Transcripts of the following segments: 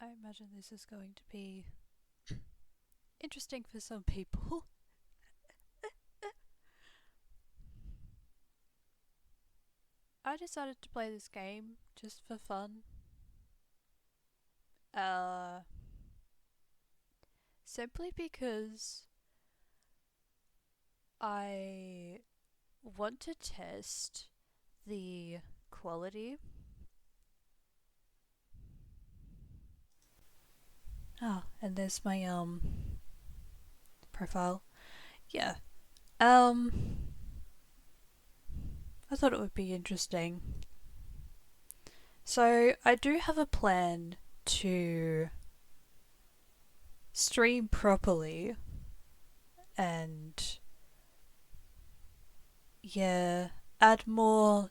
I imagine this is going to be interesting for some people. I decided to play this game just for fun. Uh, Simply because I want to test the quality. And there's my profile. Yeah. I thought it would be interesting. So I do have a plan to stream properly and add more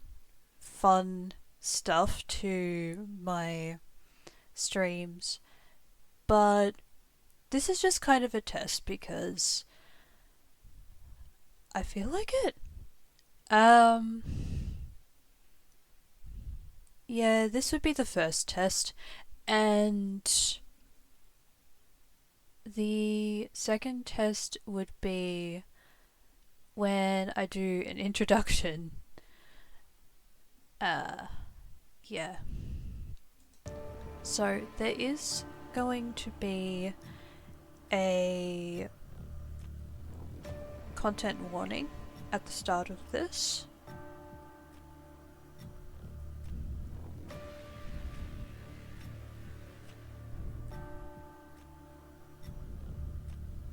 fun stuff to my streams. But this is just kind of a test because I feel like it. This would be the first test, and the second test would be when I do an introduction. Yeah. So there is going to be a content warning at the start of this.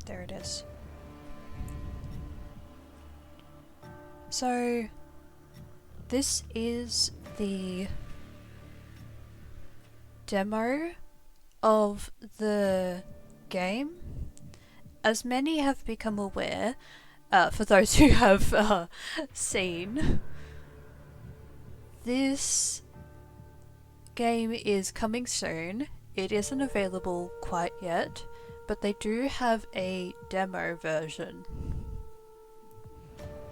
There it is. So this is the demo of the game. As many have become aware, for those who have seen, this game is coming soon. It isn't available quite yet, but they do have a demo version.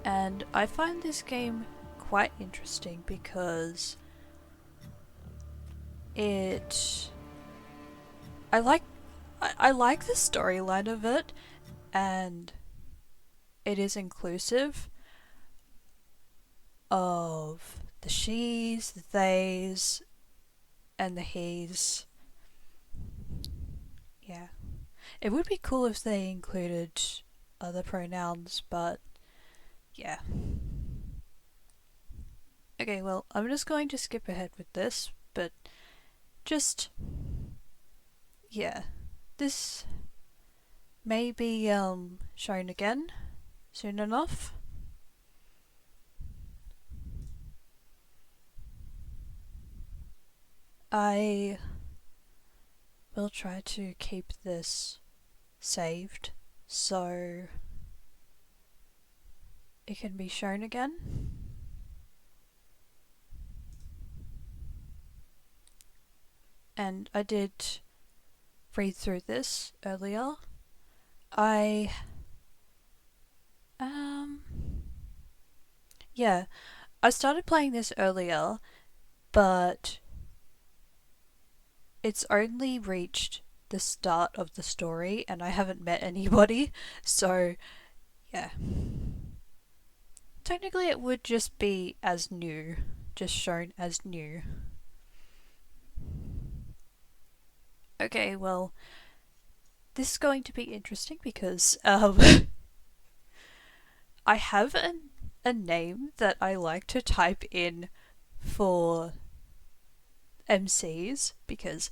And I find this game quite interesting because I like the storyline of it, and it is inclusive of the she's, the theys, and the he's. Yeah. It would be cool if they included other pronouns, but yeah. Okay, well, I'm just going to skip ahead with this, but this may be shown again soon enough. I will try to keep this saved so it can be shown again. And I did read through this earlier. I started playing this earlier, but it's only reached the start of the story and I haven't met anybody, so yeah. Technically it would just be as new, just shown as new. Okay, well, this is going to be interesting because I have a name that I like to type in for MCs because,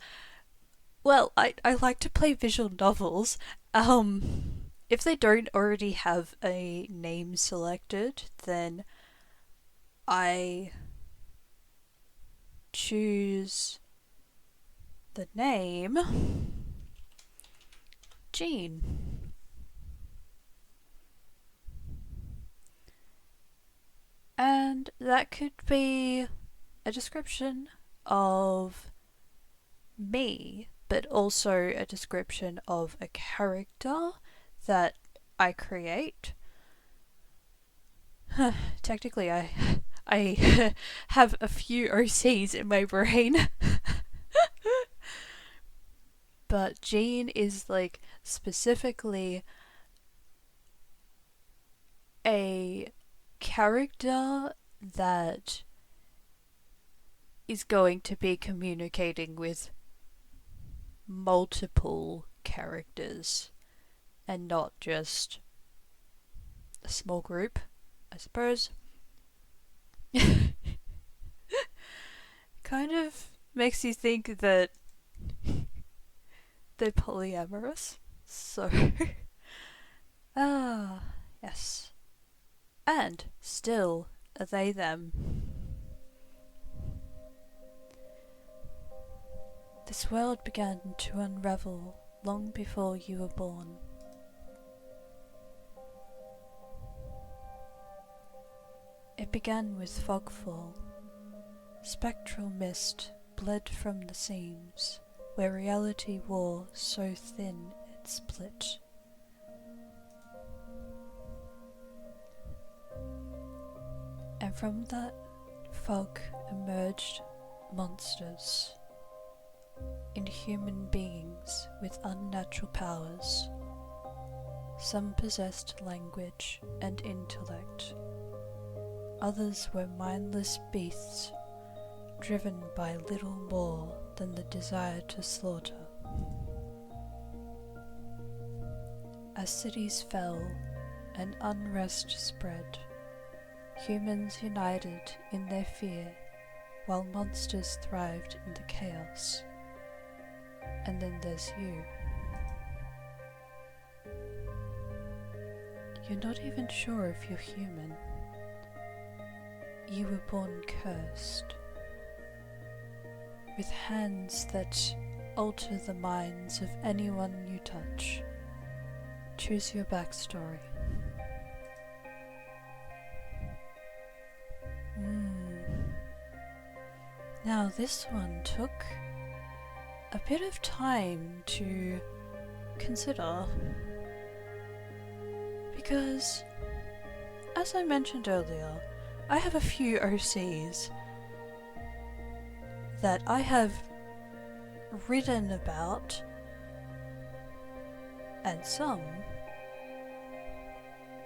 well, I like to play visual novels. If they don't already have a name selected, then I choose the name Jean. And that could be a description of me, but also a description of a character that I create. Technically, I have a few OCs in my brain. but Jean is like specifically a character that is going to be communicating with multiple characters and not just a small group, I suppose. Kind of makes you think that they're polyamorous. So, yes. And still, a they them. This world began to unravel long before you were born. It began with fogfall. Spectral mist bled from the seams, where reality wore so thin it split. And from that fog emerged monsters, inhuman beings with unnatural powers. Some possessed language and intellect. Others were mindless beasts, driven by little more than the desire to slaughter. As cities fell and unrest spread, humans united in their fear, while monsters thrived in the chaos. And then there's you. You're not even sure if you're human. You were born cursed, with hands that alter the minds of anyone you touch. Choose your backstory. Now this one took a bit of time to consider, because, as I mentioned earlier, I have a few OCs that I have written about, and some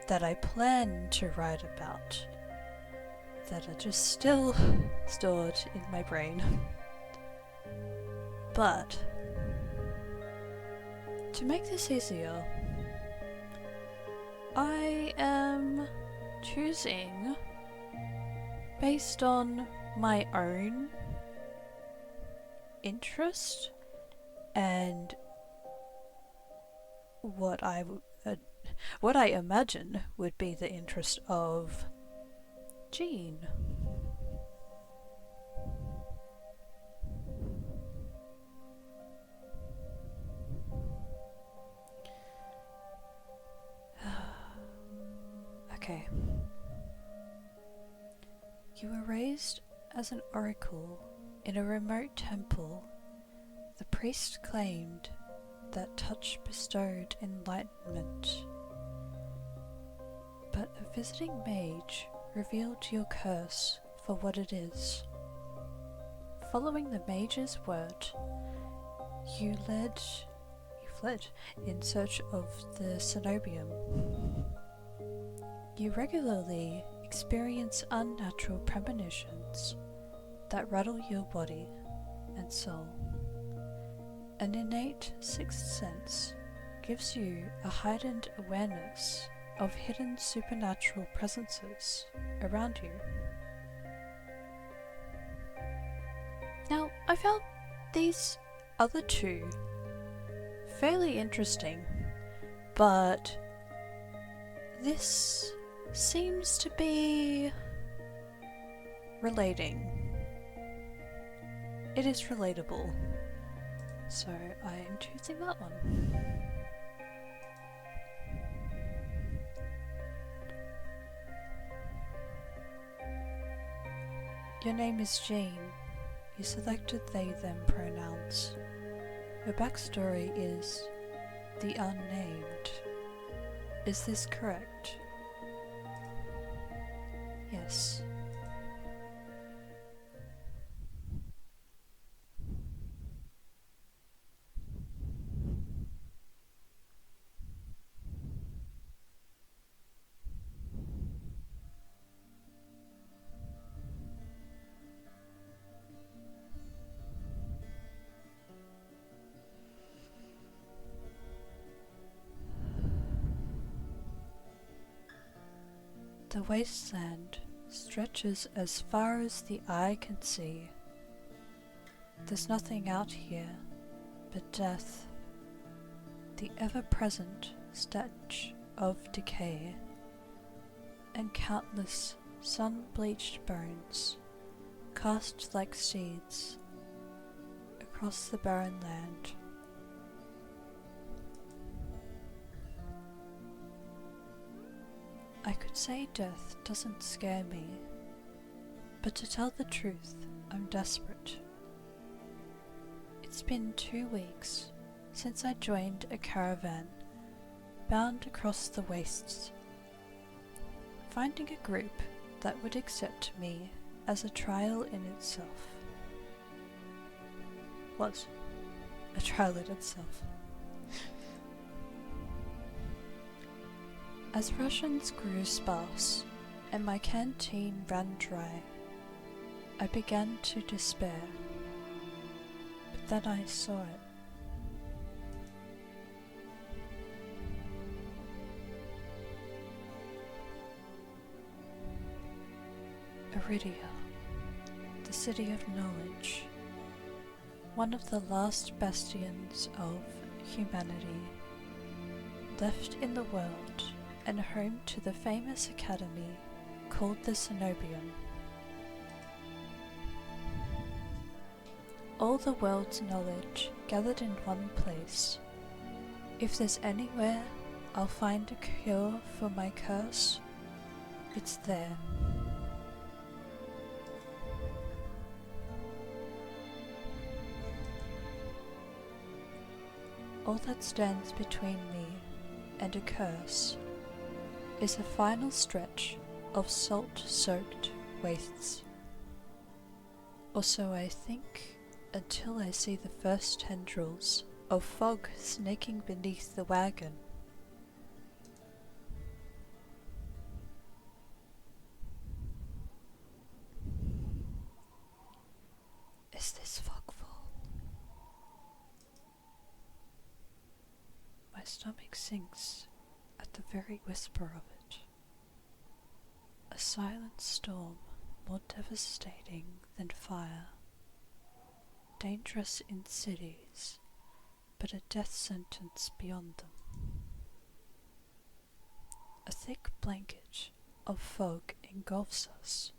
that I plan to write about that are just still stored in my brain. But to make this easier, I am choosing based on my own interest and what I imagine would be the interest of Jean. Okay. You were raised as an oracle in a remote temple. The priest claimed that touch bestowed enlightenment, but a visiting mage revealed your curse for what it is. Following the mage's word, you fled in search of the cenobium. You regularly experience unnatural premonitions that rattle your body and soul. An innate sixth sense gives you a heightened awareness of hidden supernatural presences around you. Now, I found these other two fairly interesting, but this seems to be relating. It is relatable, so I am choosing that one. Your name is Jean. You selected they/them pronouns. Your backstory is the unnamed. Is this correct? Yes. The wasteland stretches as far as the eye can see. There's nothing out here but death, the ever-present stench of decay, and countless sun-bleached bones cast like seeds across the barren land. I could say death doesn't scare me, but to tell the truth, I'm desperate. It's been 2 weeks since I joined a caravan bound across the wastes. Finding a group that would accept me as a trial in itself was a trial in itself. As rations grew sparse and my canteen ran dry, I began to despair. But then I saw it. Iridia, the city of knowledge, one of the last bastions of humanity, left in the world and home to the famous academy called the Cenobium. All the world's knowledge gathered in one place. If there's anywhere I'll find a cure for my curse, it's there. All that stands between me and a curse is a final stretch of salt-soaked wastes. Or so I think, until I see the first tendrils of fog snaking beneath the wagon. Is this fogful? My stomach sinks at the very whisper of it. A silent storm more devastating than fire. Dangerous in cities, but a death sentence beyond them. A thick blanket of fog engulfs us,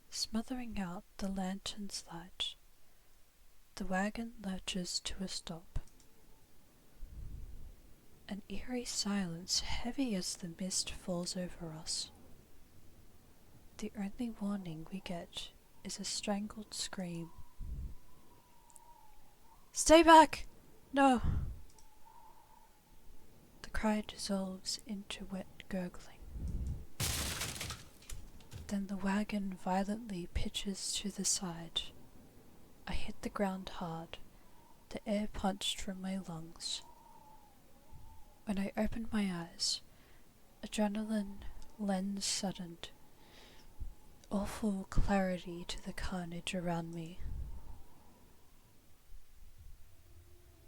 smothering out the lantern's light. The wagon lurches to a stop. An eerie silence heavy as the mist falls over us. The only warning we get is a strangled scream. Stay back! No! The cry dissolves into wet gurgling. Then the wagon violently pitches to the side. I hit the ground hard, the air punched from my lungs. When I opened my eyes, adrenaline lends suddened awful clarity to the carnage around me.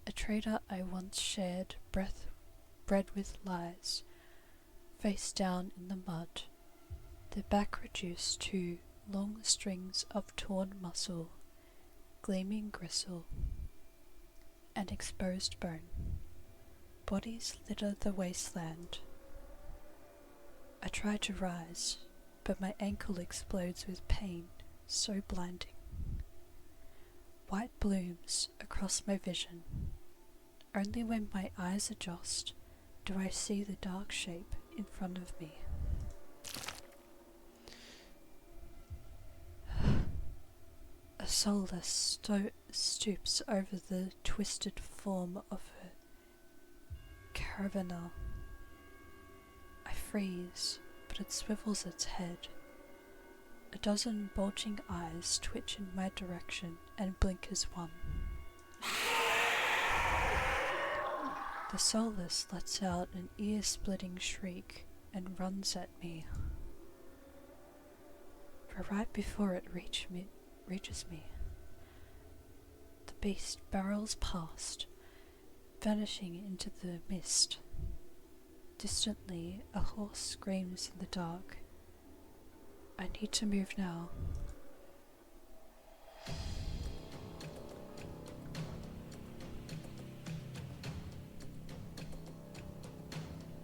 A traitor I once shared bread with lies, face down in the mud, their back reduced to long strings of torn muscle, gleaming gristle, and exposed bone. Bodies litter the wasteland. I try to rise, but my ankle explodes with pain so blinding. White blooms across my vision. Only when my eyes adjust do I see the dark shape in front of me. A soulless stoops over the twisted form of a caravaner. I freeze, but it swivels its head. A dozen bulging eyes twitch in my direction and blink as one. The soulless lets out an ear-splitting shriek and runs at me. For right before it reaches me, the beast barrels past, vanishing into the mist. Distantly, a horse screams in the dark. I need to move now.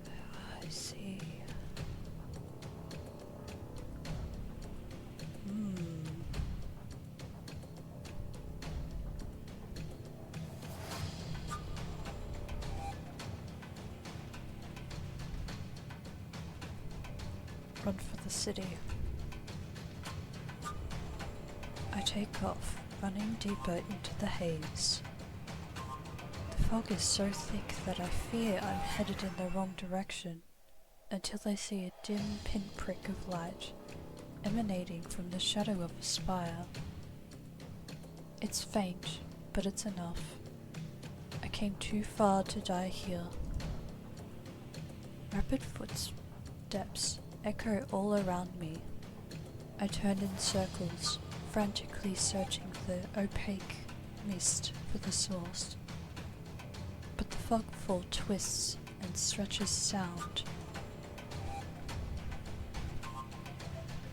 I see. Run for the city. I take off, running deeper into the haze. The fog is so thick that I fear I'm headed in the wrong direction, until I see a dim pinprick of light emanating from the shadow of a spire. It's faint, but it's enough. I came too far to die here. Rapid footsteps echo all around me. I turn in circles, frantically searching the opaque mist for the source. But the fogfall twists and stretches sound.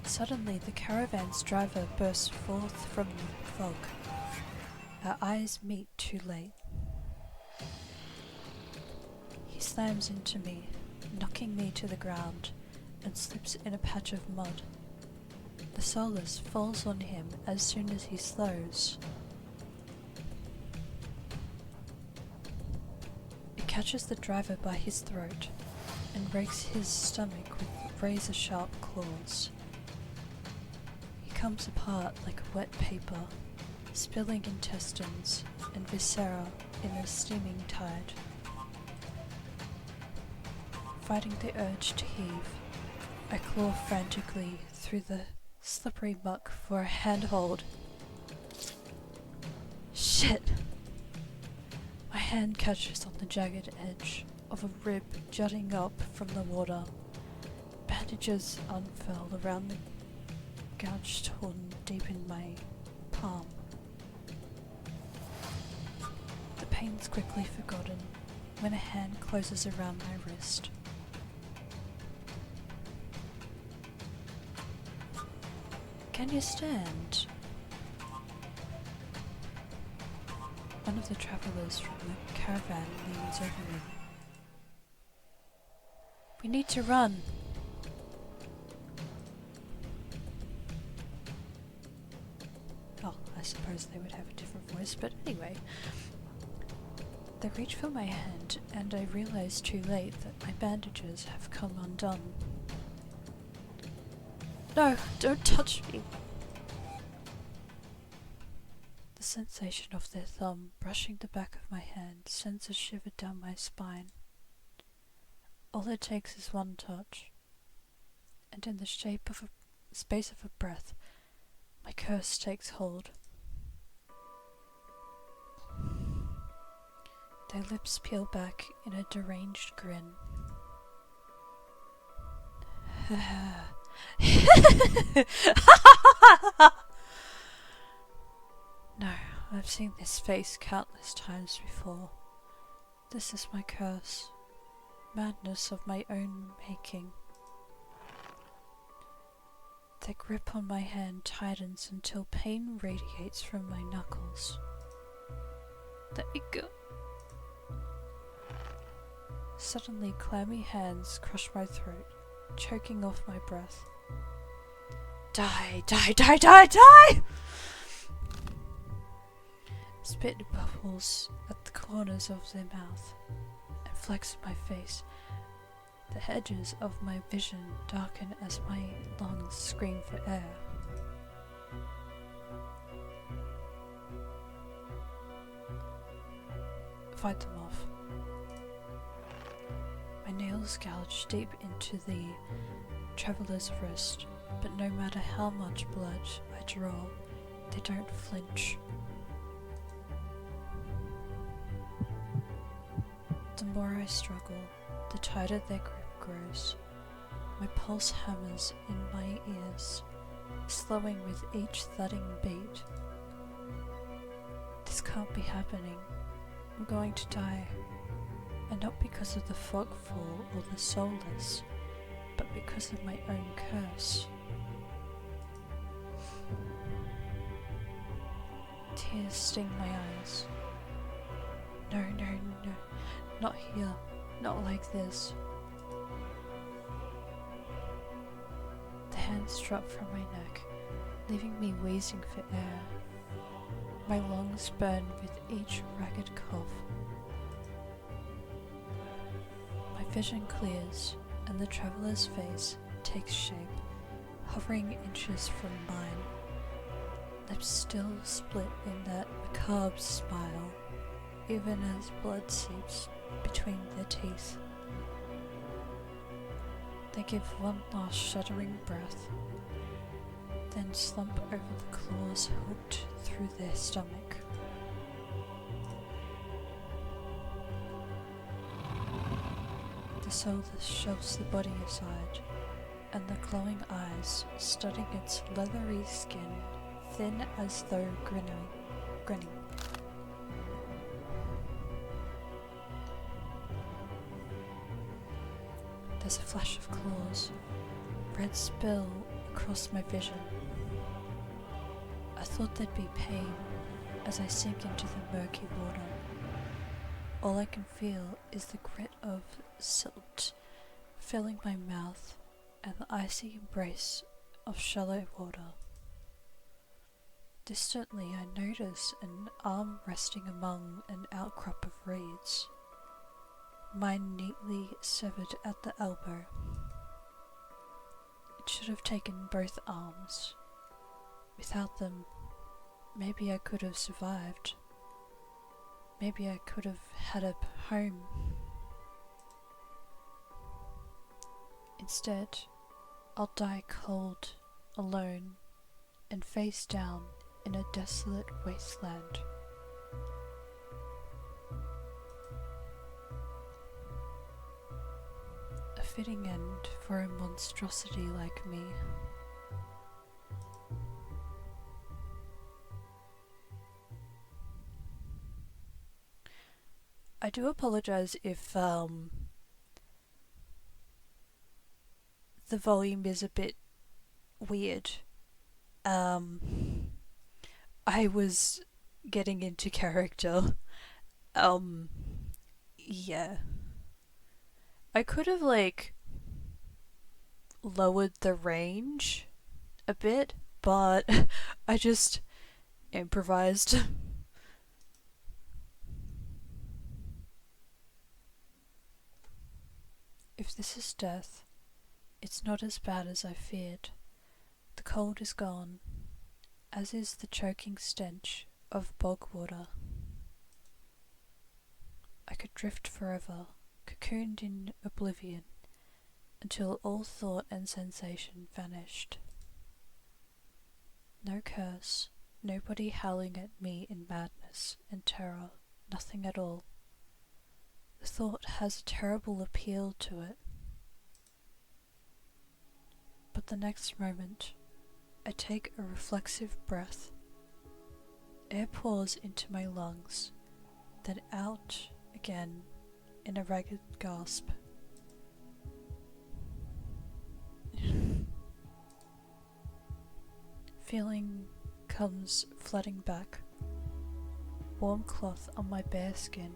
Suddenly the caravan's driver bursts forth from the fog. Our eyes meet too late. He slams into me, knocking me to the ground, and slips in a patch of mud. The solace falls on him as soon as he slows. It catches the driver by his throat and rakes his stomach with razor-sharp claws. He comes apart like wet paper, spilling intestines and viscera in a steaming tide. Fighting the urge to heave, I claw frantically through the slippery muck for a handhold. Shit! My hand catches on the jagged edge of a rib jutting up from the water. Bandages unfurl around the gouge torn deep in my palm. The pain's quickly forgotten when a hand closes around my wrist. Can you stand? One of the travellers from the caravan leans over me. We need to run. Oh, I suppose they would have a different voice, but anyway. They reach for my hand, and I realize too late that my bandages have come undone. No, don't touch me! The sensation of their thumb brushing the back of my hand sends a shiver down my spine. All it takes is one touch, and in the space of a breath, my curse takes hold. Their lips peel back in a deranged grin. No, I've seen this face countless times before. This is my curse. Madness of my own making. Their grip on my hand tightens until pain radiates from my knuckles. Let me go. Suddenly, clammy hands crush my throat, choking off my breath. Die, die, die, die, die! Spit bubbles at the corners of their mouth and flecks my face. The edges of my vision darken as my lungs scream for air. Fight them off. My nails gouge deep into the traveller's wrist, but no matter how much blood I draw, they don't flinch. The more I struggle, the tighter their grip grows. My pulse hammers in my ears, slowing with each thudding beat. This can't be happening. I'm going to die. and not because of the fogfall or the soulless, but because of my own curse. Tears sting my eyes. No, no, no, not here, not like this. The hands drop from my neck, leaving me wheezing for air. My lungs burn with each ragged cough. My vision clears, and the traveller's face takes shape, hovering inches from mine, lips still split in that macabre smile, even as blood seeps between their teeth. They give one last shuddering breath, then slump over the claws hooked through their stomach. The soulless shoves the body aside, and the glowing eyes, studding its leathery skin, thin as though grinning. There's a flash of claws, red spill across my vision. I thought there'd be pain as I sink into the murky water. All I can feel is the grit of silt filling my mouth and the icy embrace of shallow water. Distantly I notice an arm resting among an outcrop of reeds, mine neatly severed at the elbow. It should have taken both arms. Without them, maybe I could have survived. Maybe I could have had a home. Instead, I'll die cold, alone, and face down in a desolate wasteland. A fitting end for a monstrosity like me. I do apologize if the volume is a bit weird. I was getting into character. Yeah. I could have lowered the range a bit, but I just improvised. If this is death, it's not as bad as I feared. The cold is gone, as is the choking stench of bog water. I could drift forever, cocooned in oblivion, until all thought and sensation vanished. No curse, nobody howling at me in madness and terror, nothing at all. The thought has a terrible appeal to it. But the next moment, I take a reflexive breath. Air pours into my lungs, then out again in a ragged gasp. Feeling comes flooding back. Warm cloth on my bare skin.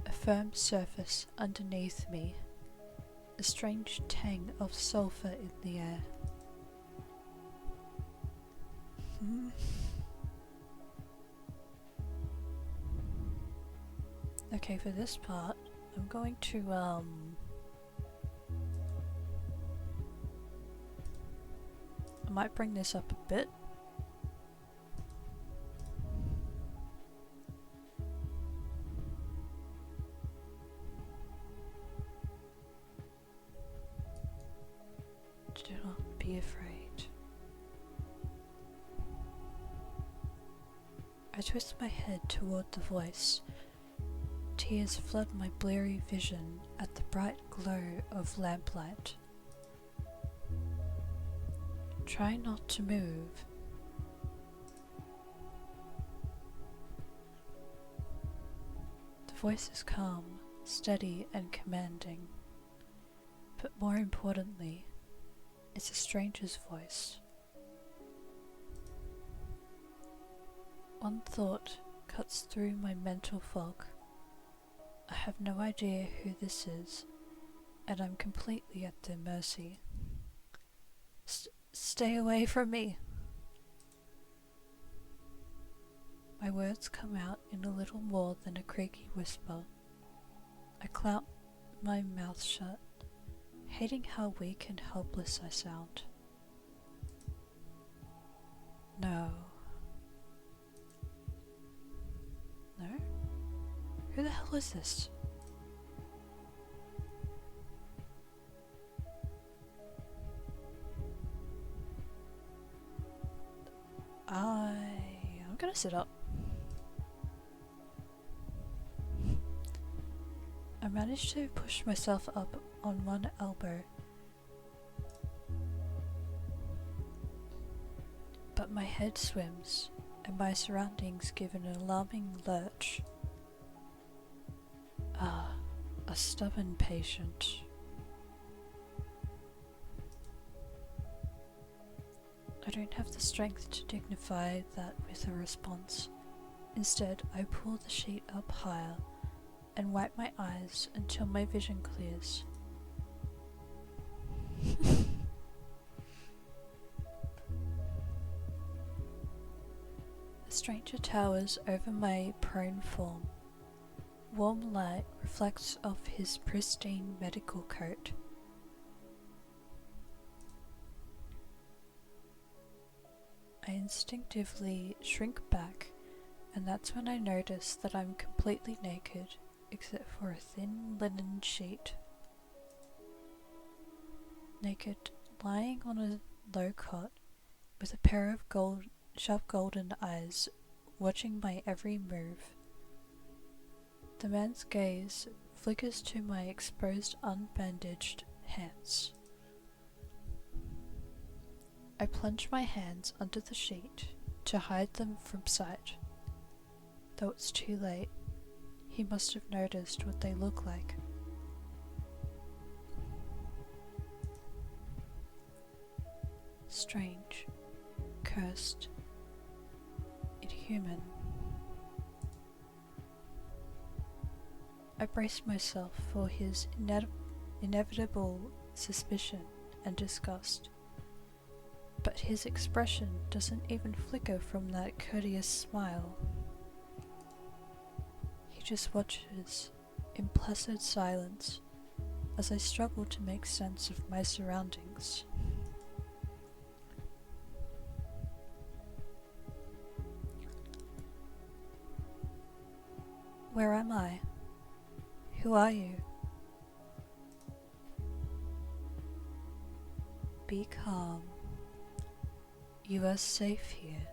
A firm surface underneath me, a strange tang of sulphur in the air. Okay, for this part, I'm going to I might bring this up a bit. Do not be afraid. I twist my head toward the voice. Tears flood my bleary vision at the bright glow of lamplight. Try not to move. The voice is calm, steady and commanding. But more importantly, it's a stranger's voice. One thought cuts through my mental fog. I have no idea who this is, and I'm completely at their mercy. Stay away from me! My words come out in a little more than a creaky whisper. I clamp my mouth shut, hating how weak and helpless I sound. No. No? Who the hell is this? I'm gonna sit up. I managed to push myself up on one elbow, but my head swims and my surroundings give an alarming lurch. A stubborn patient. I don't have the strength to dignify that with a response. Instead, I pull the sheet up higher and wipe my eyes until my vision clears. The stranger towers over my prone form. Warm light reflects off his pristine medical coat. I instinctively shrink back, and that's when I notice that I'm completely naked, except for a thin linen sheet. Naked, lying on a low cot, with a pair of sharp golden eyes watching my every move. The man's gaze flickers to my exposed, unbandaged hands. I plunge my hands under the sheet to hide them from sight. Though it's too late, he must have noticed what they look like. Strange, cursed, inhuman. I brace myself for his inevitable suspicion and disgust, but his expression doesn't even flicker from that courteous smile. He just watches in placid silence as I struggle to make sense of my surroundings. Where am I? Who are you? Be calm. You are safe here.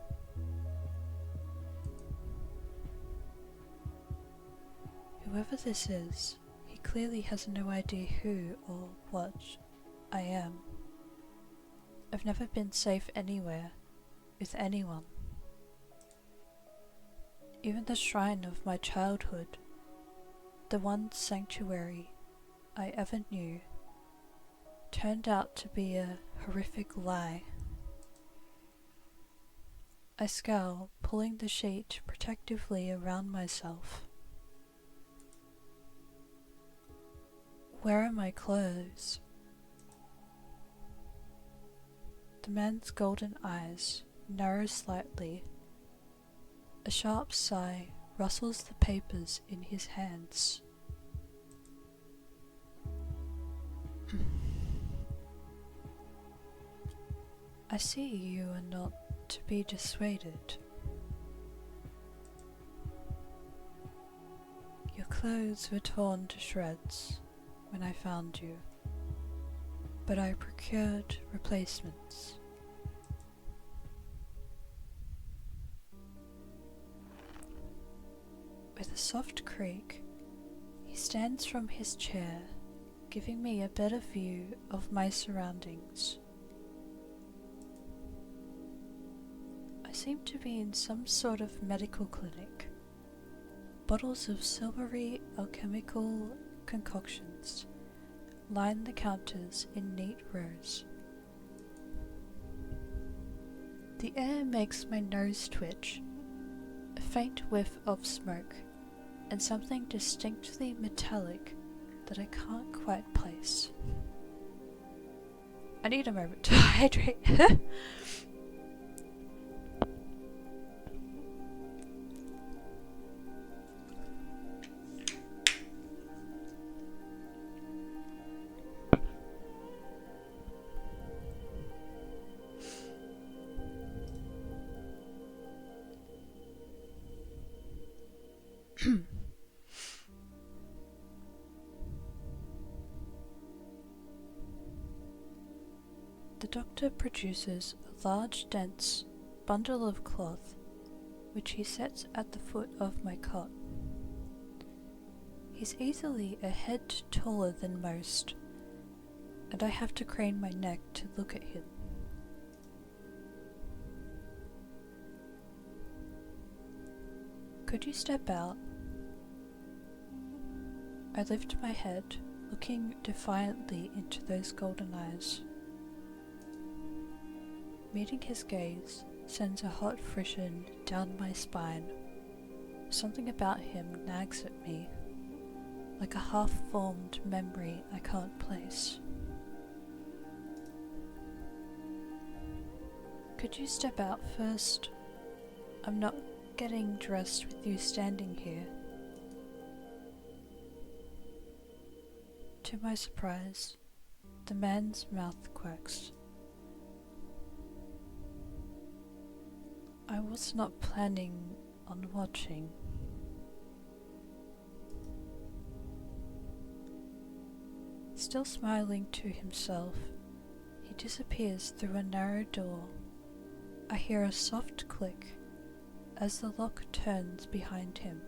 Whoever this is, he clearly has no idea who or what I am. I've never been safe anywhere, with anyone. Even the shrine of my childhood, the one sanctuary I ever knew, turned out to be a horrific lie. I scowl, pulling the sheet protectively around myself. Where are my clothes? The man's golden eyes narrow slightly. A sharp sigh rustles the papers in his hands. I see you are not to be dissuaded. Your clothes were torn to shreds when I found you, but I procured replacements. With a soft creak, he stands from his chair, giving me a better view of my surroundings. I seem to be in some sort of medical clinic. Bottles of silvery alchemical concoctions line the counters in neat rows. The air makes my nose twitch, a faint whiff of smoke, and something distinctly metallic that I can't quite place. I need a moment to hydrate. The doctor produces a large, dense bundle of cloth, which he sets at the foot of my cot. He's easily a head taller than most, and I have to crane my neck to look at him. Could you step out? I lift my head, looking defiantly into those golden eyes. Meeting his gaze sends a hot frisson down my spine. Something about him nags at me, like a half-formed memory I can't place. Could you step out first? I'm not getting dressed with you standing here. To my surprise, the man's mouth quirks. I was not planning on watching. Still smiling to himself, he disappears through a narrow door. I hear a soft click as the lock turns behind him.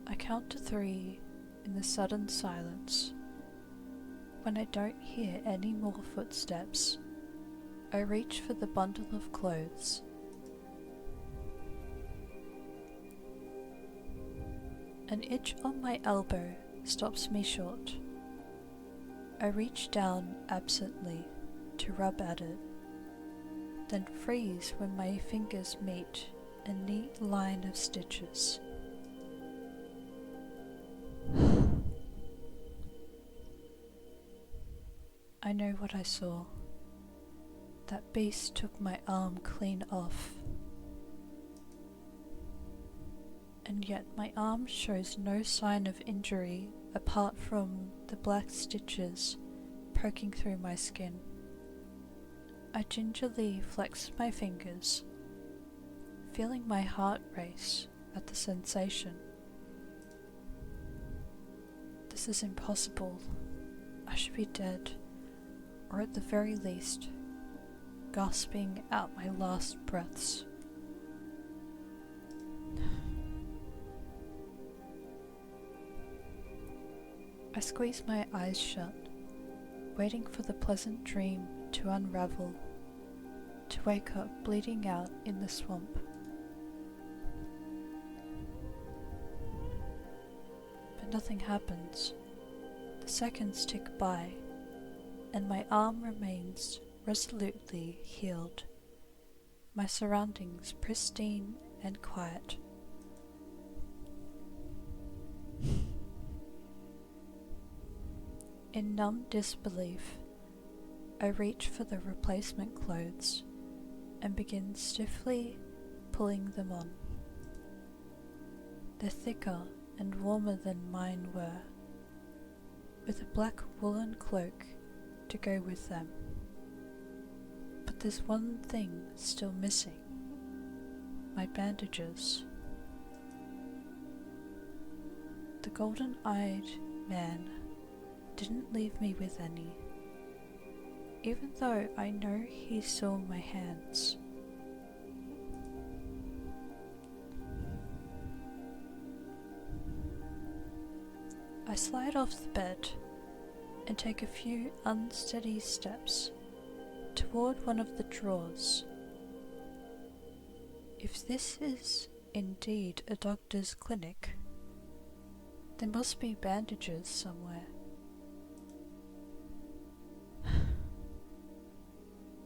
I count to 3 in the sudden silence. When I don't hear any more footsteps, I reach for the bundle of clothes. An itch on my elbow stops me short. I reach down absently to rub at it, then freeze when my fingers meet a neat line of stitches. I know what I saw. That beast took my arm clean off. And yet my arm shows no sign of injury apart from the black stitches poking through my skin. I gingerly flex my fingers, feeling my heart race at the sensation. This is impossible. I should be dead, or at the very least, gasping out my last breaths. I squeeze my eyes shut, waiting for the pleasant dream to unravel, to wake up bleeding out in the swamp. But nothing happens. The seconds tick by, and my arm remains resolutely healed, my surroundings pristine and quiet. In numb disbelief, I reach for the replacement clothes and begin stiffly pulling them on. They're thicker and warmer than mine were, with a black woolen cloak to go with them. But there's one thing still missing: my bandages. The golden-eyed man didn't leave me with any, even though I know he saw my hands. I slide off the bed and take a few unsteady steps toward one of the drawers. If this is indeed a doctor's clinic, there must be bandages somewhere.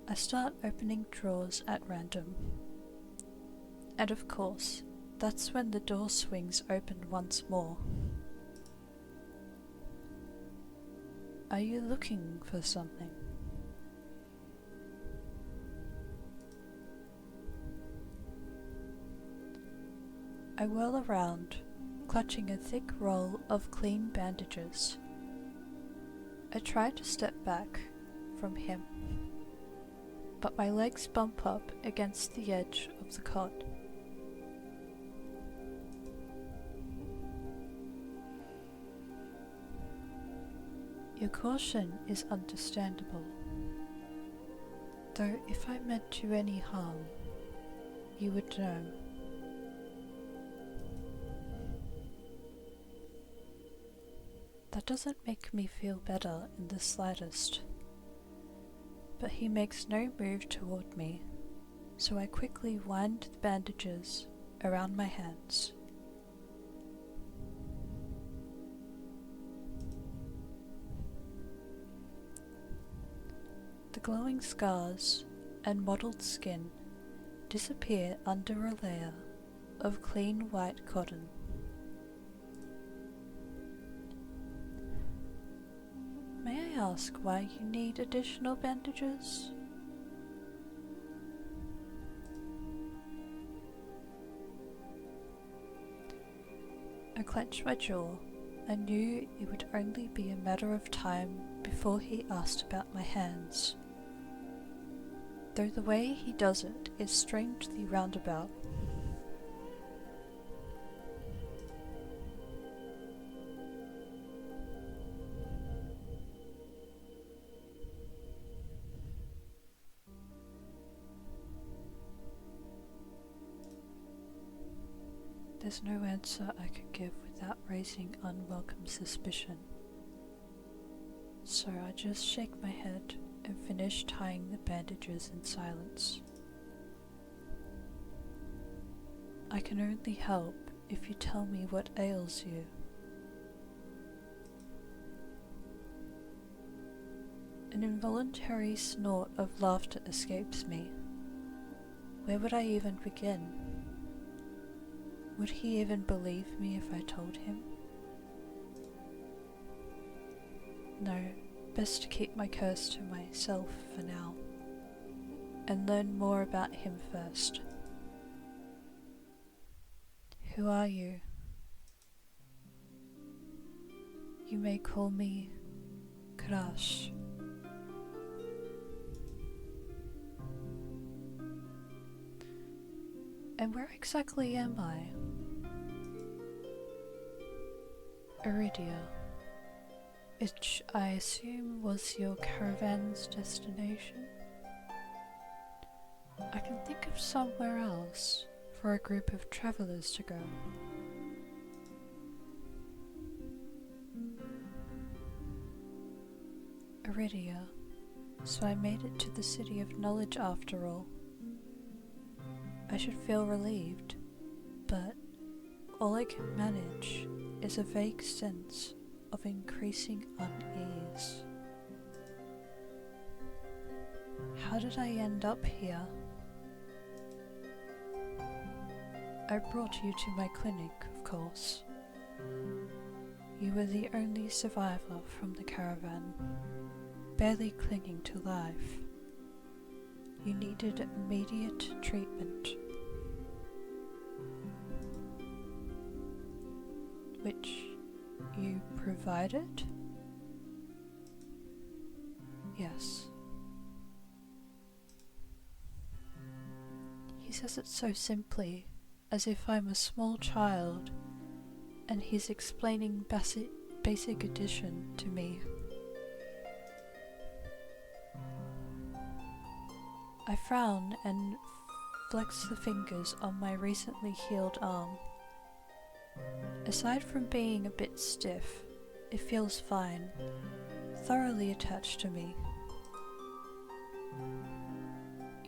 I start opening drawers at random. And of course, that's when the door swings open once more. Are you looking for something? I whirl around, clutching a thick roll of clean bandages. I try to step back from him, but my legs bump up against the edge of the cot. Your caution is understandable, though if I meant you any harm, you would know. That doesn't make me feel better in the slightest, but he makes no move toward me, so I quickly wind the bandages around my hands. The glowing scars and mottled skin disappear under a layer of clean white cotton. May I ask why you need additional bandages? I clenched my jaw. I knew it would only be a matter of time before he asked about my hands, though the way he does it is strangely roundabout. There's no answer I could give without raising unwelcome suspicion, so I just shake my head and finish tying the bandages in silence. I can only help if you tell me what ails you. An involuntary snort of laughter escapes me. Where would I even begin? Would he even believe me if I told him? No, best to keep my curse to myself for now, and learn more about him first. Who are you? You may call me Crush. And where exactly am I? Iridia, which I assume was your caravan's destination? I can think of somewhere else for a group of travellers to go. Iridia, so I made it to the City of Knowledge after all. I should feel relieved, but all I can manage is a vague sense of increasing unease. How did I end up here? I brought you to my clinic, of course. You were the only survivor from the caravan, barely clinging to life. You needed immediate treatment, which you provided? Yes. He says it so simply, as if I'm a small child, and he's explaining basic addition to me. I frown and flex the fingers on my recently healed arm. Aside from being a bit stiff, it feels fine, thoroughly attached to me.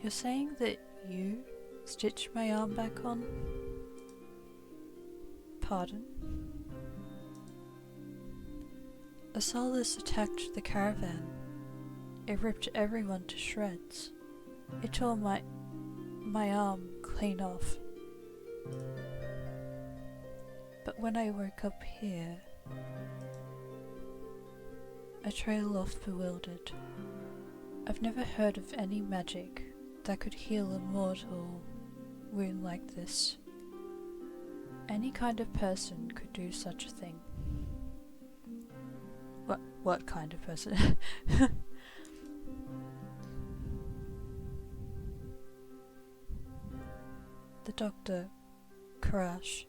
You're saying that you Stitch my arm back on? Pardon? A Solus attacked the caravan. It ripped everyone to shreds. It tore my arm clean off. But when I woke up here, I trail off bewildered. I've never heard of any magic that could heal a mortal wound like this. Any kind of person could do such a thing. What kind of person? The doctor, Karash,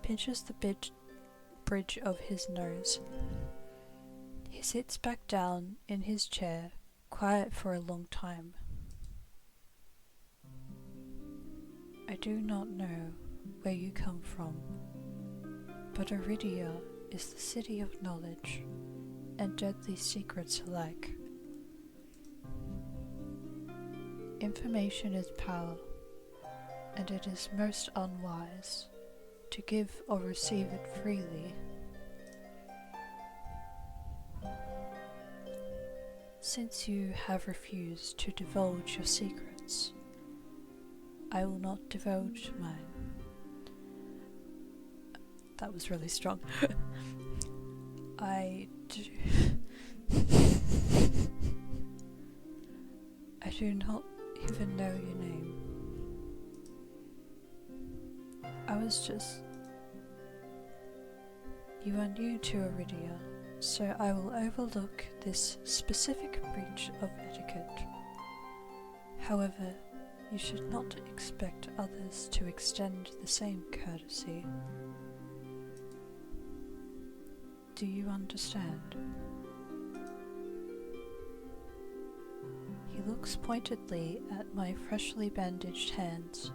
pinches the bridge of his nose. He sits back down in his chair, quiet for a long time. I do not know where you come from, but Aridia is the city of knowledge and deadly secrets alike. Information is power, and it is most unwise to give or receive it freely. Since you have refused to divulge your secrets, I will not divulge mine. That was really strong. I do not even know your name. You are new to Aridia, so I will overlook this specific breach of etiquette. However, you should not expect others to extend the same courtesy. Do you understand? He looks pointedly at my freshly bandaged hands.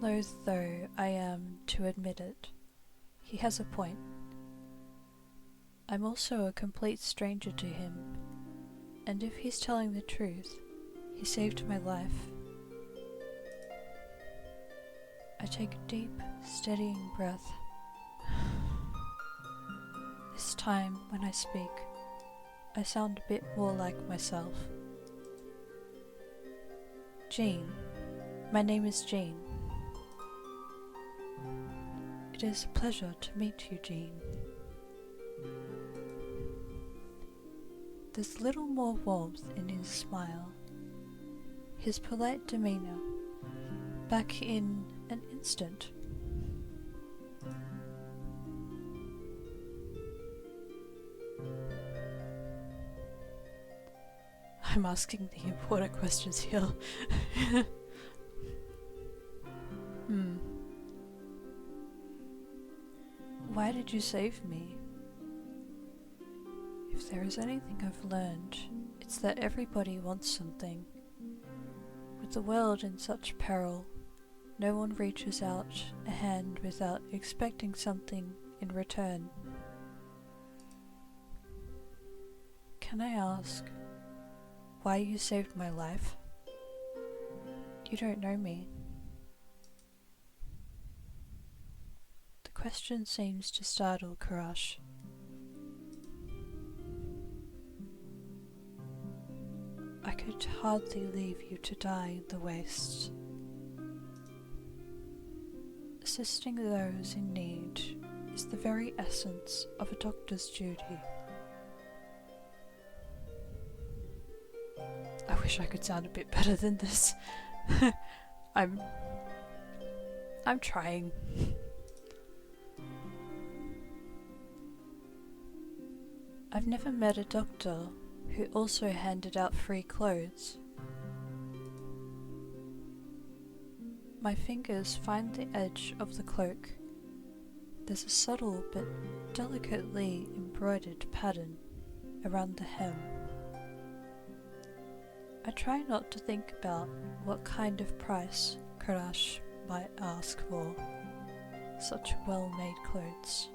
Loath though I am to admit it, he has a point. I'm also a complete stranger to him, and if he's telling the truth, he saved my life. I take a deep, steadying breath. This time, when I speak, I sound a bit more like myself. Jean. My name is Jean. It is a pleasure to meet you, Jean. There's little more warmth in his smile. His polite demeanour, back in an instant. I'm asking the important questions here. Why did you save me? If there is anything I've learned, it's that everybody wants something. With the world in such peril, no one reaches out a hand without expecting something in return. Can I ask why you saved my life? You don't know me. The question seems to startle Karash. I could hardly leave you to die in the wastes. Assisting those in need is the very essence of a doctor's duty. I wish I could sound a bit better than this. I'm trying. I've never met a doctor who also handed out free clothes. My fingers find the edge of the cloak. There's a subtle but delicately embroidered pattern around the hem. I try not to think about what kind of price Karash might ask for such well-made clothes.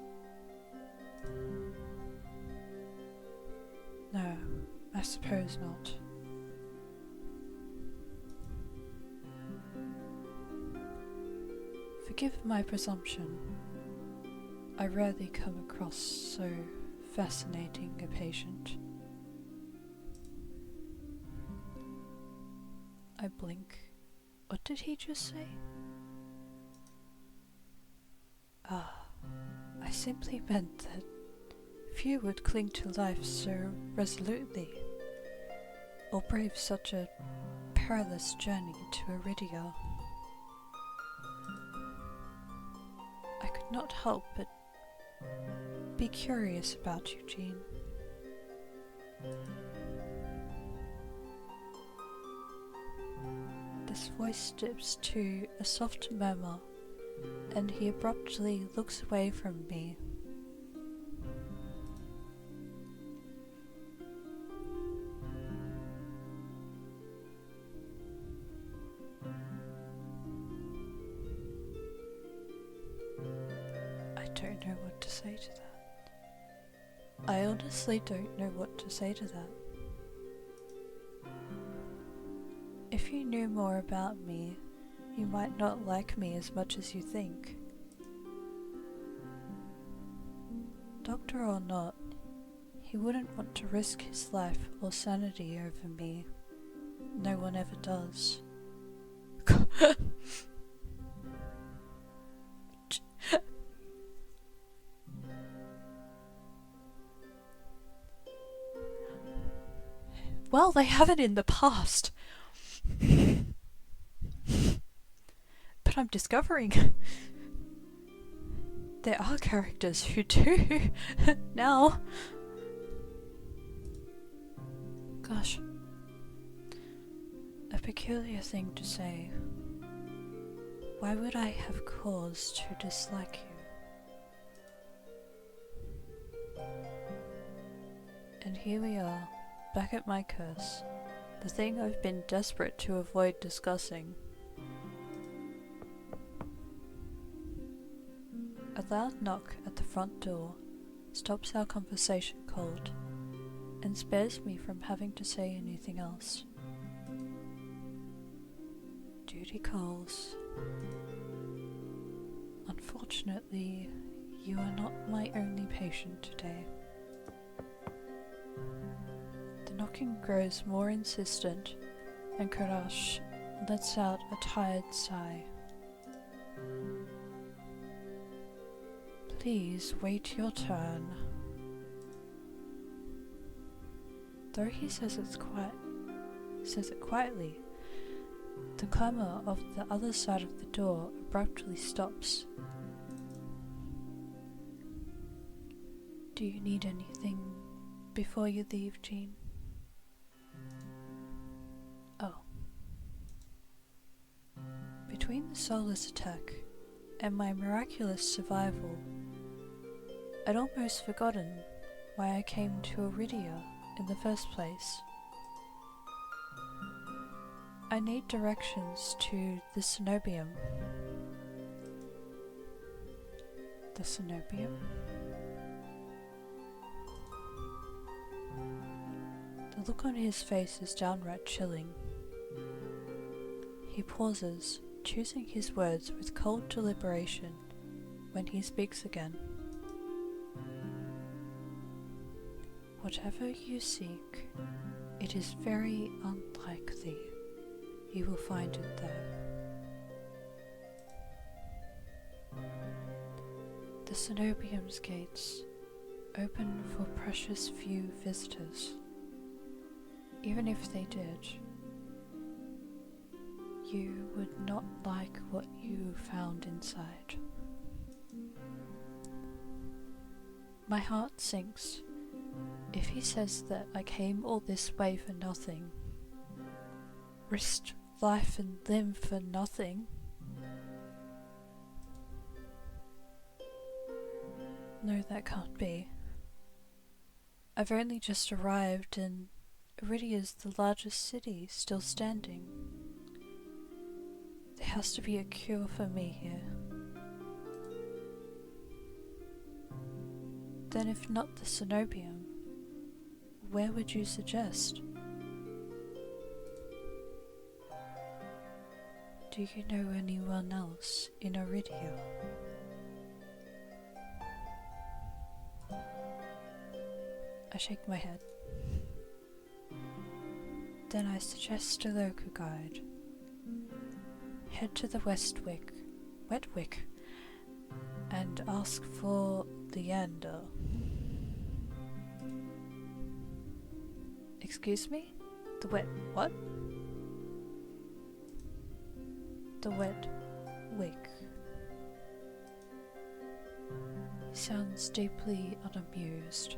No, I suppose not. Forgive my presumption. I rarely come across so fascinating a patient. I blink. What did he just say? I simply meant that few would cling to life so resolutely, or brave such a perilous journey to Iridia. I could not help but be curious about you, Jean. His voice dips to a soft murmur, and he abruptly looks away from me. I don't know what to say to that. I honestly don't know what to say to that. If you knew more about me, you might not like me as much as you think. Doctor or not, he wouldn't want to risk his life or sanity over me. No one ever does. Well, they haven't in the past. But I'm discovering there are characters who do now. Gosh. A peculiar thing to say. Why would I have cause to dislike you? And here we are, back at my curse, the thing I've been desperate to avoid discussing. A loud knock at the front door stops our conversation cold and spares me from having to say anything else. Duty calls. Unfortunately, you are not my only patient today. The knocking grows more insistent, and Karash lets out a tired sigh. Please wait your turn. Though he says it quietly, the clamour of the other side of the door abruptly stops. Do you need anything before you leave, Jean? Oh. Between the soulless attack and my miraculous survival, I'd almost forgotten why I came to Iridia in the first place. I need directions to the cenobium. The cenobium? The look on his face is downright chilling. He pauses, choosing his words with cold deliberation when he speaks again. Whatever you seek, it is very unlikely you will find it there. The cenobium's gates open for precious few visitors. Even if they did, you would not like what you found inside. My heart sinks if he says that I came all this way for nothing, risked life and limb for nothing. No, that can't be. I've only just arrived and Iridia's the largest city still standing. There has to be a cure for me here. Then if not the cenobium, where would you suggest? Do you know anyone else in Aridia? I shake my head. Then I suggest a local guide. Head to the Wetwick, and ask for Leander. Excuse me? The what? The Wetwick. He sounds deeply unamused.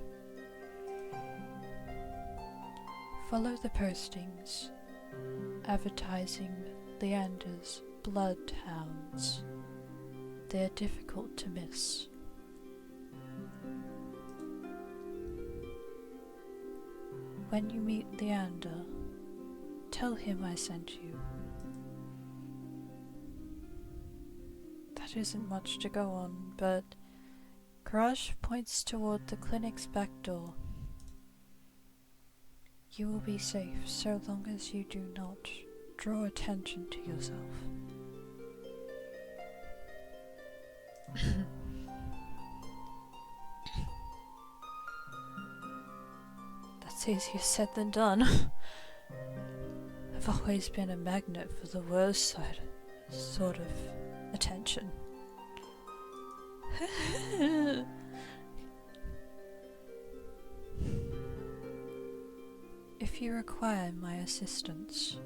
Follow the postings advertising Leander's bloodhounds. They're difficult to miss. When you meet Leander, tell him I sent you. That isn't much to go on, but Courage points toward the clinic's back door. You will be safe so long as you do not draw attention to yourself. That's easier said than done. I've always been a magnet for the worst sort of attention. If you require my assistance,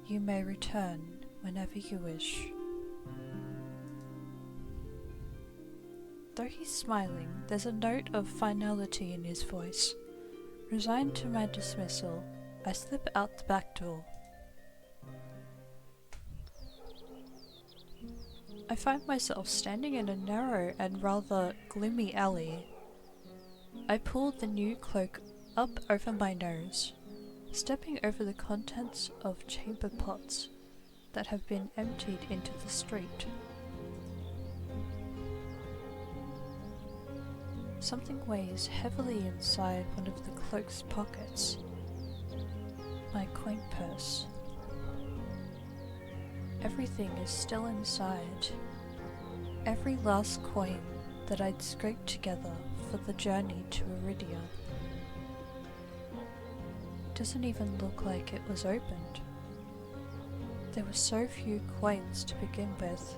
you may return whenever you wish. Though he's smiling, there's a note of finality in his voice. Resigned to my dismissal, I slip out the back door. I find myself standing in a narrow and rather gloomy alley. I pull the new cloak up over my nose, stepping over the contents of chamber pots that have been emptied into the street. Something weighs heavily inside one of the cloak's pockets. My coin purse. Everything is still inside. Every last coin that I'd scraped together for the journey to Aridia. It doesn't even look like it was opened. There were so few coins to begin with.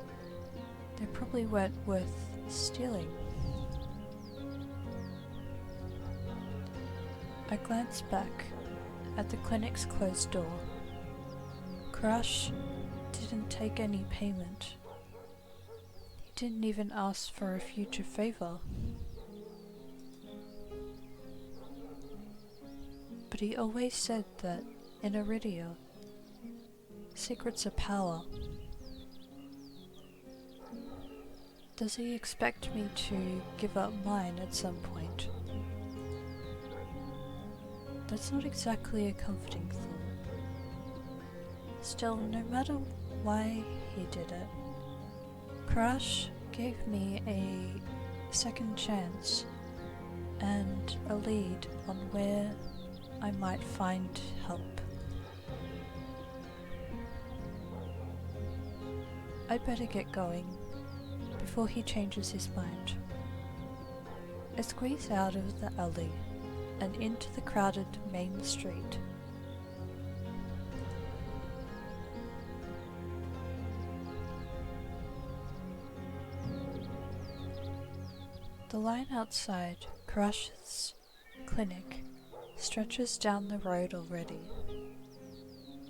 They probably weren't worth stealing. I glance back at the clinic's closed door. Crush didn't take any payment. He didn't even ask for a future favor. But he always said that in Aridia, secrets are power. Does he expect me to give up mine at some point? That's not exactly a comforting thought. Still, no matter why he did it, Crash gave me a second chance and a lead on where I might find help. I'd better get going before he changes his mind. I squeeze out of the alley and into the crowded main street. The line outside Crush's clinic stretches down the road already.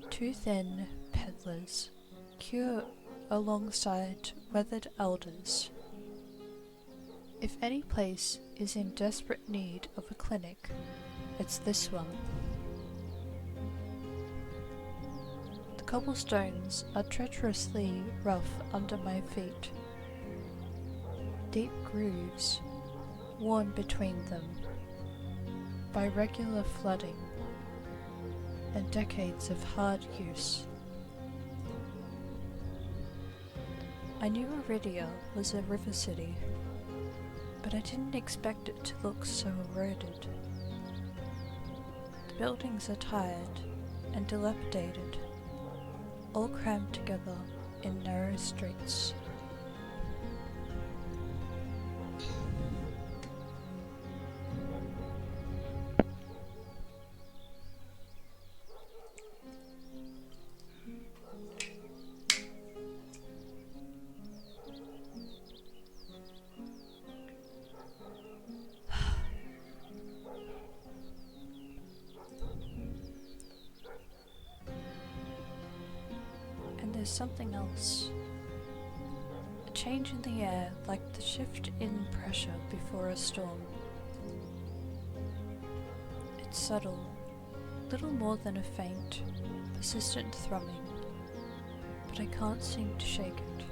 Two thin peddlers queue alongside weathered elders. If any place is in desperate need of a clinic, it's this one. The cobblestones are treacherously rough under my feet. Deep grooves worn between them by regular flooding and decades of hard use. I knew Aridia was a river city, but I didn't expect it to look so eroded. buildings are tired and dilapidated, all crammed together in narrow streets. And there's something else. A change in the air, like the shift in pressure before a storm. It's subtle, little more than a faint, persistent thrumming, but I can't seem to shake it.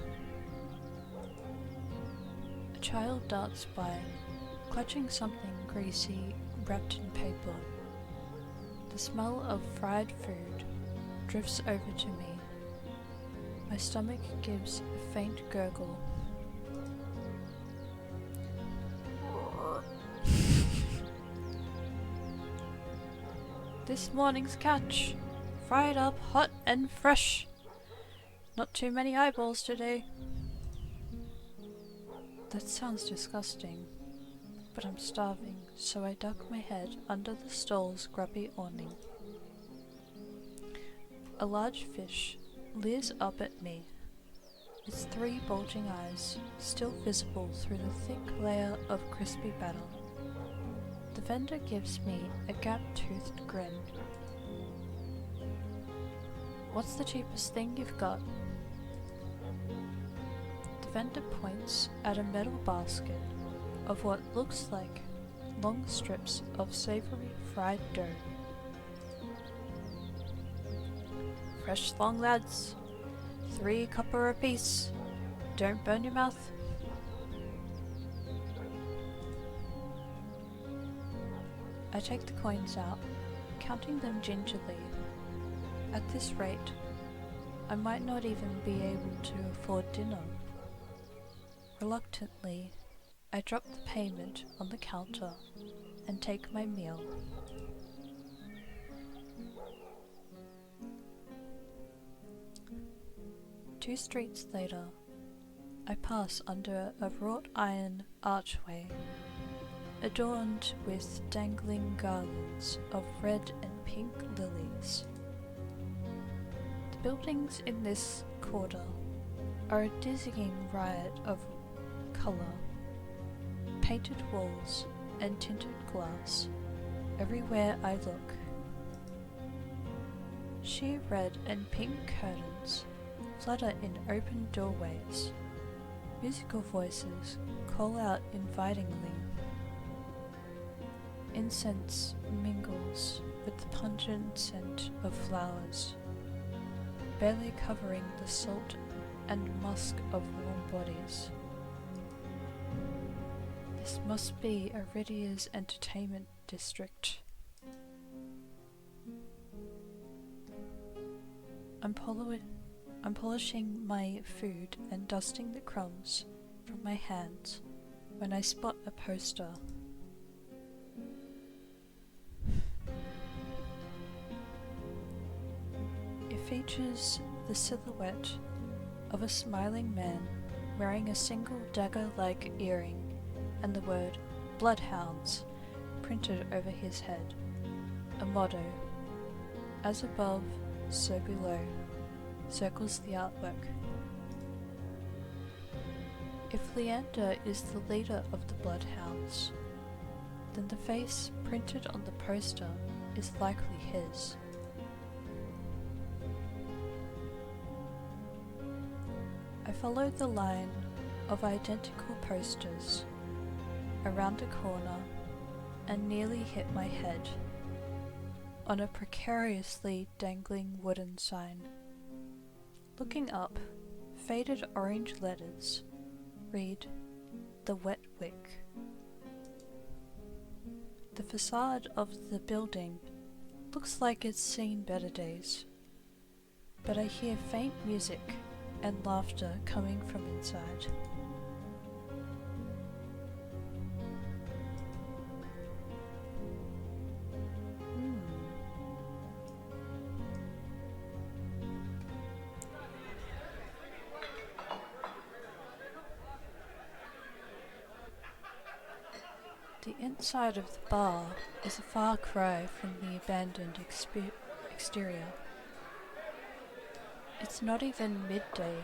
A child darts by, clutching something greasy wrapped in paper. The smell of fried food drifts over to me. My stomach gives a faint gurgle. This morning's catch. Fried up, hot and fresh. Not too many eyeballs today. That sounds disgusting, but I'm starving, so I duck my head under the stall's grubby awning. A large fish leers up at me, its 3 bulging eyes still visible through the thick layer of crispy batter. The vendor gives me a gap-toothed grin. What's the cheapest thing you've got? The vendor points at a metal basket of what looks like long strips of savory fried dough. Fresh long lads, 3 copper apiece. Don't burn your mouth. I take the coins out, counting them gingerly. At this rate, I might not even be able to afford dinner. Reluctantly, I drop the payment on the counter and take my meal. Two streets later, I pass under a wrought iron archway, adorned with dangling garlands of red and pink lilies. The buildings in this quarter are a dizzying riot of colour, painted walls and tinted glass everywhere I look. Sheer red and pink curtains flutter in open doorways. Musical voices call out invitingly. Incense mingles with the pungent scent of flowers, barely covering the salt and musk of warm bodies. This must be Aridia's entertainment district. I'm polishing my food and dusting the crumbs from my hands when I spot a poster. It features the silhouette of a smiling man wearing a single dagger-like earring and the word "Bloodhounds" printed over his head. A motto, "As above, so below," circles the artwork. If Leander is the leader of the Bloodhounds, then the face printed on the poster is likely his. I follow the line of identical posters around a corner and nearly hit my head on a precariously dangling wooden sign. Looking up, faded orange letters read, "The Wet Wick." The facade of the building looks like it's seen better days, but I hear faint music and laughter coming from inside. The inside of the bar is a far cry from the abandoned exterior. It's not even midday,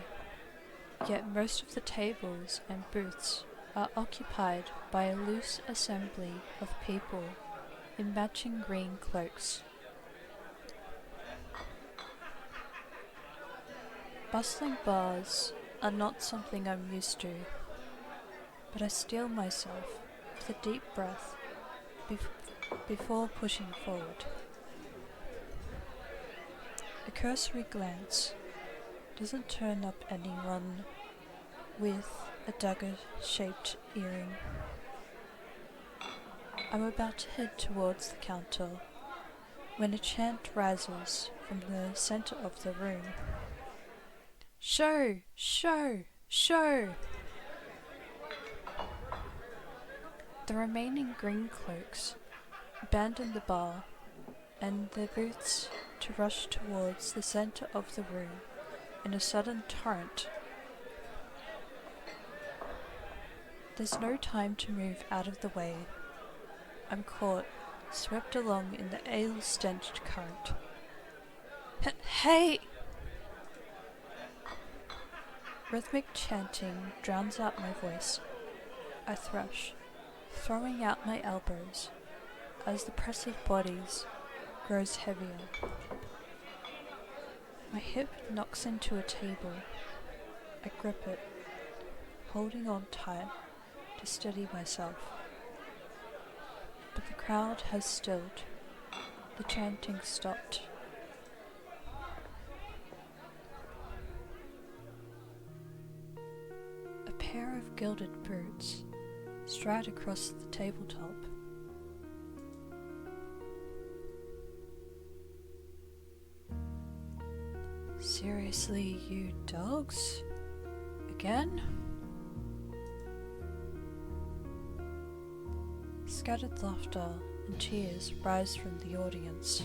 yet most of the tables and booths are occupied by a loose assembly of people in matching green cloaks. Bustling bars are not something I'm used to, but I steel myself with a deep breath before pushing forward. A cursory glance doesn't turn up anyone with a dagger-shaped earring. I'm about to head towards the counter when a chant rises from the center of the room. Show! Show! Show! The remaining green cloaks abandon the bar and their booths to rush towards the center of the room in a sudden torrent. There's no time to move out of the way. I'm caught, swept along in the ale-stenched current. Hey! Rhythmic chanting drowns out my voice. I thrush, throwing out my elbows as the press of bodies grows heavier. My hip knocks into a table. I grip it, holding on tight to steady myself. But the crowd has stilled. The chanting stopped. A pair of gilded boots stride across the tabletop. Seriously, you dogs? Again? Scattered laughter and cheers rise from the audience.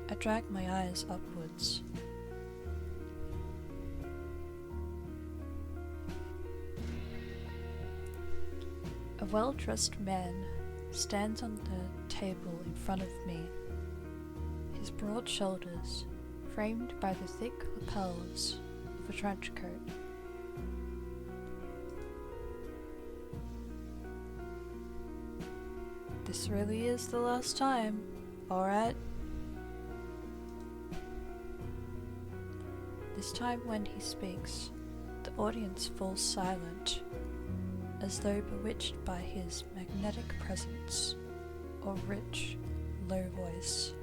I drag my eyes upwards. A well-dressed man stands on the table in front of me, his broad shoulders framed by the thick lapels of a trench coat. This really is the last time, alright? This time when he speaks, the audience falls silent, as though bewitched by his magnetic presence or rich, low voice.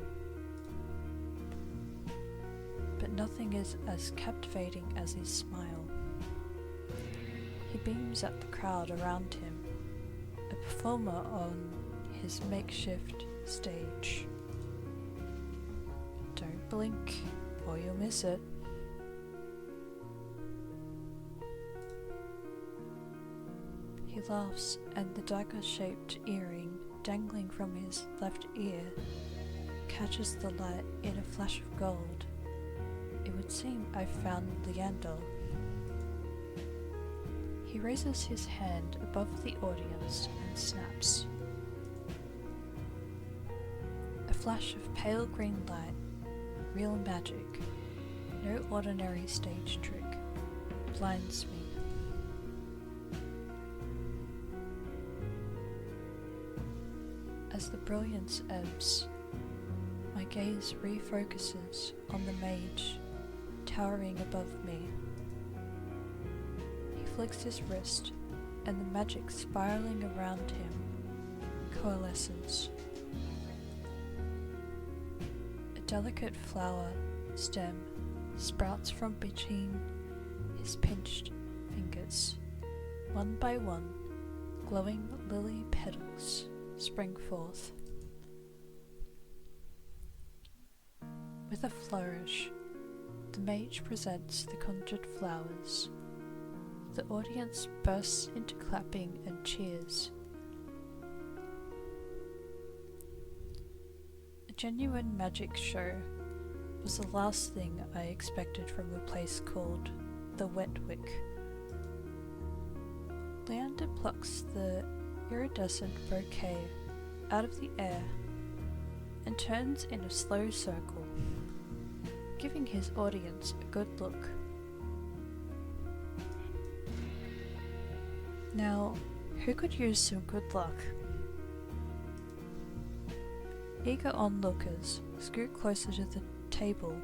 But nothing is as captivating as his smile. He beams at the crowd around him, a performer on his makeshift stage. Don't blink, or you'll miss it. He laughs, and the dagger-shaped earring dangling from his left ear catches the light in a flash of gold. It would seem I've found Leander. He raises his hand above the audience and snaps. A flash of pale green light, real magic, no ordinary stage trick, blinds me. As the brilliance ebbs, my gaze refocuses on the mage towering above me. He flicks his wrist, and the magic spiraling around him coalesces. A delicate flower stem sprouts from between his pinched fingers. One by one, glowing lily petals spring forth. With a flourish, the mage presents the conjured flowers. The audience bursts into clapping and cheers. A genuine magic show was the last thing I expected from a place called the Wet Wick. Leander plucks the iridescent bouquet out of the air and turns in a slow circle, giving his audience a good look. Now, who could use some good luck? Eager onlookers scoot closer to the table.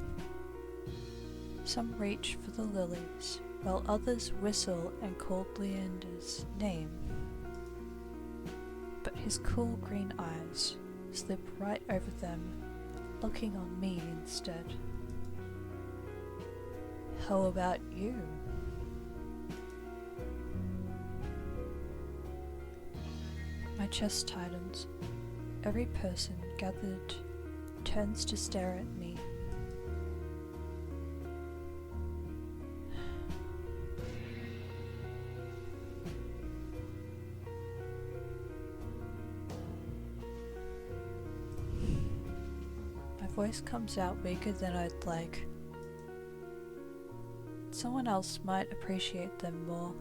Some reach for the lilies, while others whistle and call Leander's name. But his cool green eyes slip right over them, looking on me instead. How about you? My chest tightens. Every person gathered turns to stare at me. My voice comes out weaker than I'd like. Someone else might appreciate them more.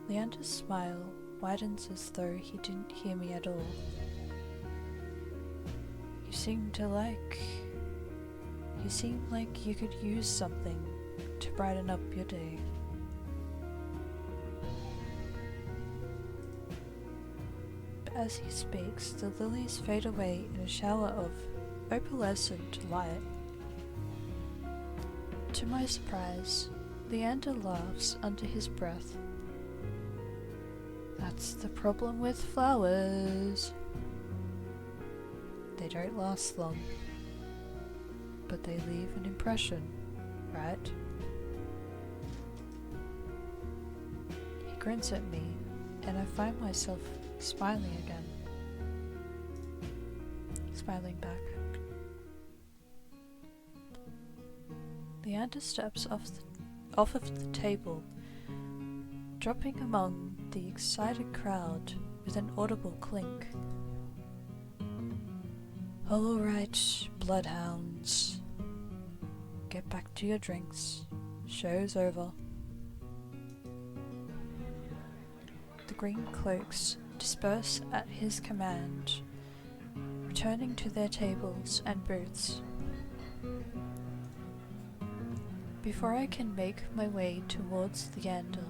Leander's smile widens as though he didn't hear me at all. You seem like you could use something to brighten up your day. But as he speaks, the lilies fade away in a shower of opalescent light. To my surprise, Leander laughs under his breath. That's the problem with flowers. They don't last long, but they leave an impression, right? He grins at me, and I find myself smiling again. Smiling back. Leander steps off of the table, dropping among the excited crowd with an audible clink. All right, bloodhounds. Get back to your drinks. Show's over. The green cloaks disperse at his command, returning to their tables and booths. Before I can make my way towards Leander,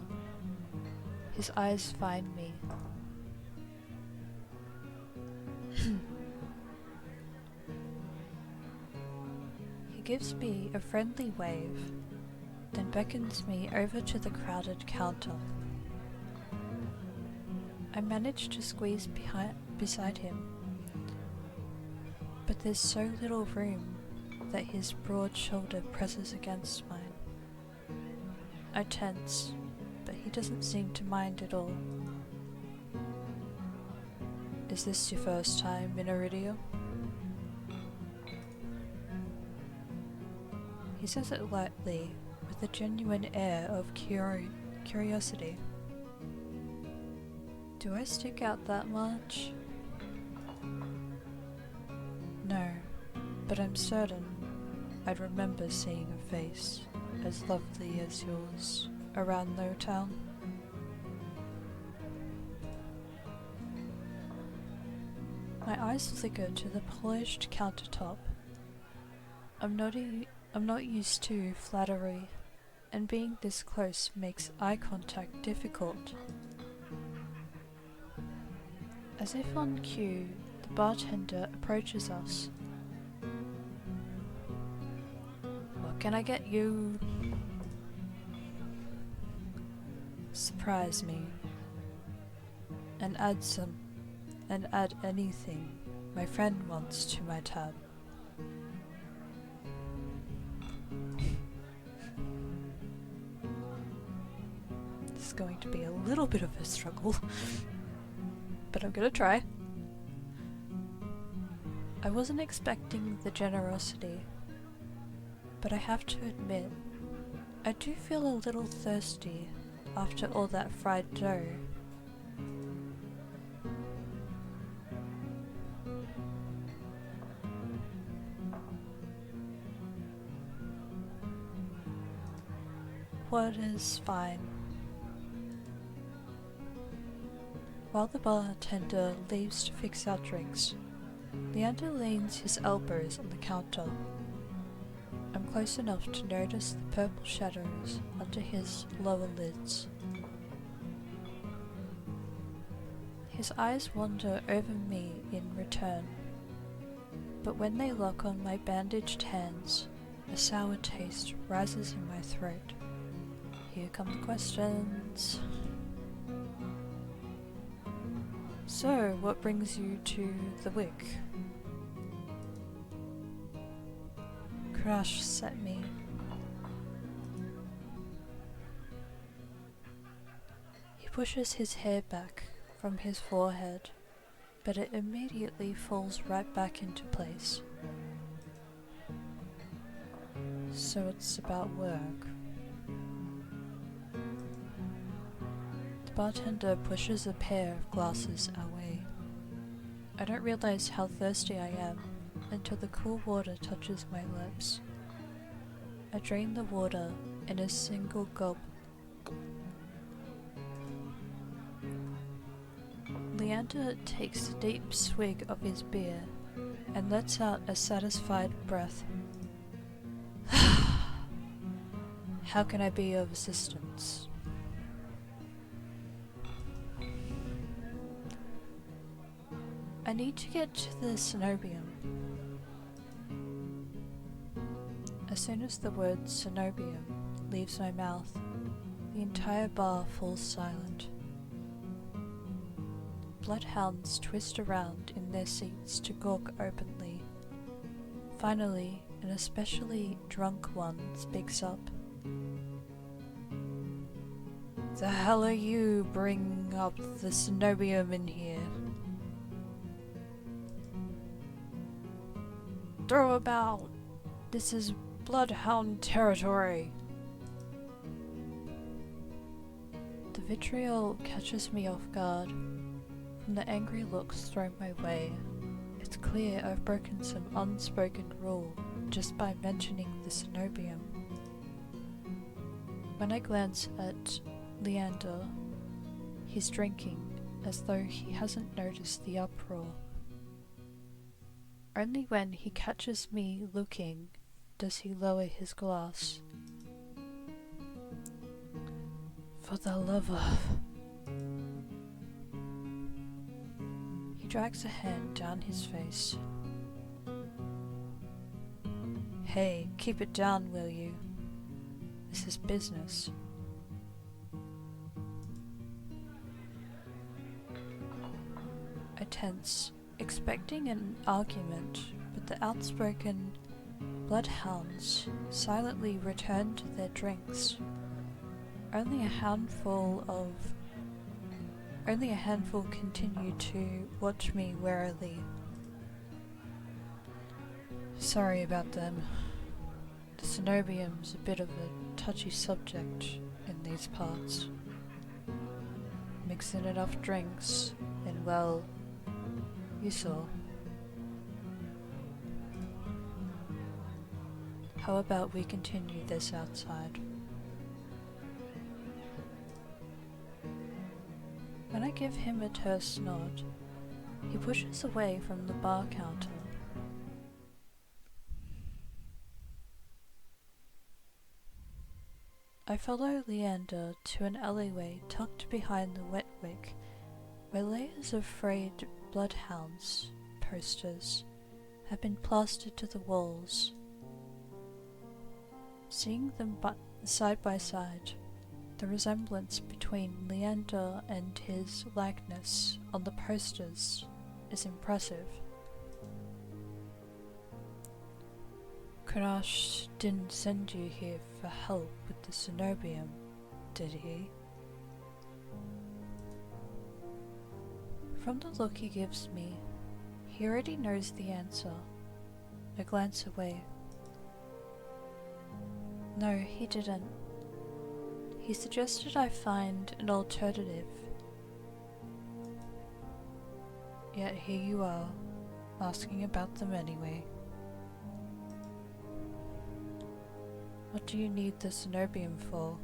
his eyes find me. He gives me a friendly wave, then beckons me over to the crowded counter. I manage to squeeze beside him, but there's so little room that his broad shoulder presses against mine. I tense, but he doesn't seem to mind at all. Is this your first time in Iridia? He says it lightly, with a genuine air of curiosity. Do I stick out that much? No, but I'm certain I'd remember seeing a face as lovely as yours around Lowtown. My eyes flicker to the polished countertop. I'm not used to flattery, and being this close makes eye contact difficult. As if on cue, the bartender approaches us. What can I get you? Surprise me. And add anything my friend wants to my tab. This is going to be a little bit of a struggle, but I'm gonna try. I wasn't expecting the generosity, but I have to admit, I do feel a little thirsty after all that fried dough. What is fine? While the bartender leaves to fix our drinks, Leander leans his elbows on the counter. I'm close enough to notice the purple shadows under his lower lids. His eyes wander over me in return, but when they lock on my bandaged hands, a sour taste rises in my throat. Here come the questions. So, what brings you to the Wick? Crash set me. He pushes his hair back from his forehead, but it immediately falls right back into place. So it's about work. The bartender pushes a pair of glasses our way. I don't realize how thirsty I am until the cool water touches my lips. I drain the water in a single gulp. Leander takes a deep swig of his beer and lets out a satisfied breath. How can I be of assistance? I need to get to the cenobium. As soon as the word cenobium leaves my mouth, the entire bar falls silent. Bloodhounds twist around in their seats to gawk openly. Finally, an especially drunk one speaks up. The hell are you bringing up the cenobium in here? Throw about! This is bloodhound territory! The vitriol catches me off guard. From the angry looks thrown my way, it's clear I've broken some unspoken rule just by mentioning the cenobium. When I glance at Leander, he's drinking as though he hasn't noticed the uproar. Only when he catches me looking does he lower his glass. For the love of... He drags a hand down his face. Hey, keep it down, will you? This is business. I tense, expecting an argument, but the outspoken bloodhounds silently return to their drinks. Only a handful continue to watch me warily. Sorry about them. The cenobium's a bit of a touchy subject in these parts. Mix in enough drinks, and well, you saw. How about we continue this outside? When I give him a terse nod, he pushes away from the bar counter. I follow Leander to an alleyway tucked behind the wet wick, where layers of frayed bloodhounds posters have been plastered to the walls. Seeing them side by side, the resemblance between Leander and his likeness on the posters is impressive. Karash didn't send you here for help with the cenobium, did he? From the look he gives me, he already knows the answer. I glance away. No, he didn't. He suggested I find an alternative. Yet here you are, asking about them anyway. What do you need the cenobium for?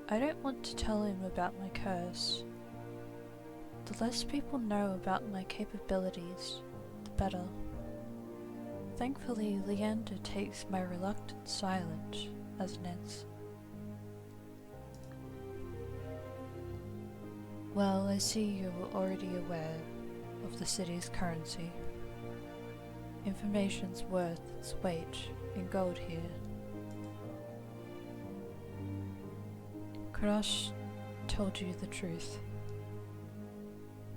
I don't want to tell him about my curse. The less people know about my capabilities, the better. Thankfully, Leander takes my reluctant silence as an answer. Well, I see you're already aware of the city's currency. Information's worth its weight in gold here. Karash told you the truth.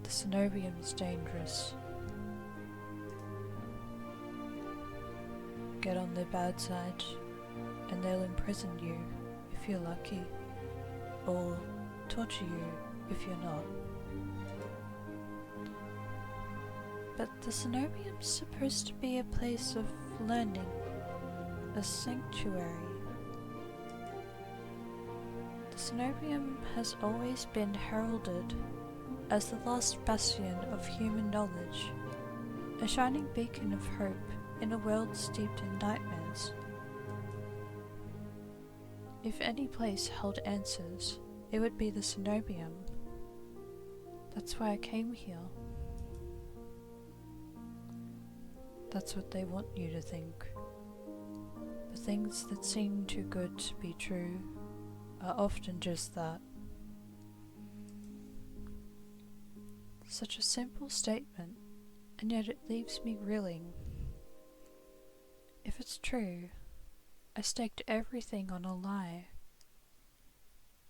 The Cenobium's dangerous. Get on their bad side, and they'll imprison you if you're lucky, or torture you if you're not. But the Cenobium's supposed to be a place of learning, a sanctuary. The Cenobium has always been heralded as the last bastion of human knowledge, a shining beacon of hope in a world steeped in nightmares. If any place held answers, it would be the Cenobium. That's why I came here. That's what they want you to think. The things that seem too good to be true are often just that. Such a simple statement, and yet it leaves me reeling. If it's true, I staked everything on a lie.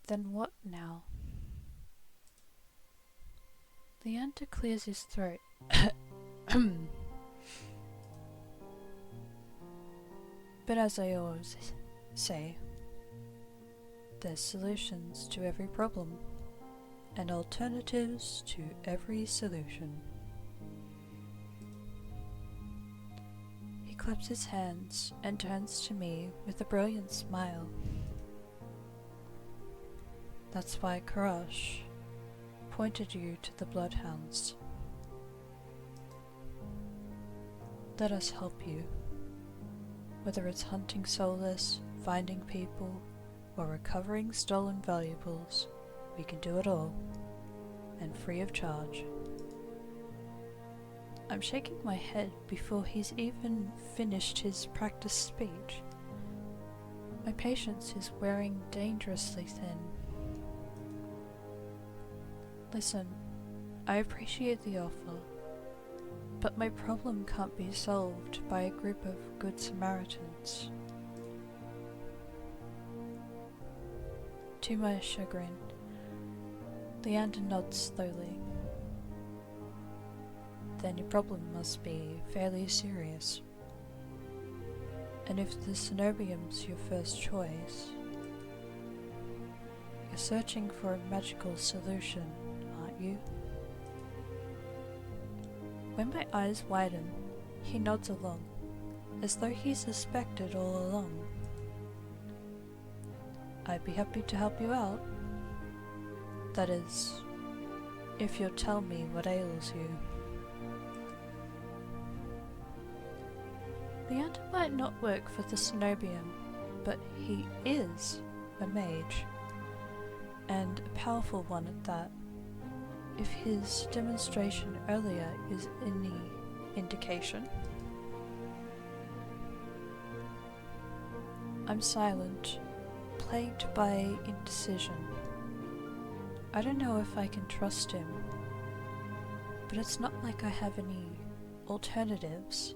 Then what now? Leander clears his throat. But as I always say, there's solutions to every problem, and alternatives to every solution. He claps his hands and turns to me with a brilliant smile. That's why Karash pointed you to the bloodhounds. Let us help you. Whether it's hunting soulless, finding people, or recovering stolen valuables, we can do it all, and free of charge. I'm shaking my head before he's even finished his practice speech. My patience is wearing dangerously thin. Listen, I appreciate the offer, but my problem can't be solved by a group of good Samaritans. To my chagrin, Leander nods slowly. Then your problem must be fairly serious. And if the Cenobium's your first choice, you're searching for a magical solution, aren't you? When my eyes widen, he nods along, as though he suspected all along. I'd be happy to help you out. That is, if you'll tell me what ails you. Leander might not work for the Cenobium, but he is a mage, and a powerful one at that, if his demonstration earlier is any indication. I'm silent, plagued by indecision. I don't know if I can trust him, but it's not like I have any alternatives.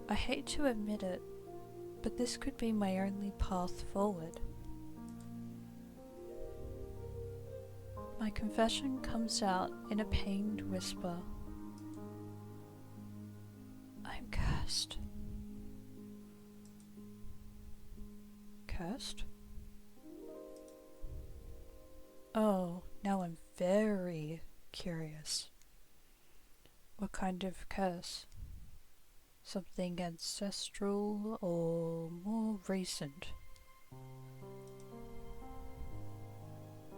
I hate to admit it, but this could be my only path forward. My confession comes out in a pained whisper. I'm cursed. Cursed? Oh, now I'm very curious. What kind of curse? Something ancestral or more recent?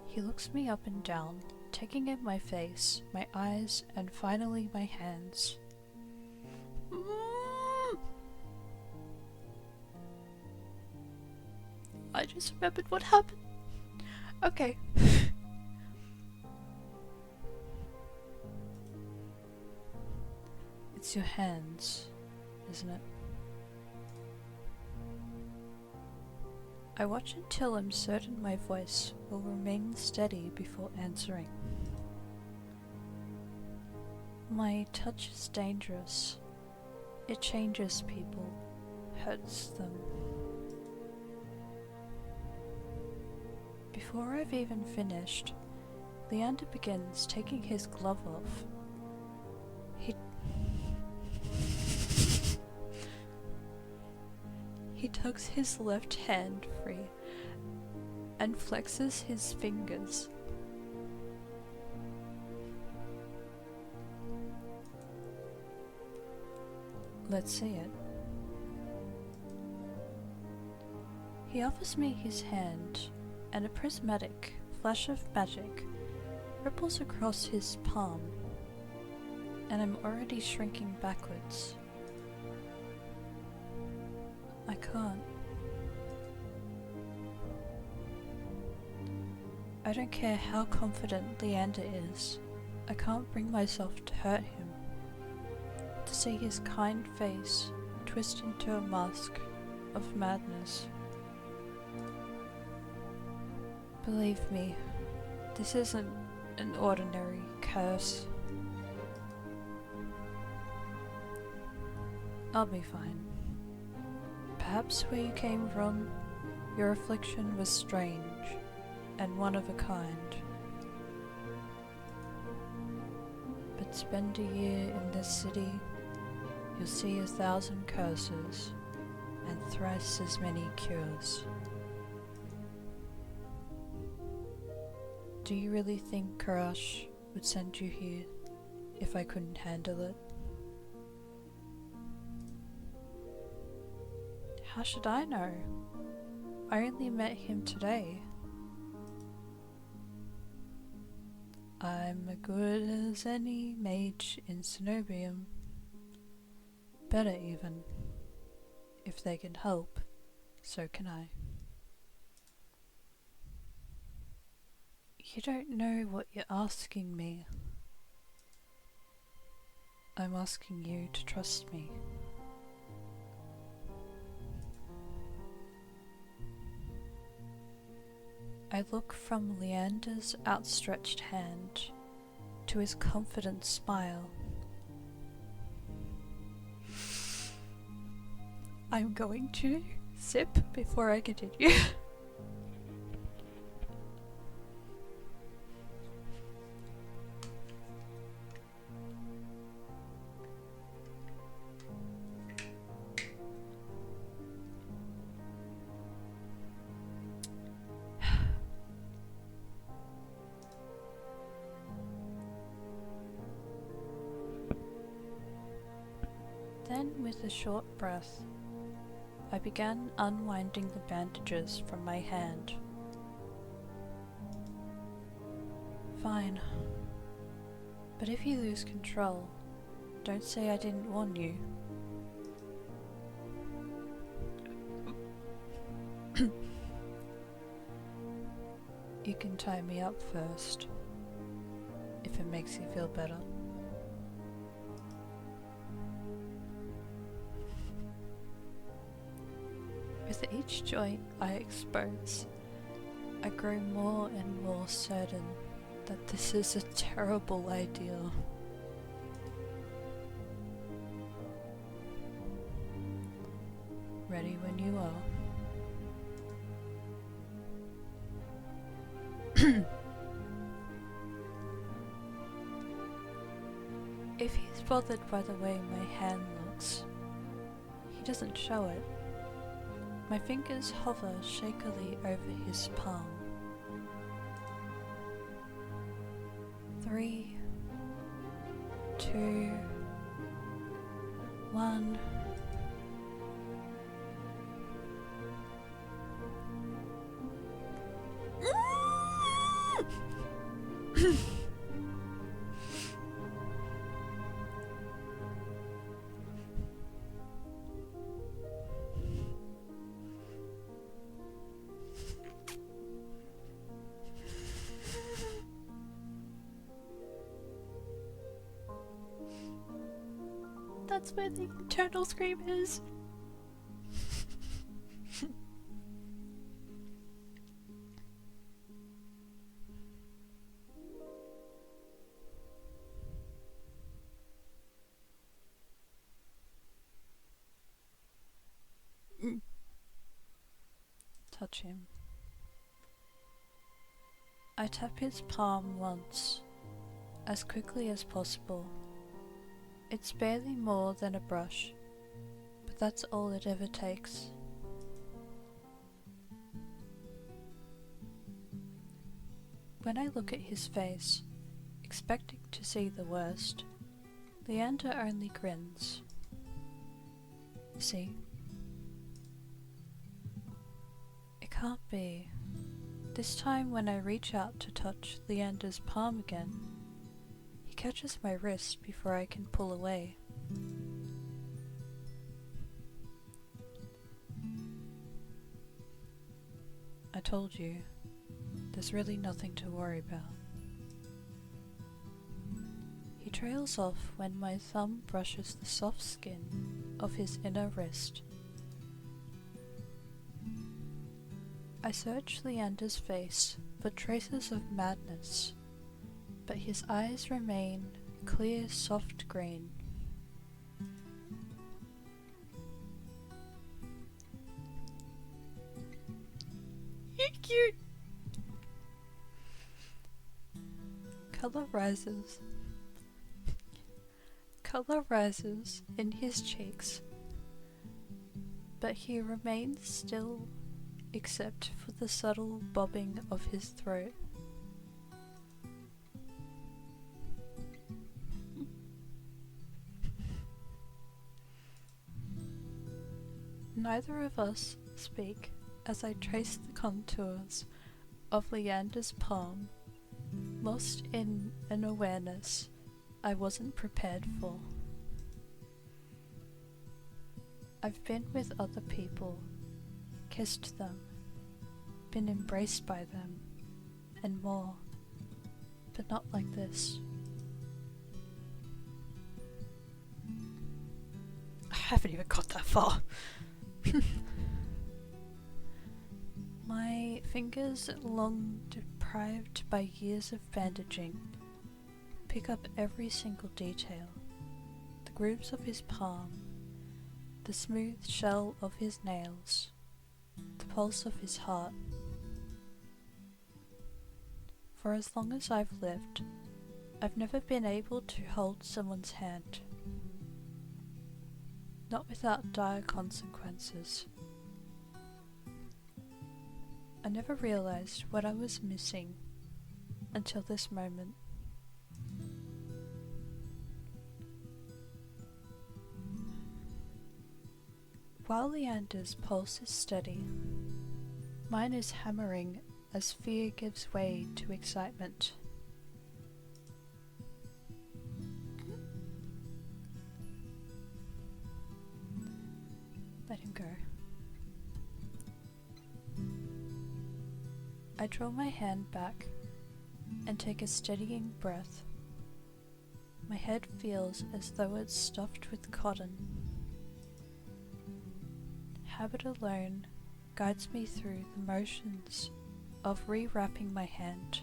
He looks me up and down, taking in my face, my eyes, and finally my hands. I just remembered what happened. Okay. It's your hands, isn't it? I watch until I'm certain my voice will remain steady before answering. My touch is dangerous. It changes people, hurts them. Before I've even finished, Leander begins taking his glove off. He tugs his left hand free and flexes his fingers. Let's see it. He offers me his hand, and a prismatic flash of magic ripples across his palm, and I'm already shrinking backwards. I can't. I don't care how confident Leander is, I can't bring myself to hurt him. To see his kind face twist into a mask of madness. Believe me, this isn't an ordinary curse. I'll be fine. Perhaps where you came from, your affliction was strange and one of a kind. But spend a year in this city, you'll see 1,000 curses and thrice as many cures. Do you really think Karash would send you here if I couldn't handle it? How should I know? I only met him today. I'm as good as any mage in Cenobium. Better even. If they can help, so can I. You don't know what you're asking me. I'm asking you to trust me. I look from Leander's outstretched hand to his confident smile. I'm going to sip before I continue. Then, with a short breath, I began unwinding the bandages from my hand. Fine. But if you lose control, don't say I didn't warn you. You can tie me up first, if it makes you feel better. With each joint I expose, I grow more and more certain that this is a terrible idea. Ready when you are. If he's bothered by the way my hand looks, he doesn't show it. My fingers hover shakily over his palm. 3, 2, 1. That's where the internal scream is. Touch him. I tap his palm once, as quickly as possible. It's barely more than a brush, but that's all it ever takes. When I look at his face, expecting to see the worst, Leander only grins. See? It can't be. This time when I reach out to touch Leander's palm again, he catches my wrist before I can pull away. I told you, there's really nothing to worry about. He trails off when my thumb brushes the soft skin of his inner wrist. I search Leander's face for traces of madness, but his eyes remain clear, soft green. You're cute! Color rises in his cheeks, but he remains still except for the subtle bobbing of his throat. Neither of us speak as I trace the contours of Leander's palm, lost in an awareness I wasn't prepared for. I've been with other people, kissed them, been embraced by them, and more, but not like this. I haven't even got that far. My fingers, long deprived by years of bandaging, pick up every single detail. The grooves of his palm, the smooth shell of his nails, the pulse of his heart. For as long as I've lived, I've never been able to hold someone's hand. Not without dire consequences. I never realized what I was missing until this moment. While Leander's pulse is steady, mine is hammering as fear gives way to excitement. Let him go. I draw my hand back and take a steadying breath. My head feels as though it's stuffed with cotton. Habit alone guides me through the motions of rewrapping my hand,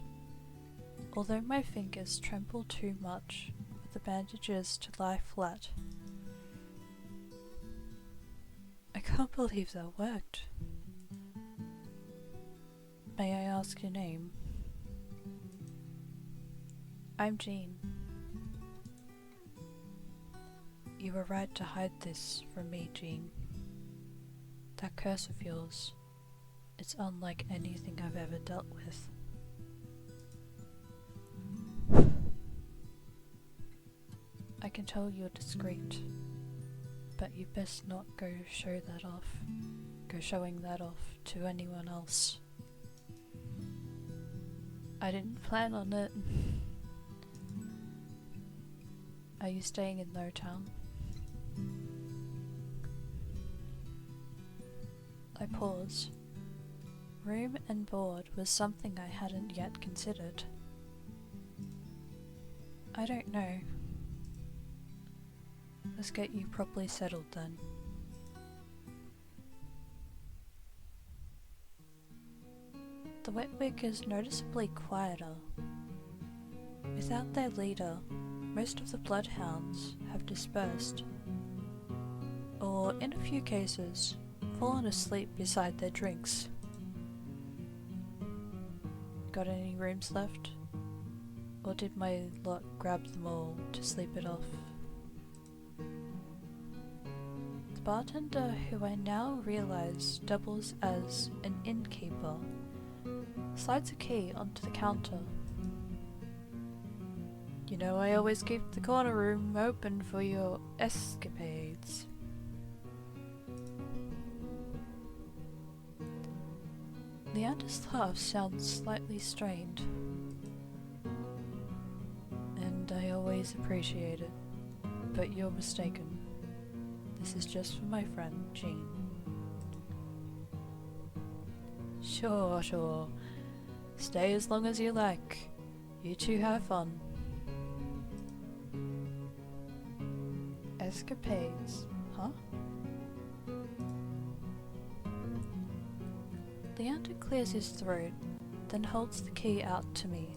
although my fingers tremble too much for the bandages to lie flat. I can't believe that worked. May I ask your name? I'm Jean. You were right to hide this from me, Jean. That curse of yours, it's unlike anything I've ever dealt with. I can tell you're discreet, but you best not go showing that off to anyone else. I didn't plan on it. Are you staying in Lowtown? I pause. Room and board was something I hadn't yet considered. I don't know. Let's get you properly settled then. The Wetwick is noticeably quieter. Without their leader, most of the bloodhounds have dispersed, or in a few cases, fallen asleep beside their drinks. Got any rooms left? Or did my lot grab them all to sleep it off? The bartender, who I now realise doubles as an innkeeper, slides a key onto the counter. You know, I always keep the corner room open for your escapades. Leander's laugh sounds slightly strained, and I always appreciate it, but you're mistaken. This is just for my friend, Jean. Sure. Stay as long as you like. You two have fun. Escapades, huh? Leander clears his throat, then holds the key out to me.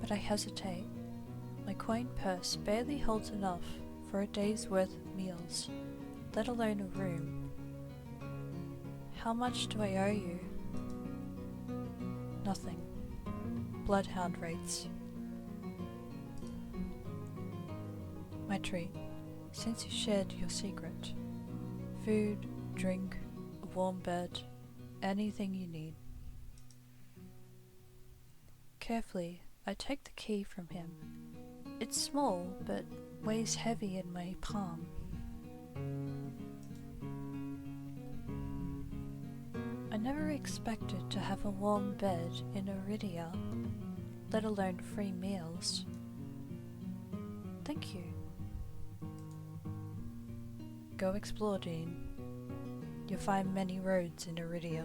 But I hesitate. My coin purse barely holds enough for a day's worth of meals, let alone a room. How much do I owe you? Nothing. Bloodhound rates. My treat, since you shared your secret. Food, drink, a warm bed, anything you need. Carefully, I take the key from him. It's small, but weighs heavy in my palm. I never expected to have a warm bed in Iridia, let alone free meals. Thank you. Go explore, Dean. You'll find many roads in Iridia,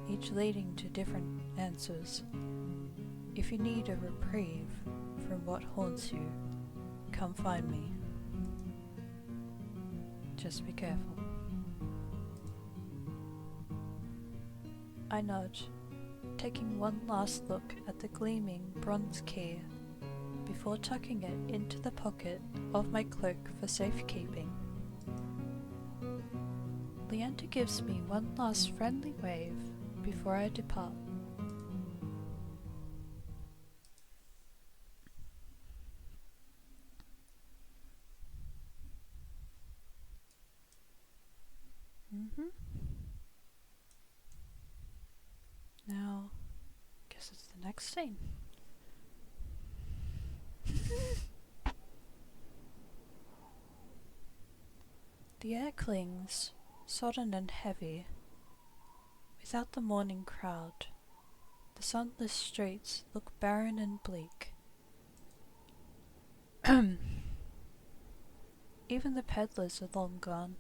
each leading to different answers. If you need a reprieve from what haunts you, come find me. Just be careful. I nod, taking one last look at the gleaming bronze key before tucking it into the pocket of my cloak for safekeeping. Leander gives me one last friendly wave before I depart. Now, guess it's the next scene. The air clings, sodden and heavy. Without the morning crowd, the sunless streets look barren and bleak. Even the peddlers are long gone.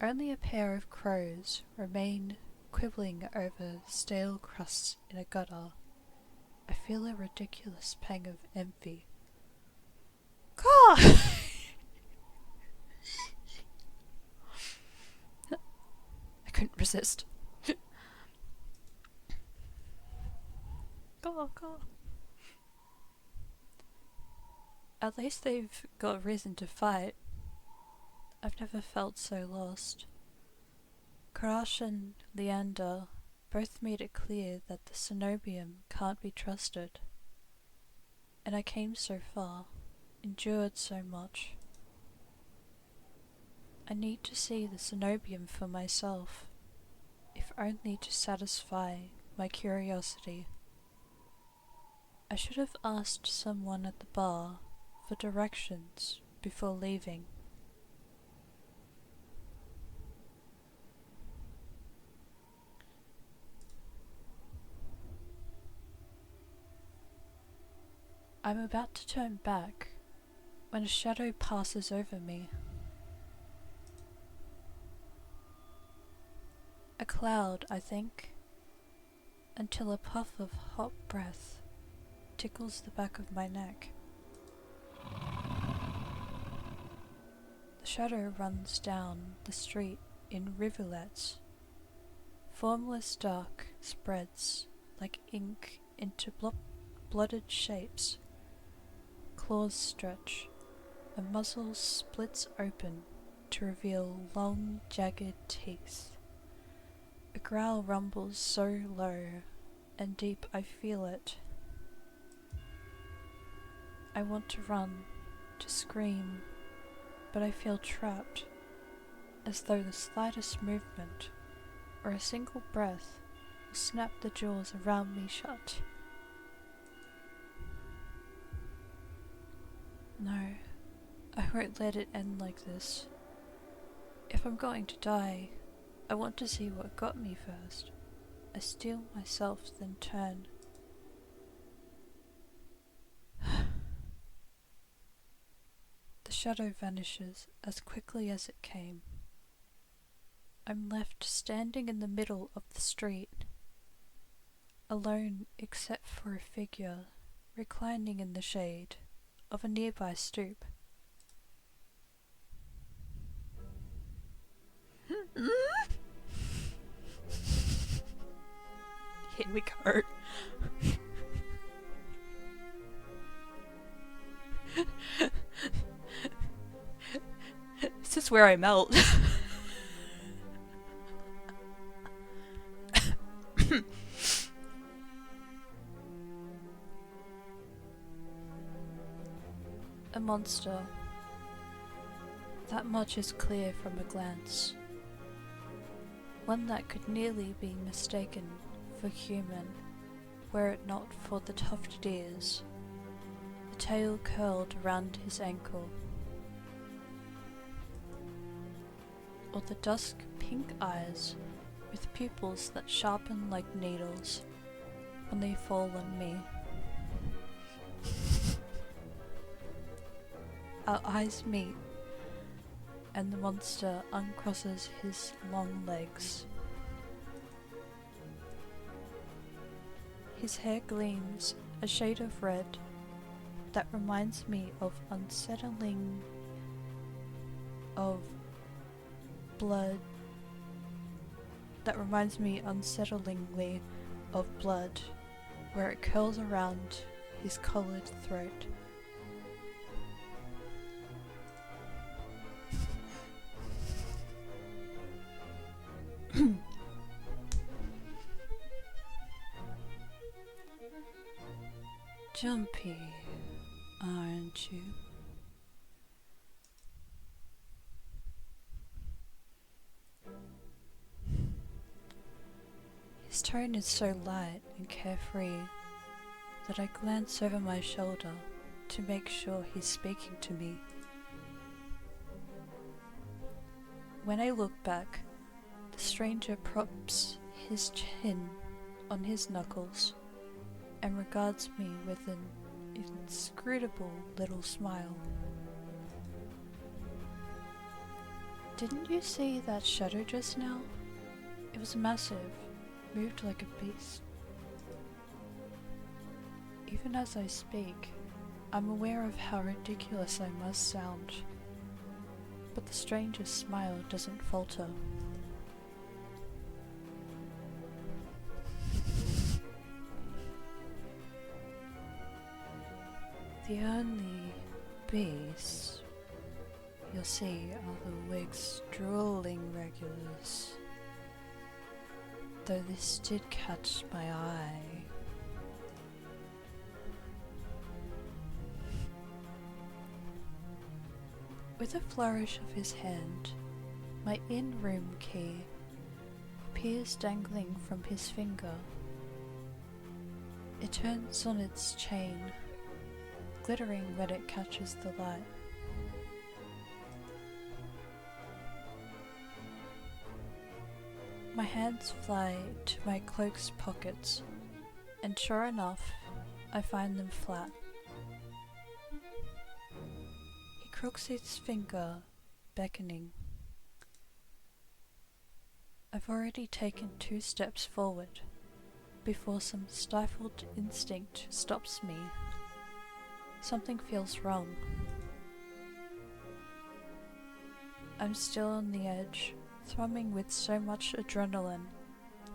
Only a pair of crows remain quibbling over stale crusts in a gutter. I feel a ridiculous pang of envy. God! I couldn't resist. God. At least they've got reason to fight. I've never felt so lost. Karash and Leander both made it clear that the Cenobium can't be trusted. And I came so far, endured so much. I need to see the Cenobium for myself, if only to satisfy my curiosity. I should have asked someone at the bar for directions before leaving. I'm about to turn back when a shadow passes over me. A cloud, I think, until a puff of hot breath tickles the back of my neck. shadow runs down the street in rivulets. Formless dark spreads like ink into blooded shapes. Claws stretch, a muzzle splits open to reveal long, jagged teeth. A growl rumbles so low and deep I feel it. I want to run, to scream, but I feel trapped, as though the slightest movement or a single breath will snap the jaws around me shut. No, I won't let it end like this. If I'm going to die, I want to see what got me first. I steel myself, then turn. The shadow vanishes as quickly as it came. I'm left standing in the middle of the street, alone except for a figure reclining in the shade of a nearby stoop. Here we go. This is where I melt. A monster. That much is clear from a glance. One that could nearly be mistaken for human, were it not for the tufted ears, the tail curled around his ankle, or the dusk pink eyes with pupils that sharpen like needles when they fall on me. Our eyes meet, and the monster uncrosses his long legs. His hair gleams a shade of red that reminds me of unsettlingly of blood, where it curls around his collared throat. Jumpy, aren't you? His tone is so light and carefree that I glance over my shoulder to make sure he's speaking to me. When I look back, the stranger props his chin on his knuckles and regards me with an inscrutable little smile. Didn't you see that shadow just now? It was massive, moved like a beast. Even as I speak, I'm aware of how ridiculous I must sound, but the stranger's smile doesn't falter. The only beasts you'll see are the Whig's drooling regulars, though this did catch my eye. With a flourish of his hand, my in-room key appears dangling from his finger. It turns on its chain, glittering when it catches the light. My hands fly to my cloak's pockets, and sure enough, I find them flat. He crooks his finger, beckoning. I've already taken 2 steps forward, before some stifled instinct stops me. Something feels wrong. I'm still on the edge, thrumming with so much adrenaline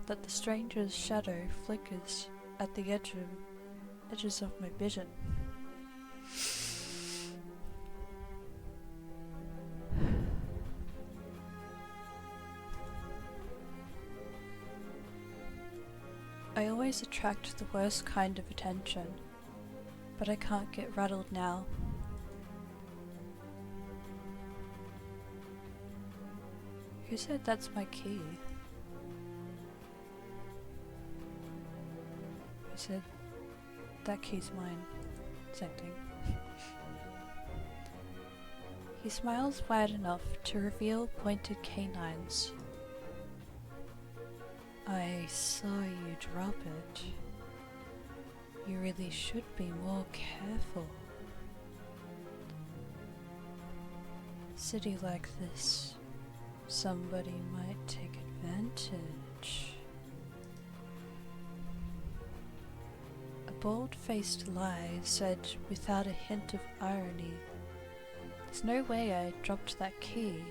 that the stranger's shadow flickers at the edges of my vision. I always attract the worst kind of attention, but I can't get rattled now. Who said that's my key? Who said that key's mine? Same thing. He smiles wide enough to reveal pointed canines. I saw you drop it. You really should be more careful. City like this, somebody might take advantage. A bald-faced lie said without a hint of irony. There's no way I dropped that key,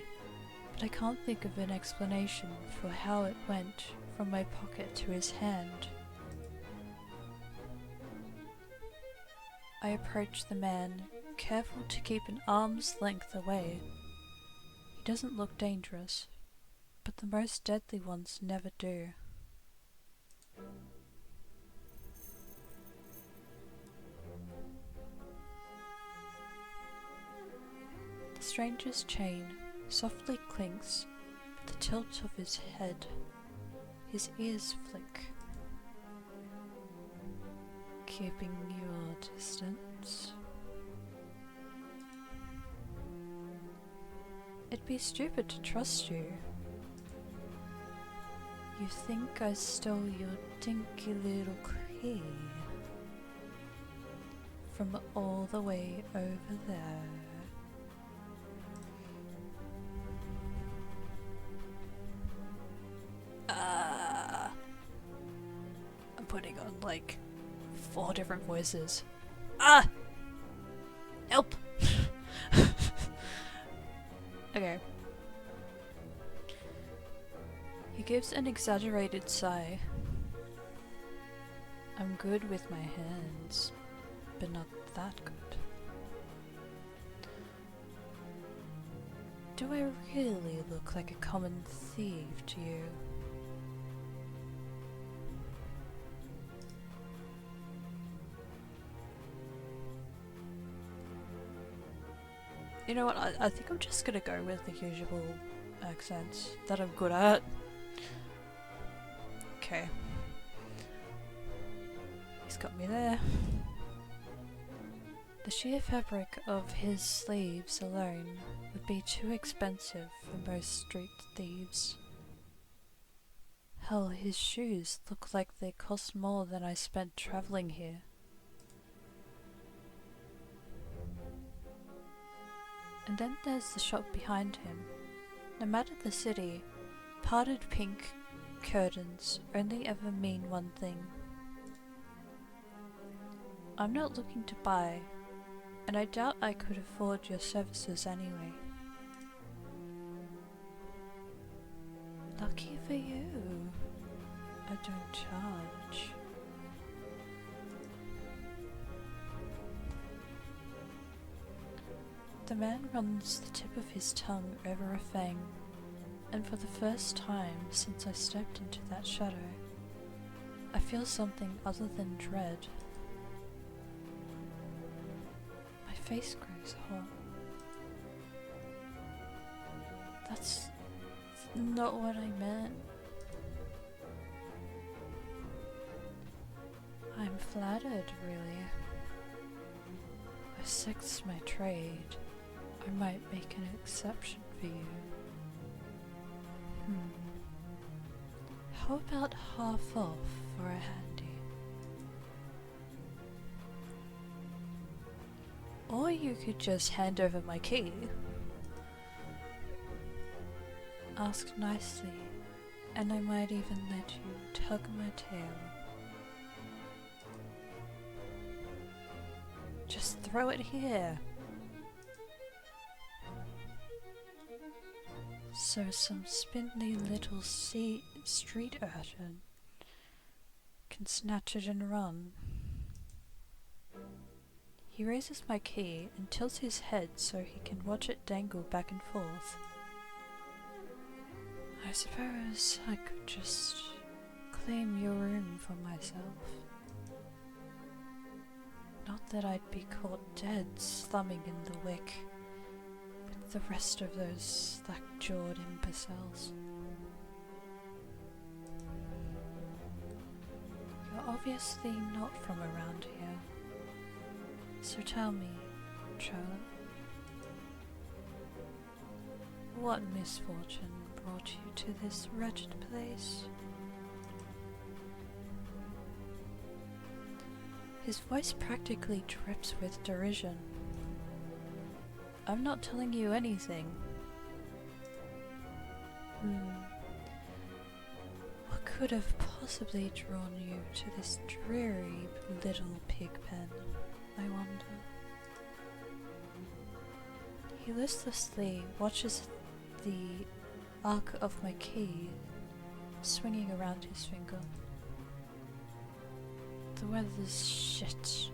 but I can't think of an explanation for how it went from my pocket to his hand. I approach the man, careful to keep an arm's length away. He doesn't look dangerous, but the most deadly ones never do. The stranger's chain softly clinks with the tilt of his head. His ears flick, keeping your distance. It'd be stupid to trust you. You think I stole your dinky little key from all the way over there. I'm putting on like 4 different voices. Help! Okay. He gives an exaggerated sigh. I'm good with my hands, but not that good. Do I really look like a common thief to you? You know what, I think I'm just gonna go with the usual accents that I'm good at. Okay. He's got me there. The sheer fabric of his sleeves alone would be too expensive for most street thieves. Hell, his shoes look like they cost more than I spent travelling here. And then there's the shop behind him. No matter the city, parted pink curtains only ever mean one thing. I'm not looking to buy, and I doubt I could afford your services anyway. Lucky for you, I don't charge. The man runs the tip of his tongue over a fang, and for the first time since I stepped into that shadow, I feel something other than dread. My face grows hot. That's not what I meant. I'm flattered, really. If sex's my trade, I might make an exception for you. How about half off for a handy? Or you could just hand over my key. Ask nicely, and I might even let you tug my tail. Just throw it here. So some spindly little street urchin can snatch it and run. He raises my key and tilts his head so he can watch it dangle back and forth. I suppose I could just claim your room for myself. Not that I'd be caught dead slumming in the wick with the rest of those slack-jawed imbeciles. You're obviously not from around here. So tell me, Charlotte, what misfortune brought you to this wretched place? His voice practically drips with derision. I'm not telling you anything. What could have possibly drawn you to this dreary little pig pen, I wonder? He listlessly watches the arc of my key swinging around his finger. The weather's shit,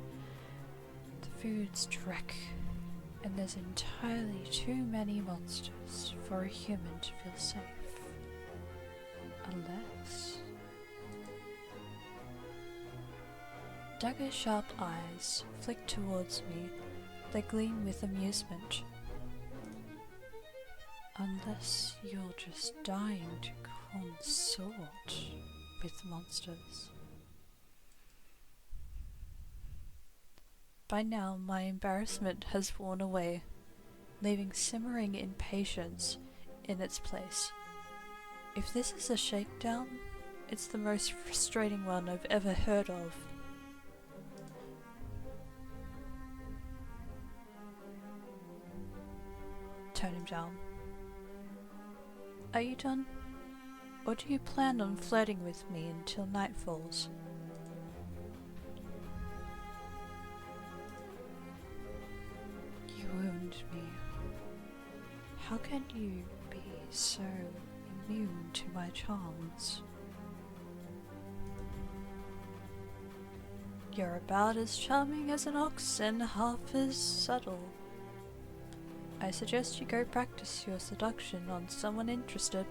the food's dreck, and there's entirely too many monsters for a human to feel safe. Unless... Dagger-sharp eyes flick towards me. They gleam with amusement. Unless you're just dying to consort with monsters. By now, my embarrassment has worn away, leaving simmering impatience in its place. If this is a shakedown, it's the most frustrating one I've ever heard of. Turn him down. Are you done? Or do you plan on flirting with me until night falls? You wound me. How can you be so immune to my charms? You're about as charming as an ox and half as subtle. I suggest you go practice your seduction on someone interested.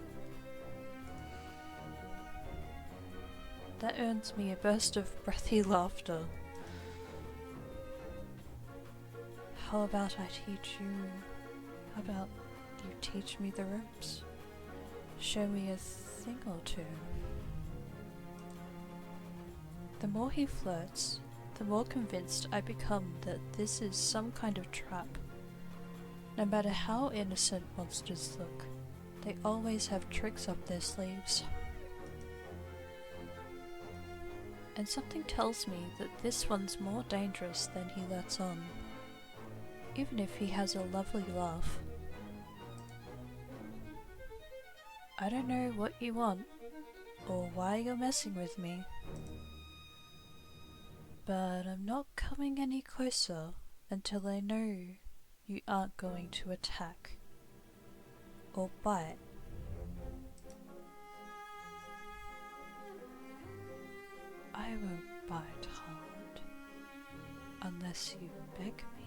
That earns me a burst of breathy laughter. How about how about you teach me the ropes? Show me a thing or two. The more he flirts, the more convinced I become that this is some kind of trap. No matter how innocent monsters look, they always have tricks up their sleeves. And something tells me that this one's more dangerous than he lets on, even if he has a lovely laugh. I don't know what you want, or why you're messing with me, but I'm not coming any closer until I know you aren't going to attack or bite. I won't bite hard unless you beg me.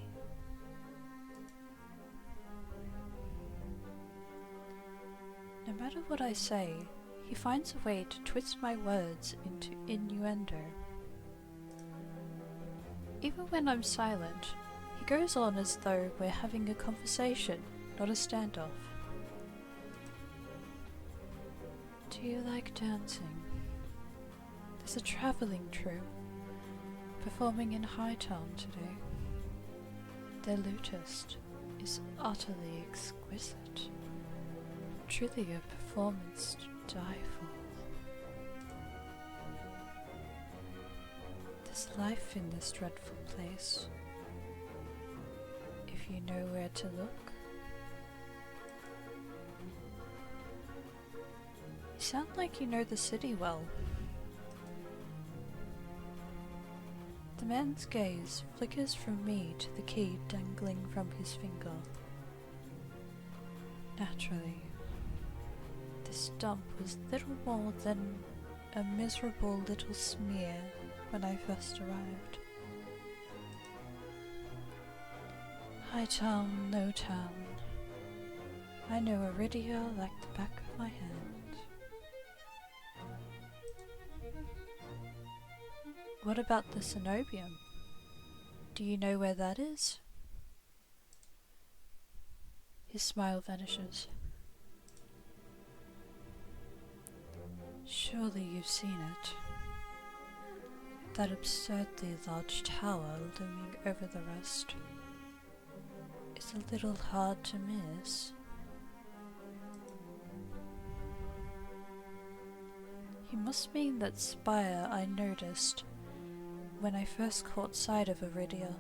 No matter what I say, he finds a way to twist my words into innuendo. Even when I'm silent, he goes on as though we're having a conversation, not a standoff. Do you like dancing? There's a travelling troupe performing in Hightown today. Their lutist is utterly exquisite. Truly a performance to die for. There's life in this dreadful place, if you know where to look. You sound like you know the city well. The man's gaze flickers from me to the key dangling from his finger. Naturally, This dump was little more than a miserable little smear when I first arrived. High town, low town. I know Iridia like the back of my hand. What about the cenobium? Do you know where that is? His smile vanishes. Surely you've seen it. That absurdly large tower looming over the rest. It's a little hard to miss. He must mean that spire I noticed when I first caught sight of Iridia.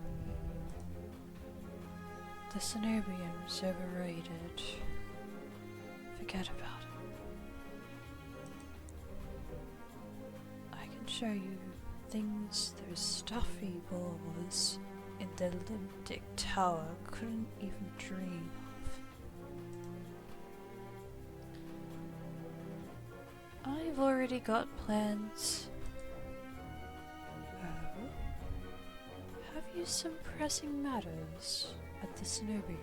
The cenobium's overrated. Forget about it. I can show you things those stuffy boars in the Olympic Tower couldn't even dream of. I've already got plans. Oh? Have you some pressing matters at the cenobium?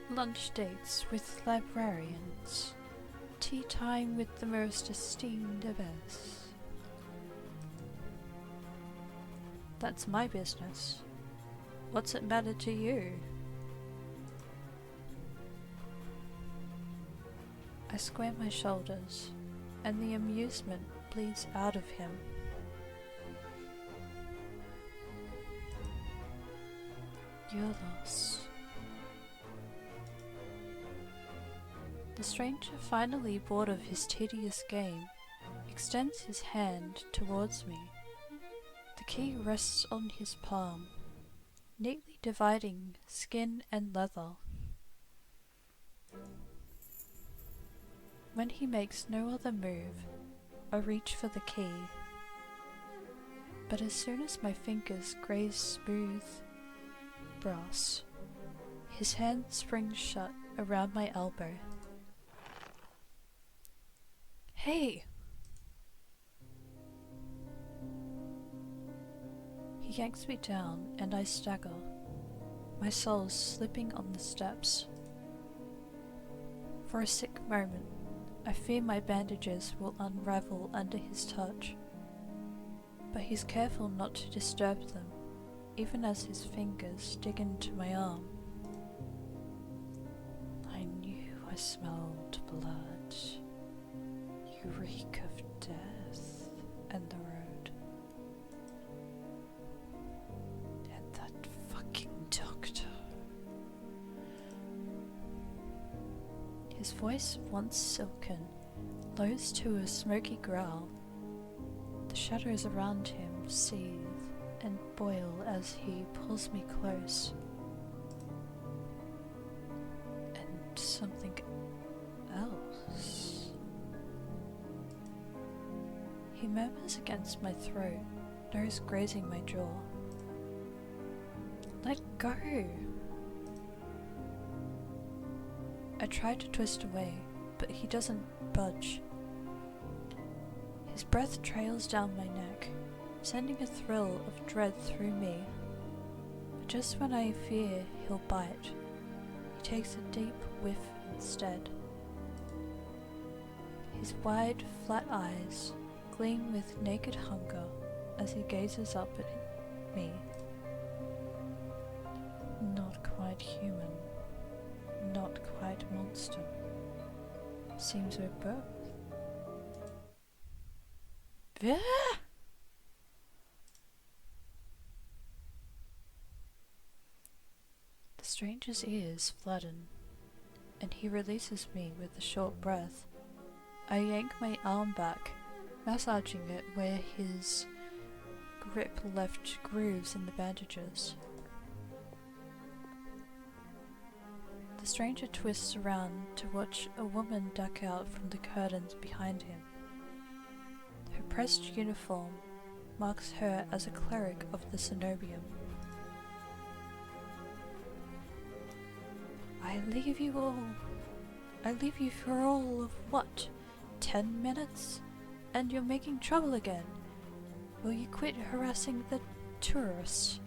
Lunch dates with librarians. Tea time with the most esteemed abbess. That's my business. What's it matter to you? I square my shoulders, and the amusement bleeds out of him. Your loss. The stranger, finally bored of his tedious game, extends his hand towards me. The key rests on his palm, neatly dividing skin and leather. When he makes no other move, I reach for the key. But as soon as my fingers graze smooth brass, his hand springs shut around my elbow. Hey! He yanks me down and I stagger, my soul slipping on the steps. For a sick moment, I fear my bandages will unravel under his touch, but he's careful not to disturb them, even as his fingers dig into my arm. I knew I smelled blood. You reek of death and the road. And that fucking doctor. His voice, once silken, lows to a smoky growl. The shadows around him seethe and boil as he pulls me close. And something else. He murmurs against my throat, nose grazing my jaw. Let go! I try to twist away, but he doesn't budge. His breath trails down my neck, sending a thrill of dread through me. But just when I fear he'll bite, he takes a deep whiff instead. His wide, flat eyes gleam with naked hunger as he gazes up at me. Not quite human, not quite monster. Seems we're both. The stranger's ears flatten, and he releases me with a short breath. I yank my arm back, massaging it where his grip left grooves in the bandages. The stranger twists around to watch a woman duck out from the curtains behind him. Her pressed uniform marks her as a cleric of the cenobium. I leave you all. I leave you for all of what? 10 minutes? And you're making trouble again. Will you quit harassing the tourists?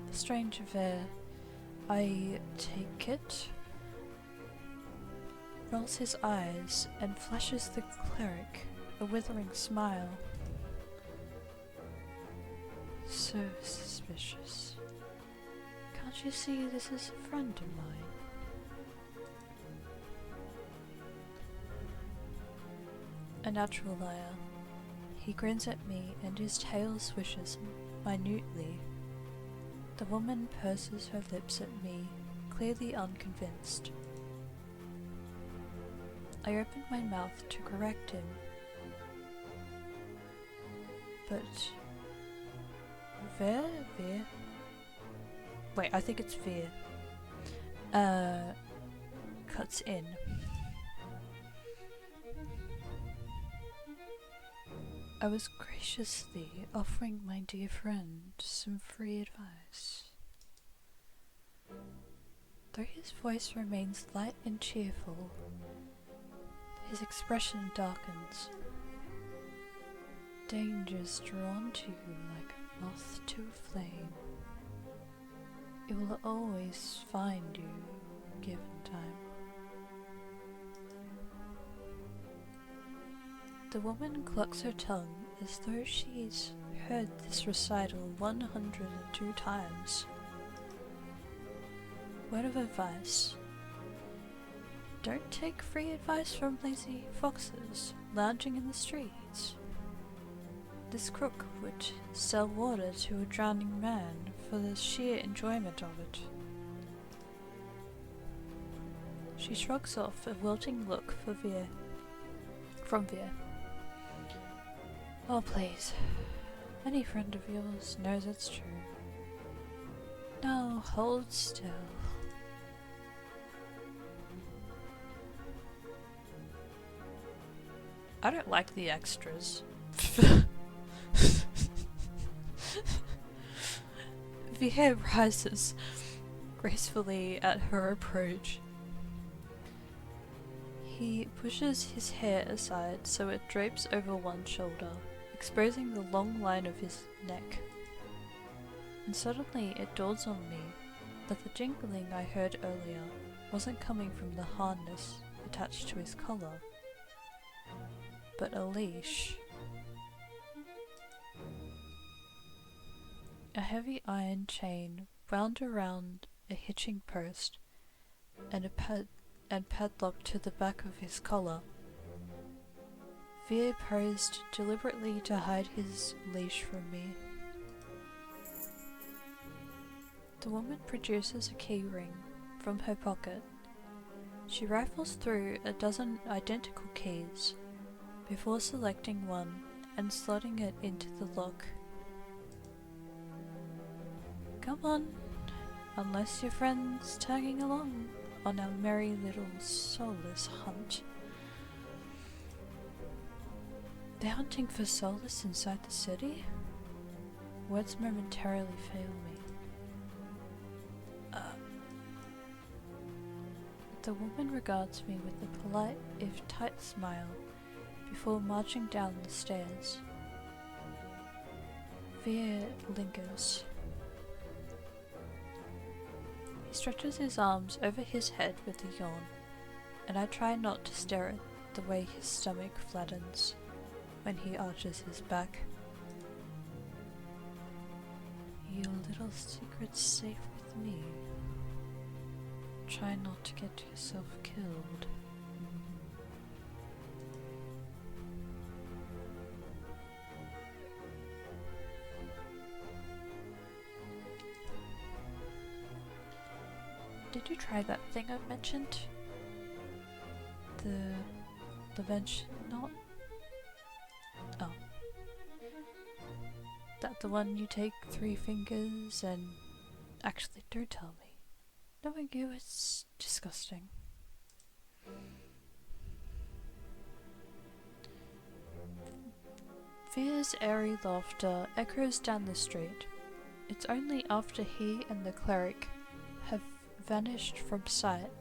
The stranger there, I take it, rolls his eyes and flashes the cleric a withering smile. So suspicious. Can't you see this is a friend of mine? A natural liar. He grins at me and his tail swishes minutely. The woman purses her lips at me, clearly unconvinced. I open my mouth to correct him, but Veer? Wait, I think it's Veer. Cuts in. I was graciously offering my dear friend some free advice. Though his voice remains light and cheerful, his expression darkens. Danger's drawn to you like a moth to a flame. It will always find you, given time. The woman clucks her tongue as though she's heard this recital 102 times. Word of advice. Don't take free advice from lazy foxes lounging in the streets. This crook would sell water to a drowning man for the sheer enjoyment of it. She shrugs off a wilting look from Veer. Oh please, any friend of yours knows it's true. Now hold still. I don't like the extras. Veer rises gracefully at her approach. He pushes his hair aside so it drapes over one shoulder, exposing the long line of his neck. And suddenly it dawns on me that the jingling I heard earlier wasn't coming from the harness attached to his collar, but a leash. A heavy iron chain wound around a hitching post and padlocked to the back of his collar. Veer posed deliberately to hide his leash from me. The woman produces a key ring from her pocket. She rifles through a dozen identical keys before selecting one and slotting it into the lock. Come on, unless your friend's tagging along on our merry little soulless hunt. They're hunting for solace inside the city? Words momentarily fail me. The woman regards me with a polite, if tight smile, before marching down the stairs. Veer lingers. He stretches his arms over his head with a yawn, and I try not to stare at the way his stomach flattens when he arches his back. Your little secret's safe with me. Try not to get yourself killed. Did you try that thing I mentioned? The bench, not? Oh. That the one you take 3 fingers and... Actually, don't tell me. Knowing you, it's disgusting. Veer's airy laughter echoes down the street. It's only after he and the cleric have vanished from sight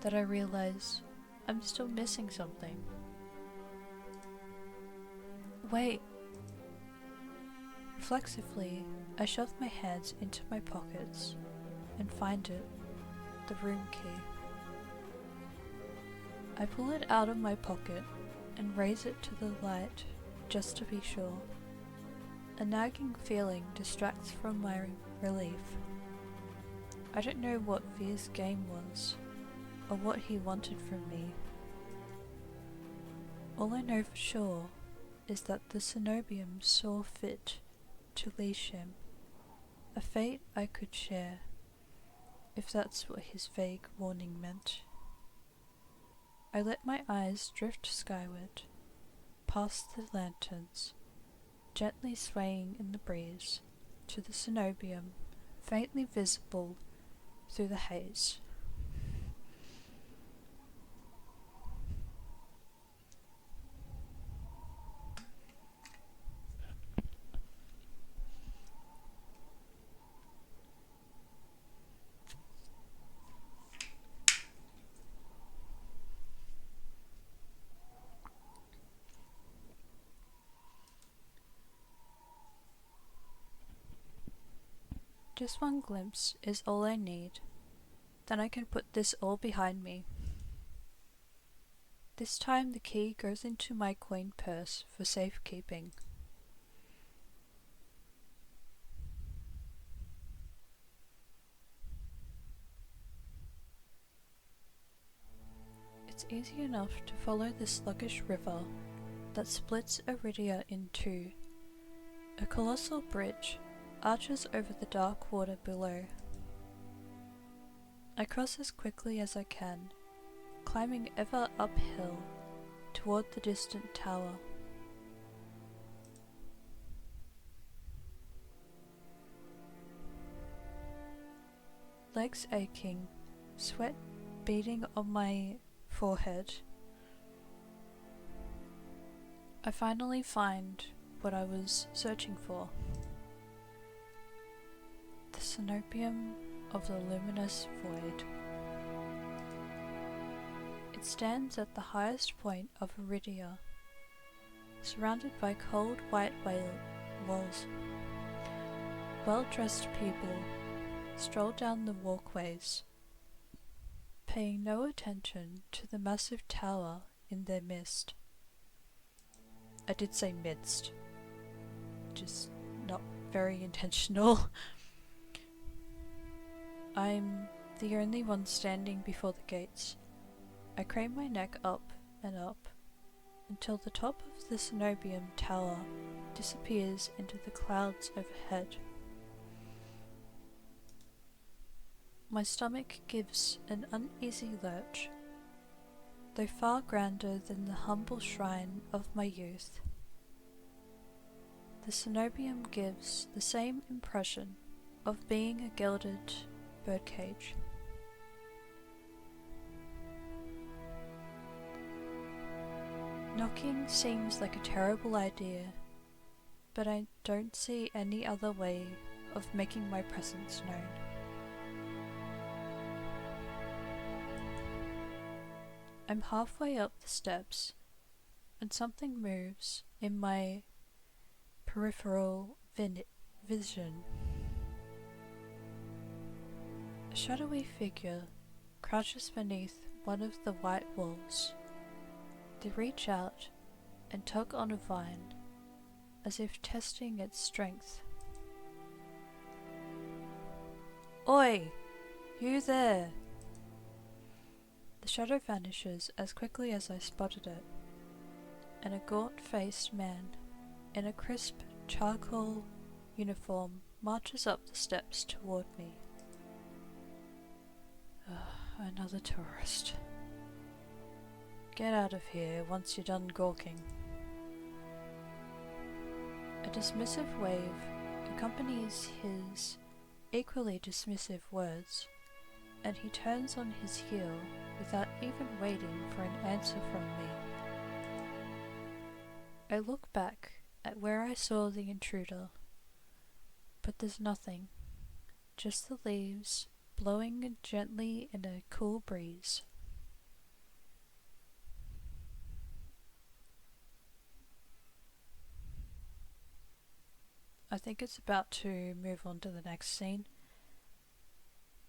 that I realize I'm still missing something. Wait! Reflexively, I shove my hands into my pockets and find it, the room key. I pull it out of my pocket and raise it to the light just to be sure. A nagging feeling distracts from my relief. I don't know what Veer's game was, or what he wanted from me. All I know for sure is that the Cenobium saw fit to leash him, a fate I could share, if that's what his vague warning meant. I let my eyes drift skyward, past the lanterns, gently swaying in the breeze, to the Cenobium, faintly visible through the haze. Just one glimpse is all I need, then I can put this all behind me. This time the key goes into my coin purse for safekeeping. It's easy enough to follow the sluggish river that splits Aridia in two. A colossal bridge arches over the dark water below. I cross as quickly as I can, climbing ever uphill toward the distant tower. Legs aching, sweat beading on my forehead. I finally find what I was searching for. The Cenobium of the luminous void. It stands at the highest point of Aridia, surrounded by cold white walls. Well-dressed people stroll down the walkways, paying no attention to the massive tower in their midst. I did say midst, just not very intentional. I'm the only one standing before the gates. I crane my neck up and up until the top of the Cenobium tower disappears into the clouds overhead. My stomach gives an uneasy lurch, though far grander than the humble shrine of my youth. The Cenobium gives the same impression of being a gilded birdcage. Knocking seems like a terrible idea, but I don't see any other way of making my presence known. I'm halfway up the steps, and something moves in my peripheral vision. A shadowy figure crouches beneath one of the white walls. They reach out and tug on a vine, as if testing its strength. Oi! You there! The shadow vanishes as quickly as I spotted it, and a gaunt-faced man in a crisp charcoal uniform marches up the steps toward me. Another tourist. Get out of here once you're done gawking. A dismissive wave accompanies his equally dismissive words, and he turns on his heel without even waiting for an answer from me. I look back at where I saw the intruder, but there's nothing, just the leaves blowing gently in a cool breeze. I think it's about to move on to the next scene.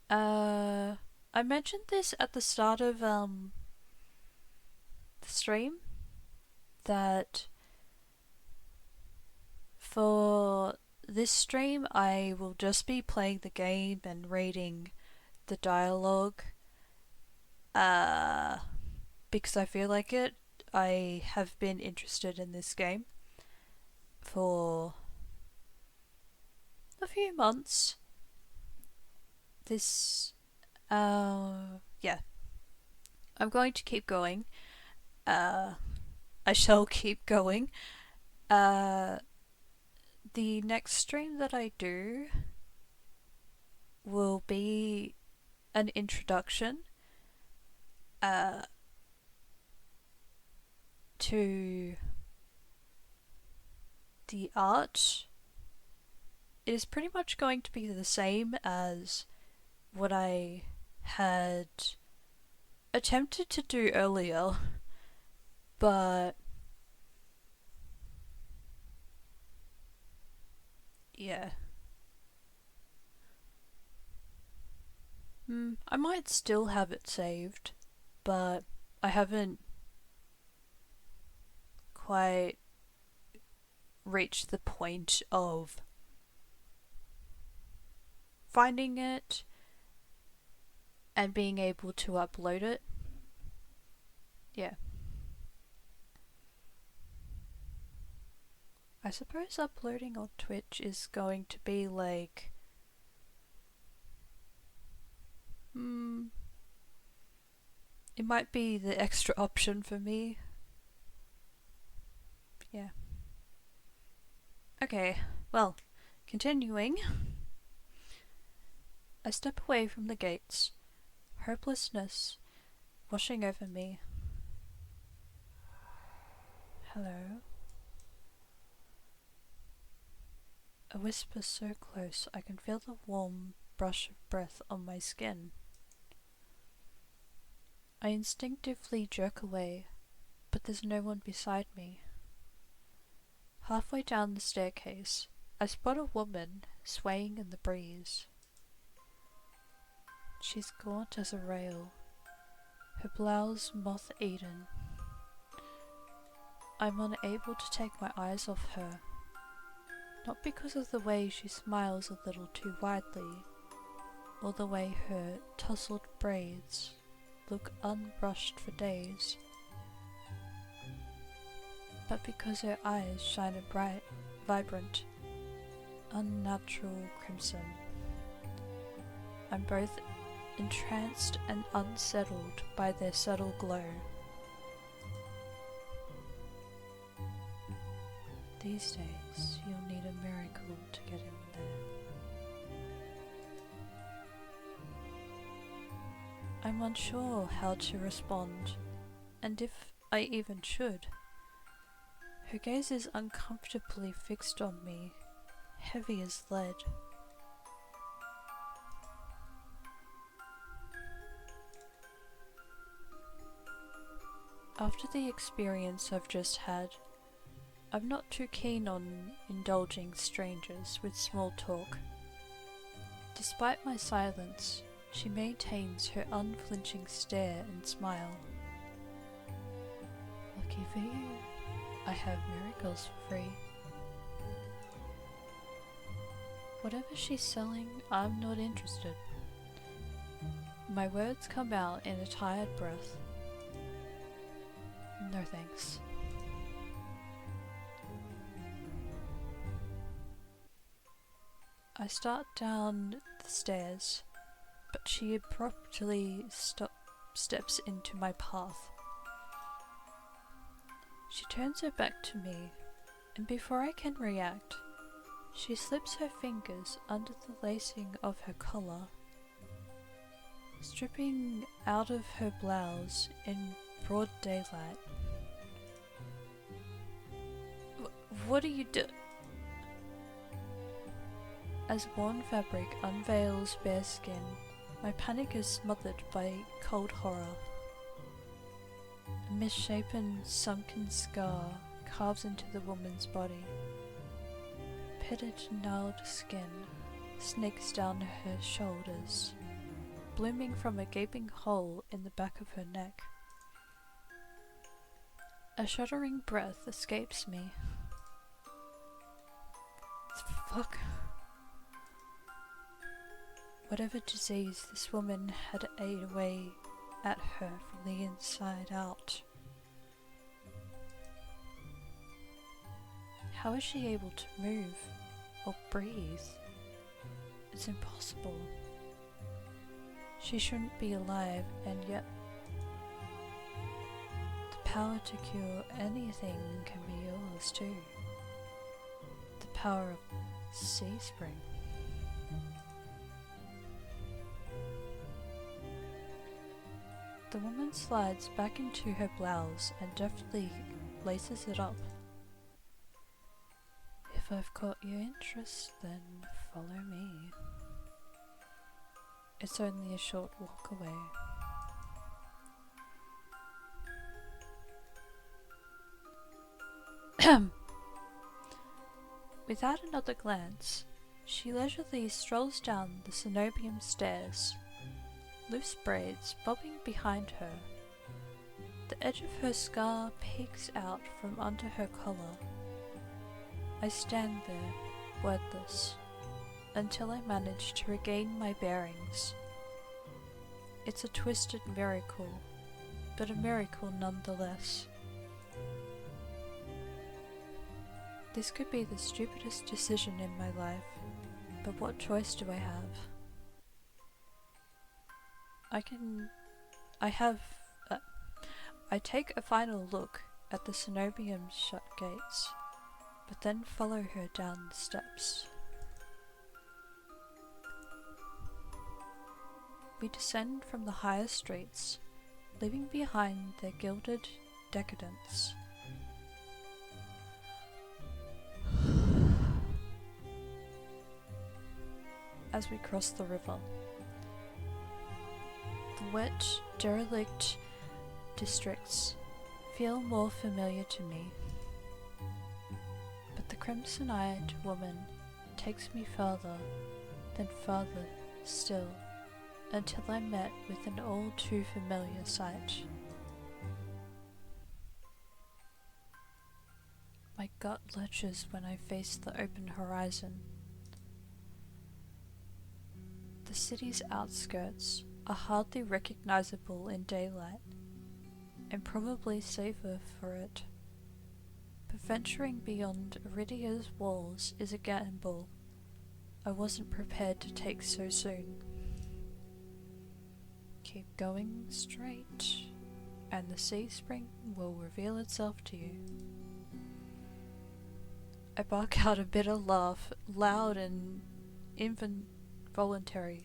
I mentioned this at the start of the stream that for this stream I will just be playing the game and reading the dialogue because I feel like it. I have been interested in this game for a few months. Yeah. I'm going to keep going. I shall keep going. The next stream that I do will be an introduction to the art. It is pretty much going to be the same as what I had attempted to do earlier, but yeah. I might still have it saved, but I haven't quite reached the point of finding it and being able to upload it. Yeah. I suppose uploading on Twitch is going to be like it might be the extra option for me. Yeah. Okay, well, continuing. I step away from the gates, hopelessness washing over me. Hello? A whisper so close I can feel the warm brush of breath on my skin. I instinctively jerk away, but there's no one beside me. Halfway down the staircase, I spot a woman swaying in the breeze. She's gaunt as a rail, her blouse moth-eaten. I'm unable to take my eyes off her, not because of the way she smiles a little too widely, or the way her tousled braids look unbrushed for days, but because her eyes shine a bright, vibrant, unnatural crimson. I'm both entranced and unsettled by their subtle glow. These days, you'll need a miracle to get in there. I'm unsure how to respond, and if I even should. Her gaze is uncomfortably fixed on me, heavy as lead. After the experience I've just had, I'm not too keen on indulging strangers with small talk. Despite my silence, she maintains her unflinching stare and smile. Lucky for you, I have miracles for free. Whatever she's selling, I'm not interested. My words come out in a tired breath. No thanks. I start down the stairs, but she abruptly steps into my path. She turns her back to me, and before I can react, she slips her fingers under the lacing of her collar, stripping out of her blouse in broad daylight. What are you doing? As worn fabric unveils bare skin, My panic is smothered by cold horror. A misshapen, sunken scar carves into the woman's body. Pitted, gnarled skin snakes down her shoulders, blooming from a gaping hole in the back of her neck. A shuddering breath escapes me. Fuck. Whatever disease this woman had ate away at her from the inside out. How is she able to move or breathe? It's impossible. She shouldn't be alive, and yet the power to cure anything can be yours too. The power of sea spring. The woman slides back into her blouse and deftly laces it up. If I've caught your interest, then follow me. It's only a short walk away. Without another glance, she leisurely strolls down the cenobium stairs, loose braids bobbing behind her. The edge of her scar peeks out from under her collar. I stand there, wordless, until I manage to regain my bearings. It's a twisted miracle, but a miracle nonetheless. This could be the stupidest decision in my life, but what choice do I have? I take a final look at the cenobium's shut gates, but then follow her down the steps. We descend from the higher streets, leaving behind their gilded decadence. As we cross the river, the wet, derelict districts feel more familiar to me, but the crimson-eyed woman takes me further, then further still, until I'm met with an all too familiar sight. My gut lurches when I face the open horizon. The city's outskirts are hardly recognizable in daylight, and probably safer for it. But venturing beyond Iridia's walls is a gamble I wasn't prepared to take so soon. Keep going straight, and the sea spring will reveal itself to you. I bark out a bitter laugh, loud and involuntary.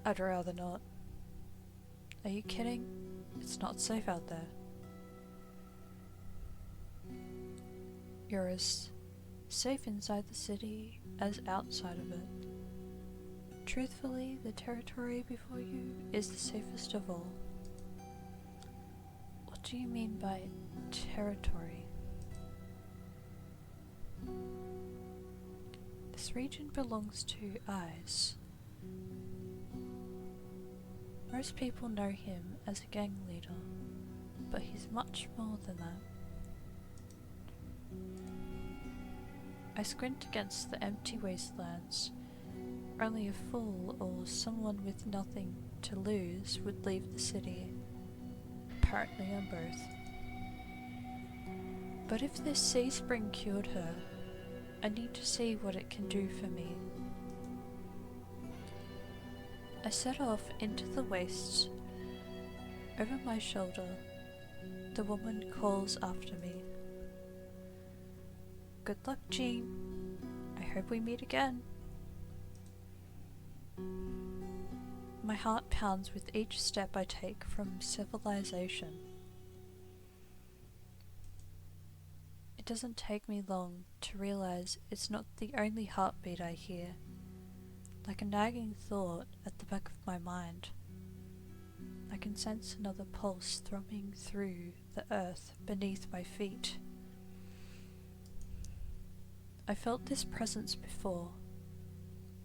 I'd rather not. Are you kidding? It's not safe out there. You're as safe inside the city as outside of it. Truthfully, the territory before you is the safest of all. What do you mean by territory? This region belongs to Eyes. Most people know him as a gang leader, but he's much more than that. I squint against the empty wastelands. Only a fool or someone with nothing to lose would leave the city. Apparently I'm both. But if this sea spring cured her, I need to see what it can do for me. I set off into the wastes. Over my shoulder, the woman calls after me. Good luck, Jean. I hope we meet again. My heart pounds with each step I take from civilization. It doesn't take me long to realize it's not the only heartbeat I hear, like a nagging thought at the back of my mind. I can sense another pulse throbbing through the earth beneath my feet. I felt this presence before,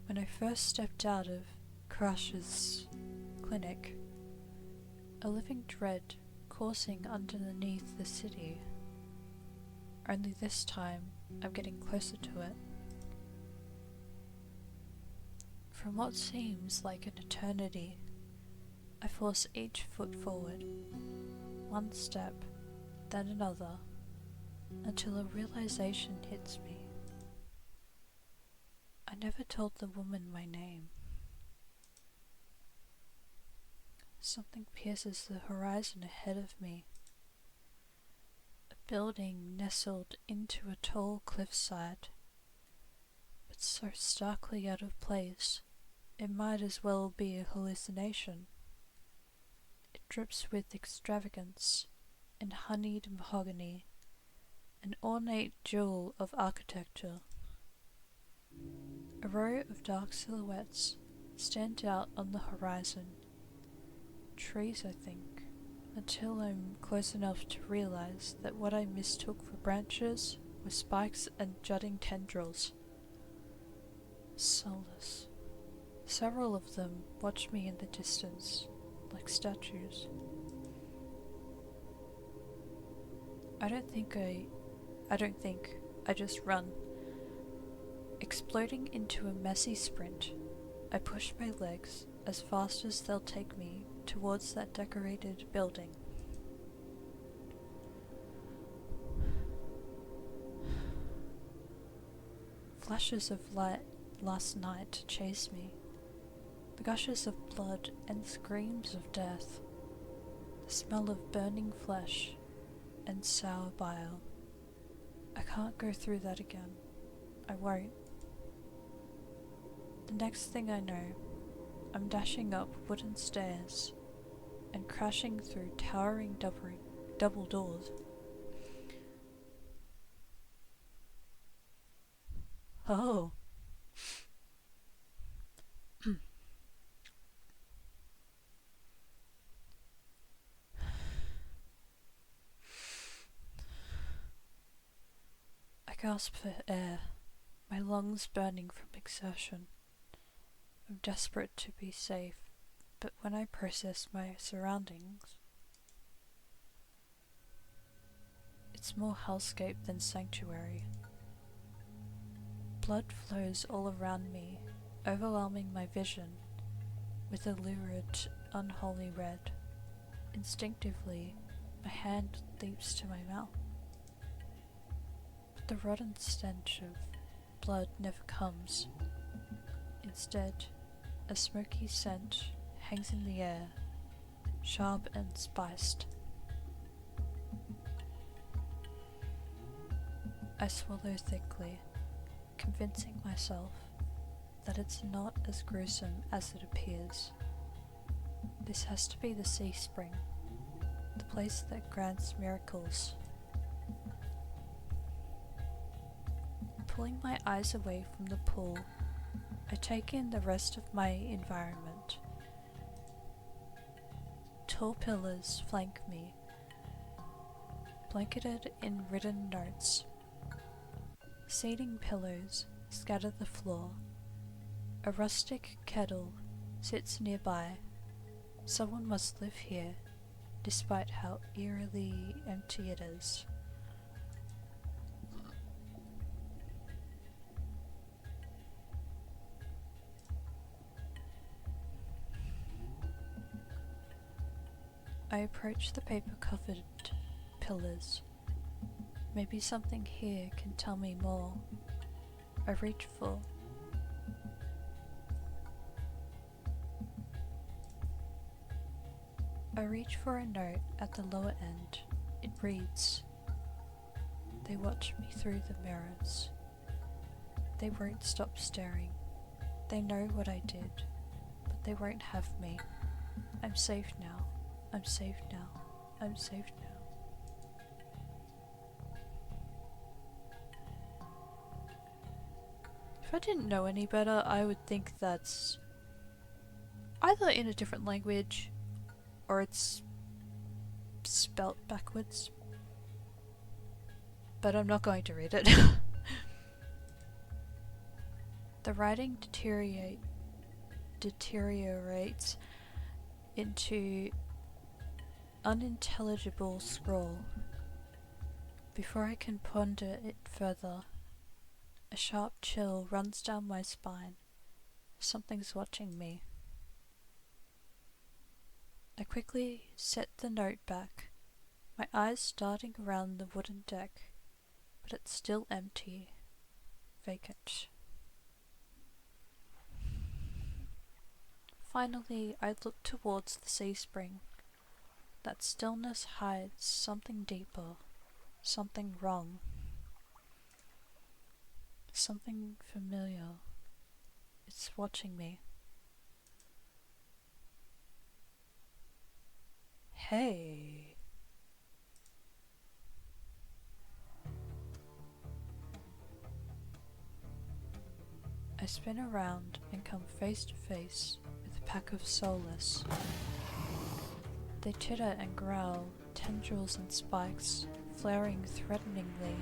when I first stepped out of Crush's clinic, a living dread coursing underneath the city. Only this time, I'm getting closer to it. From what seems like an eternity, I force each foot forward, one step, then another, until a realization hits me. I never told the woman my name. Something pierces the horizon ahead of me. A building nestled into a tall cliffside, but so starkly out of place, it might as well be a hallucination. It drips with extravagance and honeyed mahogany, an ornate jewel of architecture. A row of dark silhouettes stand out on the horizon. Trees, I think, until I'm close enough to realize that what I mistook for branches were spikes and jutting tendrils. Soulless. Several of them watch me in the distance, like statues. I don't think, I just run. Exploding into a messy sprint, I push my legs as fast as they'll take me towards that decorated building. Flashes of light last night chase me, the gushes of blood and screams of death, the smell of burning flesh and sour bile. I can't go through that again. I won't. The next thing I know, I'm dashing up wooden stairs and crashing through towering double doors. Oh. I gasp for air, my lungs burning from exertion. I'm desperate to be safe, but when I process my surroundings, it's more hellscape than sanctuary. Blood flows all around me, overwhelming my vision with a lurid, unholy red. Instinctively, my hand leaps to my mouth. But the rotten stench of blood never comes. Instead, a smoky scent hangs in the air, sharp and spiced. I swallow thickly, convincing myself that it's not as gruesome as it appears. This has to be the sea spring, the place that grants miracles. Pulling my eyes away from the pool, I take in the rest of my environment. Tall pillars flank me, blanketed in written notes. Seating pillows scatter the floor. A rustic kettle sits nearby. Someone must live here, despite how eerily empty it is. I approach the paper-covered pillars. Maybe something here can tell me more. I reach for a note at the lower end. It reads, "They watch me through the mirrors. They won't stop staring. They know what I did, but they won't have me. I'm safe now. I'm safe now. I'm safe now." If I didn't know any better, I would think that's either in a different language or it's spelt backwards. But I'm not going to read it. The writing deteriorates into unintelligible scrawl. Before I can ponder it further, a sharp chill runs down my spine. Something's watching me. I quickly set the note back, my eyes darting around the wooden deck, but it's still empty, vacant. Finally, I look towards the sea spring. That stillness hides something deeper, something wrong, something familiar. It's watching me. Hey. I spin around and come face to face with a pack of soulless. They chitter and growl, tendrils and spikes, flaring threateningly.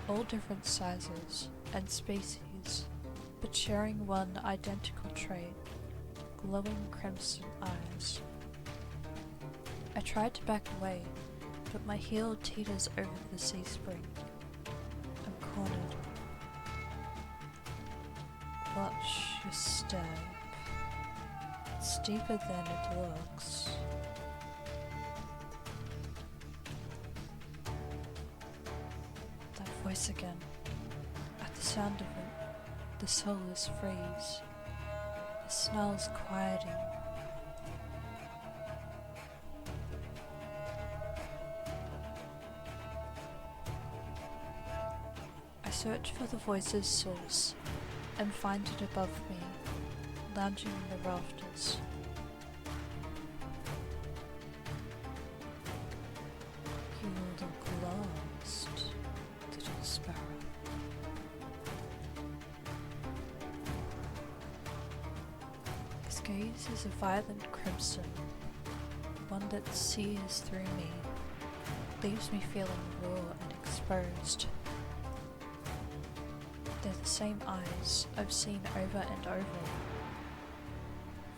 All different sizes and species, but sharing one identical trait, glowing crimson eyes. I tried to back away, but my heel teeters over the sea spring. I'm cornered. Watch your step. It's deeper than it looks. That voice again. At the sound of it, the soulless freeze. The snarls quieting. I search for the voice's source and find it above me, lounging in the rafters. You look lost, little sparrow. His gaze is a violent crimson, one that sears through me, leaves me feeling raw and exposed. They're the same eyes I've seen over and over.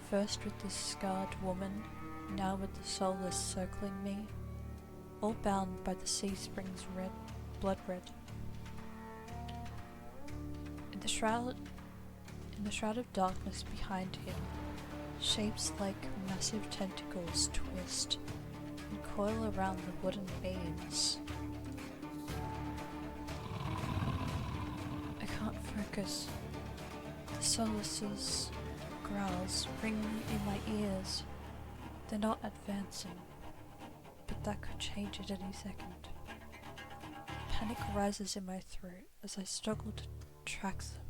First with this scarred woman, now with the soulless circling me, all bound by the sea spring's blood red. In the shroud of darkness behind him, shapes like massive tentacles twist and coil around the wooden beams. Focus. The soulless's growls ring in my ears. They're not advancing, but that could change at any second. Panic rises in my throat as I struggle to track them.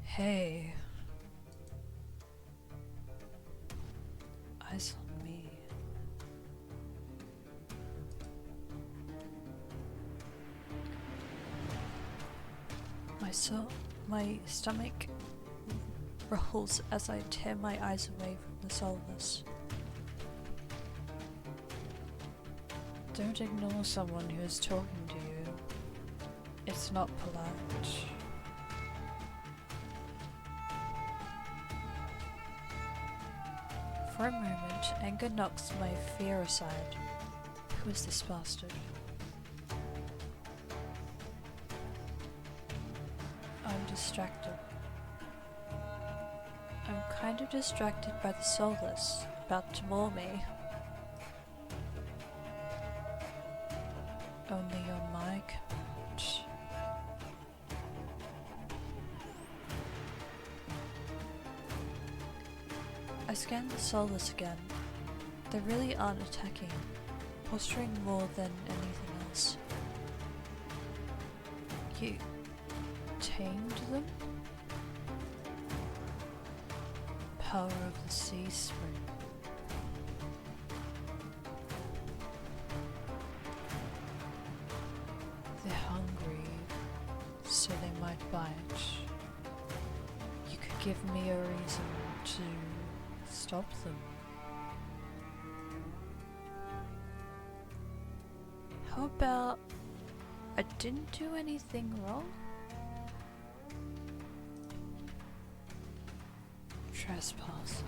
Hey. Eyes on me. My stomach rolls as I tear my eyes away from the soulless. Don't ignore someone who is talking to you. It's not polite. For a moment, anger knocks my fear aside. Who is this bastard? I'm distracted. I'm kind of distracted by the soulless about to maul me. Only on my command. I scan the soulless again. They really aren't attacking, posturing more than anything else. You tamed them? Power of the sea spring. They're hungry, so they might bite. You could give me a reason to stop them. How about I didn't do anything wrong? Trespass.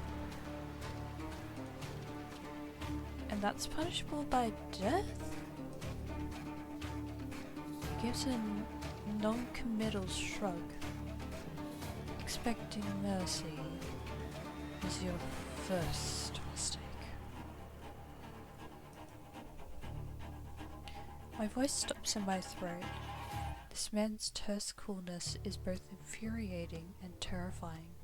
And that's punishable by death? He gives a non-committal shrug. Expecting mercy is your first mistake. My voice stops in my throat. This man's terse coolness is both infuriating and terrifying.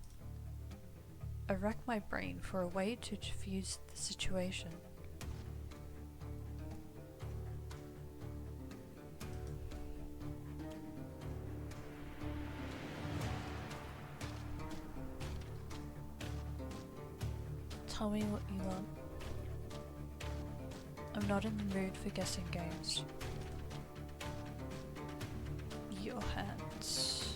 I rack my brain for a way to diffuse the situation. Tell me what you want. I'm not in the mood for guessing games. Your hands.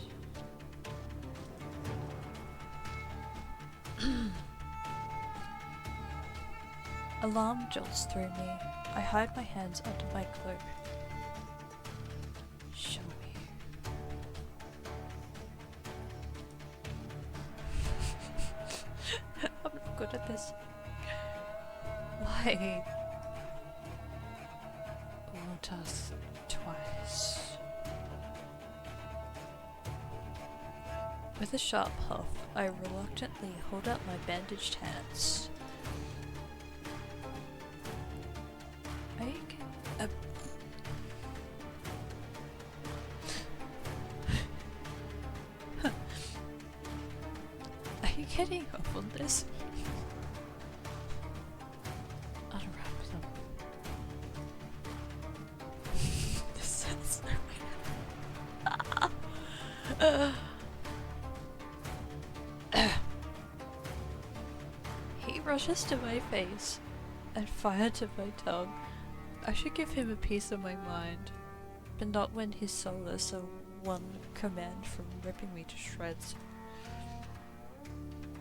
Alarm jolts through me. I hide my hands under my cloak. Show me. I'm not good at this. Why? Won't us twice. With a sharp huff, I reluctantly hold out my bandaged hands. Are you getting off on this? Unwrap them. This sounds so weird. He rushes to my face and fire to my tongue. I should give him a piece of my mind, but not when his soul is so one command from ripping me to shreds.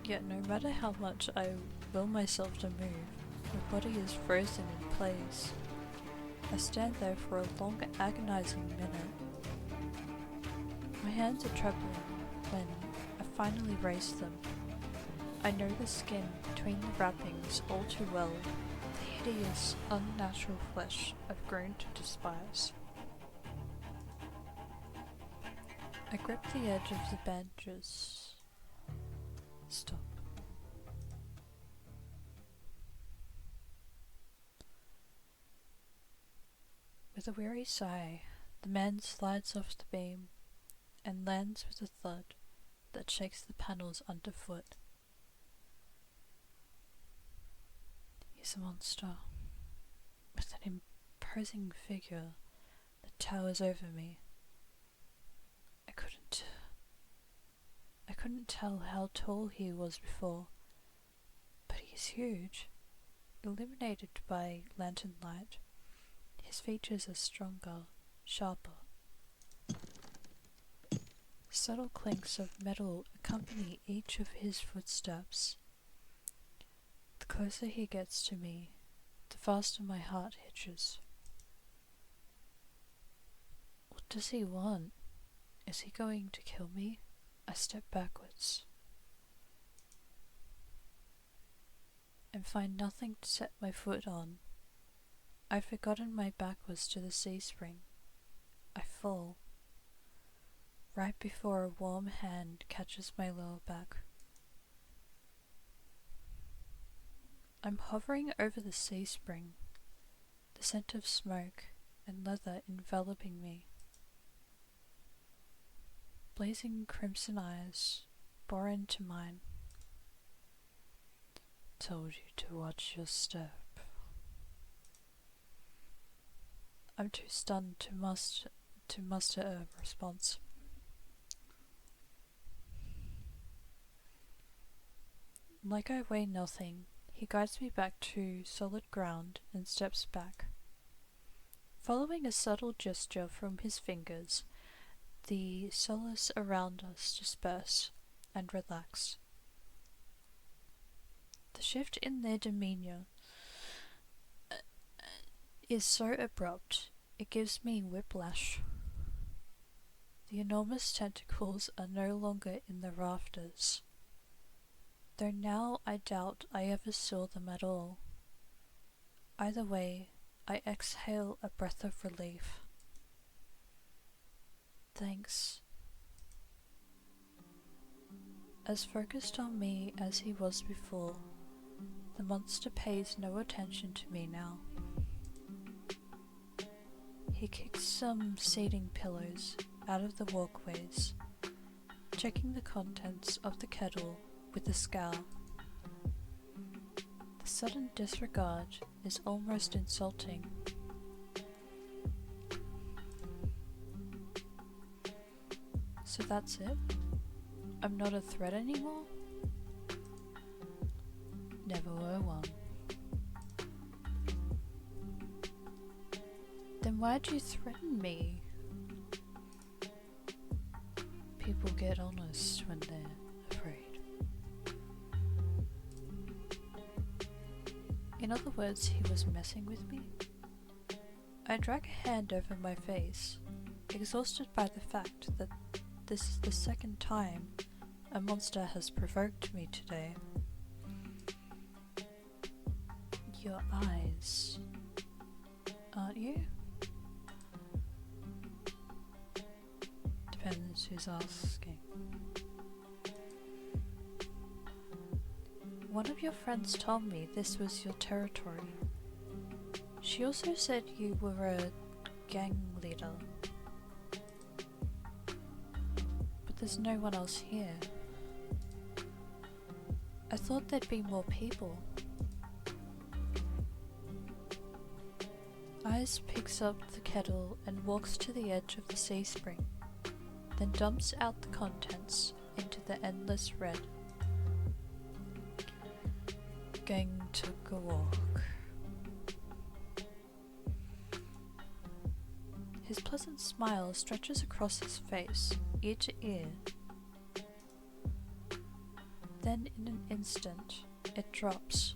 Yet no matter how much I will myself to move, my body is frozen in place. I stand there for a long agonizing minute. My hands are trembling when I finally raise them. I know the skin between the wrappings all too well, the hideous, unnatural flesh I've grown to despise. I grip the edge of the bandages. Stop. With a weary sigh, the man slides off the beam and lands with a thud that shakes the panels underfoot. He's a monster, with an imposing figure that towers over me. I couldn't tell how tall he was before, but he's huge. Illuminated by lantern light, his features are stronger, sharper. Subtle clinks of metal accompany each of his footsteps. The closer he gets to me, the faster my heart hitches. What does he want? Is he going to kill me? I step backwards and find nothing to set my foot on. I'd forgotten my back was to the sea spring. I fall, right before a warm hand catches my lower back. I'm hovering over the sea spring, the scent of smoke and leather enveloping me. Blazing crimson eyes bore into mine. Told you to watch your step. I'm too stunned to muster a response. Like I weigh nothing, he guides me back to solid ground and steps back. Following a subtle gesture from his fingers, The solace around us disperse and relax. The shift in their demeanour is so abrupt, it gives me whiplash. The enormous tentacles are no longer in the rafters, though now I doubt I ever saw them at all. Either way, I exhale a breath of relief. Thanks. As focused on me as he was before, the monster pays no attention to me now. He kicks some seating pillows out of the walkways, checking the contents of the kettle with a scowl. The sudden disregard is almost insulting. So that's it? I'm not a threat anymore? Never were one. Then why'd you threaten me? People get honest when they're afraid. In other words, he was messing with me? I drag a hand over my face, exhausted by the fact that this is the second time a monster has provoked me today. Your eyes, aren't you? Depends who's asking. One of your friends told me this was your territory. She also said you were a gang leader. But there's no one else here. I thought there'd be more people. Eyes picks up the kettle and walks to the edge of the sea spring, then dumps out the contents into the endless red. Gang took a walk. His pleasant smile stretches across his face, ear to ear. Then in an instant, it drops.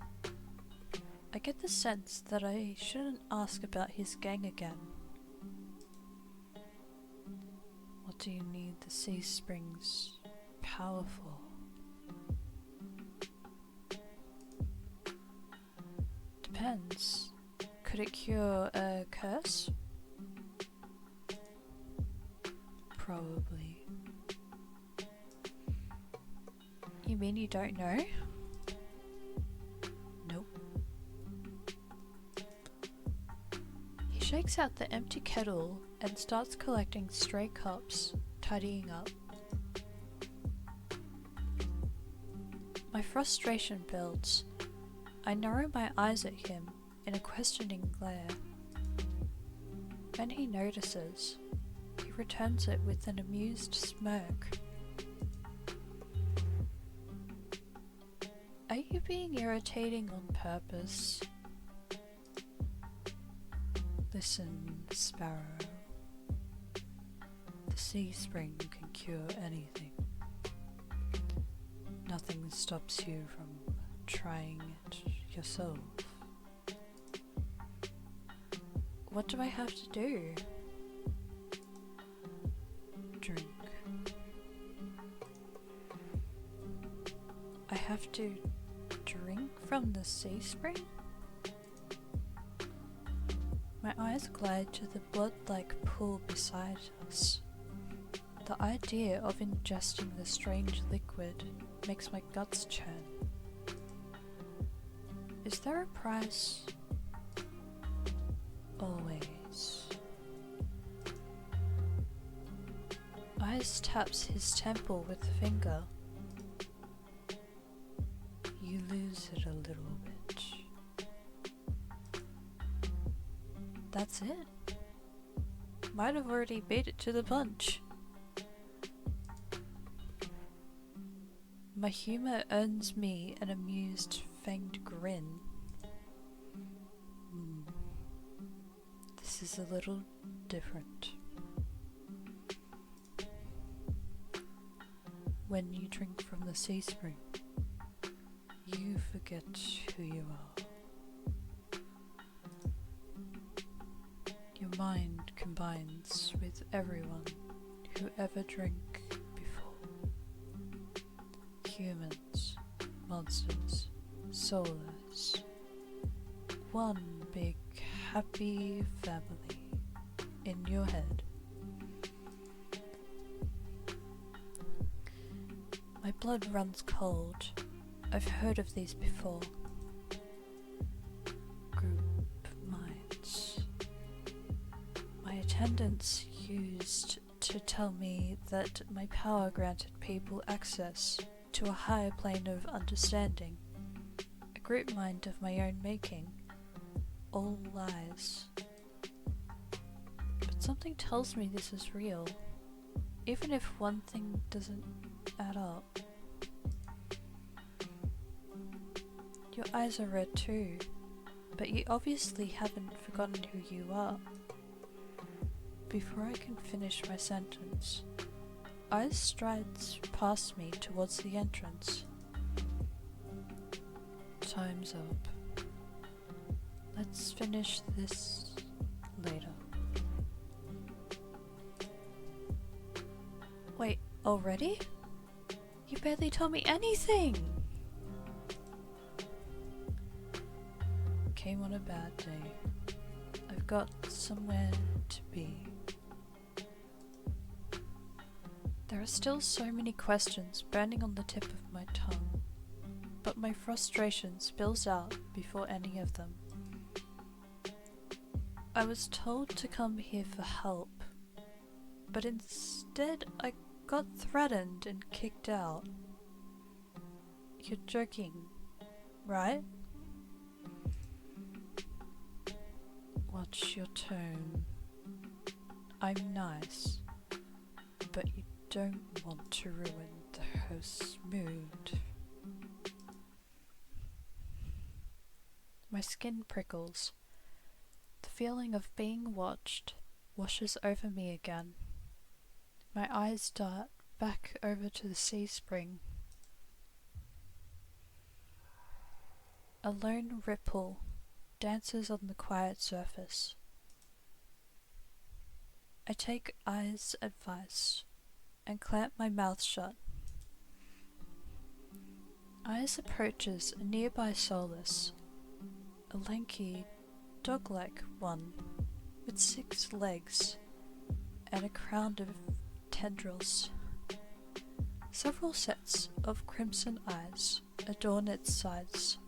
I get the sense that I shouldn't ask about his gang again. What do you need the sea springs power for? Depends. Could it cure a curse? Probably. You mean you don't know? Nope. He shakes out the empty kettle and starts collecting stray cups, tidying up. My frustration builds. I narrow my eyes at him in a questioning glare. When he notices, he returns it with an amused smirk. Are you being irritating on purpose? Listen, Sparrow. The sea spring can cure anything. Nothing stops you from trying it yourself. What do I have to do? Drink. I have to drink from the sea spring? My eyes glide to the blood-like pool beside us. The idea of ingesting the strange liquid makes my guts churn. Is there a price? Always. Eyes taps his temple with a finger. You lose it a little bit. That's it? Might have already beat it to the punch. My humor earns me an amused, fanged grin. This is a little different. When you drink from the sea spring, you forget who you are. Your mind combines with everyone who ever drank before. Humans, monsters, soulless. One big happy family in your head. My blood runs cold. I've heard of these before. Group minds. My attendants used to tell me that my power granted people access to a higher plane of understanding, a group mind of my own making. All lies. But something tells me this is real, even if one thing doesn't add up. Your eyes are red too, but you obviously haven't forgotten who you are. Before I can finish my sentence, Eyes strides past me towards the entrance. Time's up. Let's finish this later. Wait, already? You barely told me anything! Came on a bad day. I've got somewhere to be. There are still so many questions burning on the tip of my tongue, but my frustration spills out before any of them. I was told to come here for help, but instead I got threatened and kicked out. You're joking, right? Watch your tone. I'm nice, but you don't want to ruin the host's mood. My skin prickles. The feeling of being watched washes over me again. My eyes dart back over to the sea spring. A lone ripple dances on the quiet surface. I take Eyes' advice and clamp my mouth shut. Eyes approaches a nearby solace, a lanky, dog-like one with 6 legs and a crown of tendrils. Several sets of crimson eyes adorn its sides.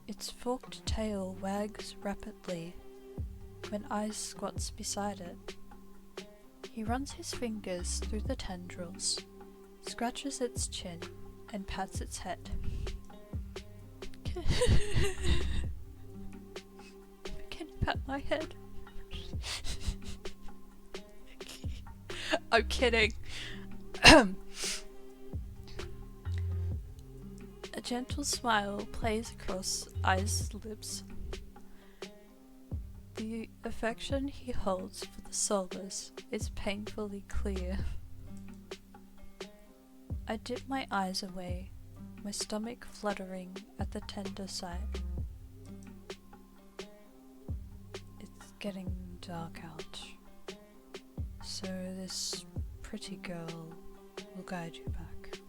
Its forked tail wags rapidly when Eyes squats beside it. He runs his fingers through the tendrils, scratches its chin, and pats its head. Can you pat my head? I'm kidding. A gentle smile plays across Eyes' lips. The affection he holds for the soulless is painfully clear. I dip my eyes away, my stomach fluttering at the tender sight. It's getting dark out, so this pretty girl will guide you back.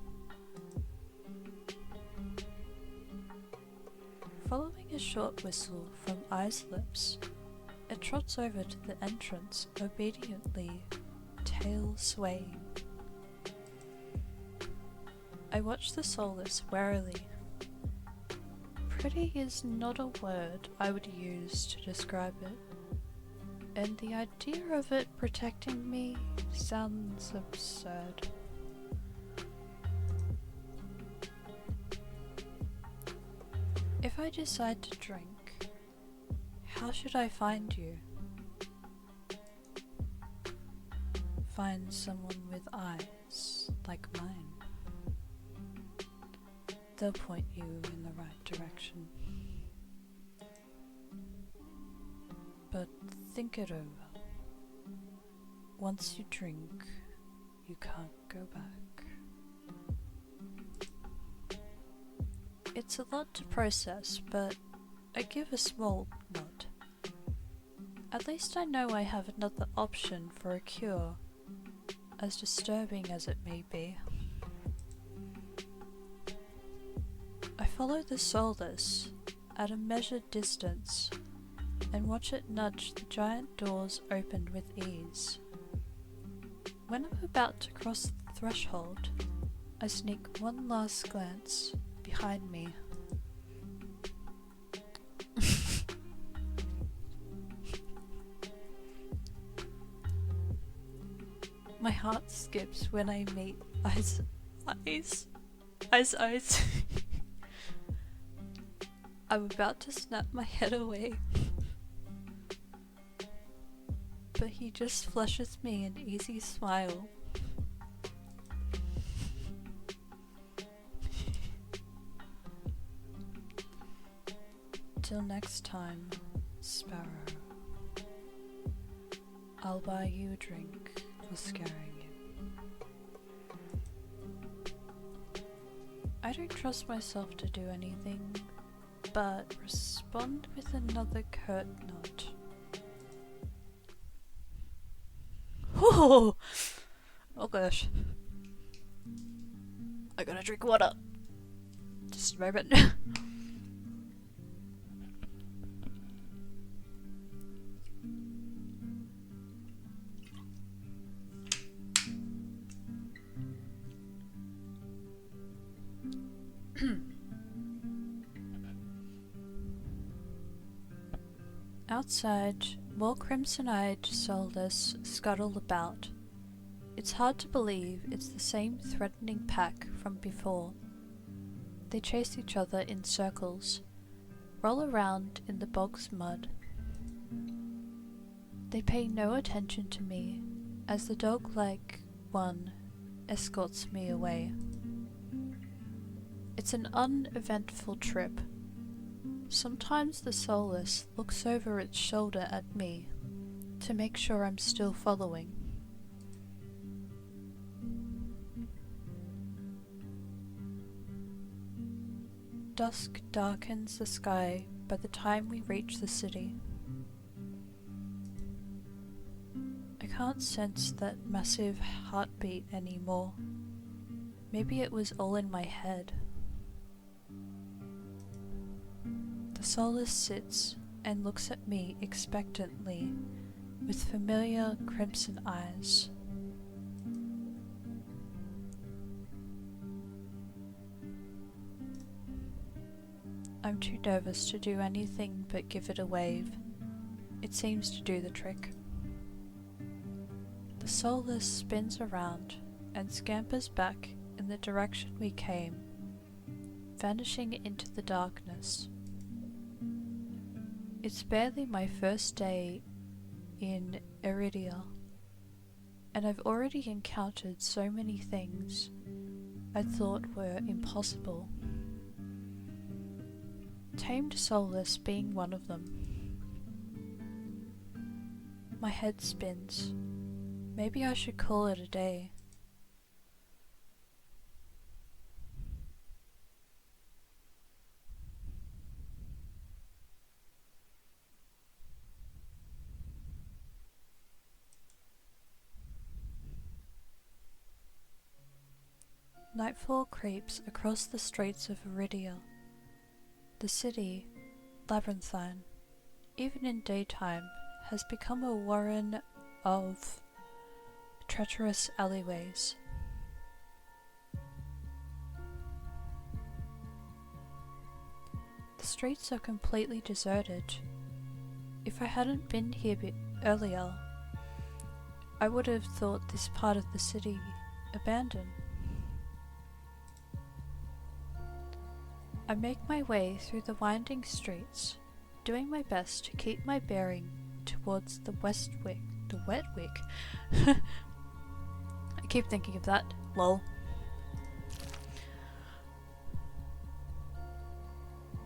Following a short whistle from Eyes' lips, it trots over to the entrance, obediently, tail swaying. I watch the soulless warily. Pretty is not a word I would use to describe it, and the idea of it protecting me sounds absurd. If I decide to drink, how should I find you? Find someone with eyes like mine. They'll point you in the right direction. But think it over. Once you drink, you can't go back. It's a lot to process, but I give a small nod. At least I know I have another option for a cure, as disturbing as it may be. I follow the soulless at a measured distance and watch it nudge the giant doors open with ease. When I'm about to cross the threshold, I sneak one last glance behind me. My heart skips when I meet eyes. I'm about to snap my head away, but he just flushes me an easy smile. Till next time, Sparrow. I'll buy you a drink for scaring you. I don't trust myself to do anything, but respond with another curt nod. Oh gosh. I gotta drink water. Just a moment. Outside, more crimson-eyed soulless scuttle about. It's hard to believe it's the same threatening pack from before. They chase each other in circles, roll around in the bog's mud. They pay no attention to me as the dog-like one escorts me away. It's an uneventful trip. Sometimes the soulless looks over its shoulder at me to make sure I'm still following. Dusk darkens the sky by the time we reach the city. I can't sense that massive heartbeat anymore. Maybe it was all in my head. The soulless sits and looks at me expectantly with familiar crimson eyes. I'm too nervous to do anything but give it a wave. It seems to do the trick. The soulless spins around and scampers back in the direction we came, vanishing into the darkness. It's barely my first day in Iridia, and I've already encountered so many things I thought were impossible. Tamed soulless being one of them. My head spins. Maybe I should call it a day. Nightfall creeps across the streets of Iridia. The city, labyrinthine, even in daytime, has become a warren of treacherous alleyways. The streets are completely deserted. If I hadn't been here earlier, I would have thought this part of the city abandoned. I make my way through the winding streets, doing my best to keep my bearing towards the wet wick. I keep thinking of that, lol.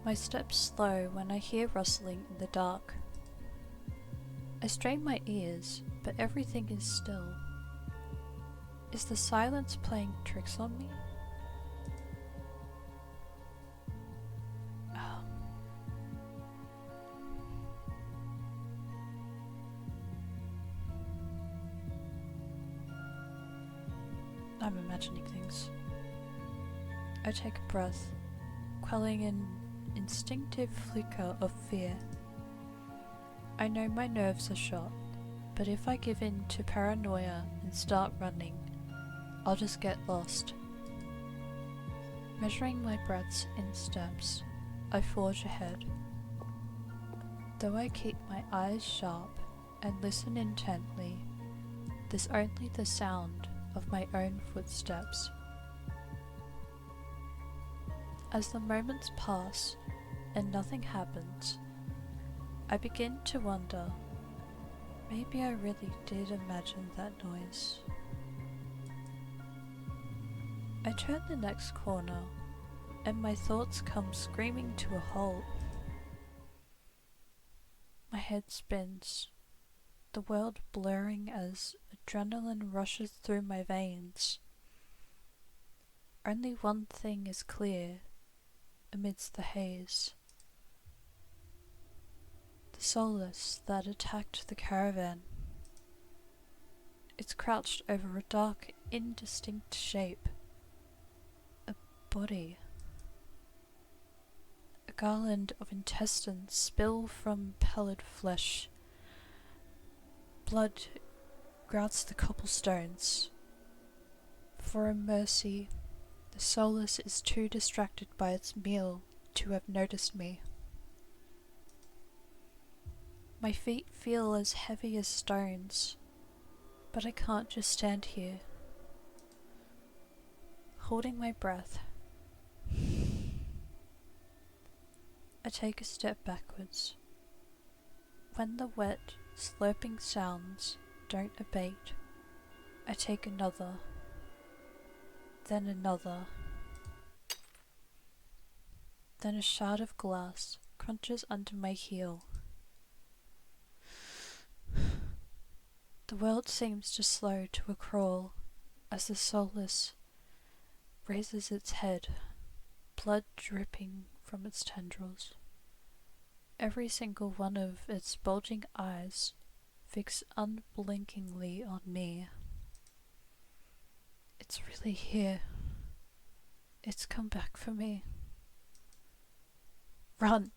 My steps slow when I hear rustling in the dark. I strain my ears, but everything is still. Is the silence playing tricks on me? Oh. I'm imagining things. I take a breath, quelling an instinctive flicker of fear. I know my nerves are shot, but if I give in to paranoia and start running, I'll just get lost. Measuring my breaths in steps, I forge ahead. Though I keep my eyes sharp and listen intently, there's only the sound of my own footsteps. As the moments pass and nothing happens, I begin to wonder, maybe I really did imagine that noise. I turn the next corner, and my thoughts come screaming to a halt. My head spins, the world blurring as adrenaline rushes through my veins. Only one thing is clear amidst the haze. The soulless that attacked the caravan. It's crouched over a dark, indistinct shape. A body. A garland of intestines spill from pallid flesh. Blood grouts the cobblestones. For a mercy, the soulless is too distracted by its meal to have noticed me. My feet feel as heavy as stones, but I can't just stand here, holding my breath. I take a step backwards. When the wet, slurping sounds don't abate, I take another, then another. Then a shard of glass crunches under my heel. The world seems to slow to a crawl as the soulless raises its head, blood dripping from its tendrils. Every single one of its bulging eyes fixed unblinkingly on me. It's really here. It's come back for me. Run!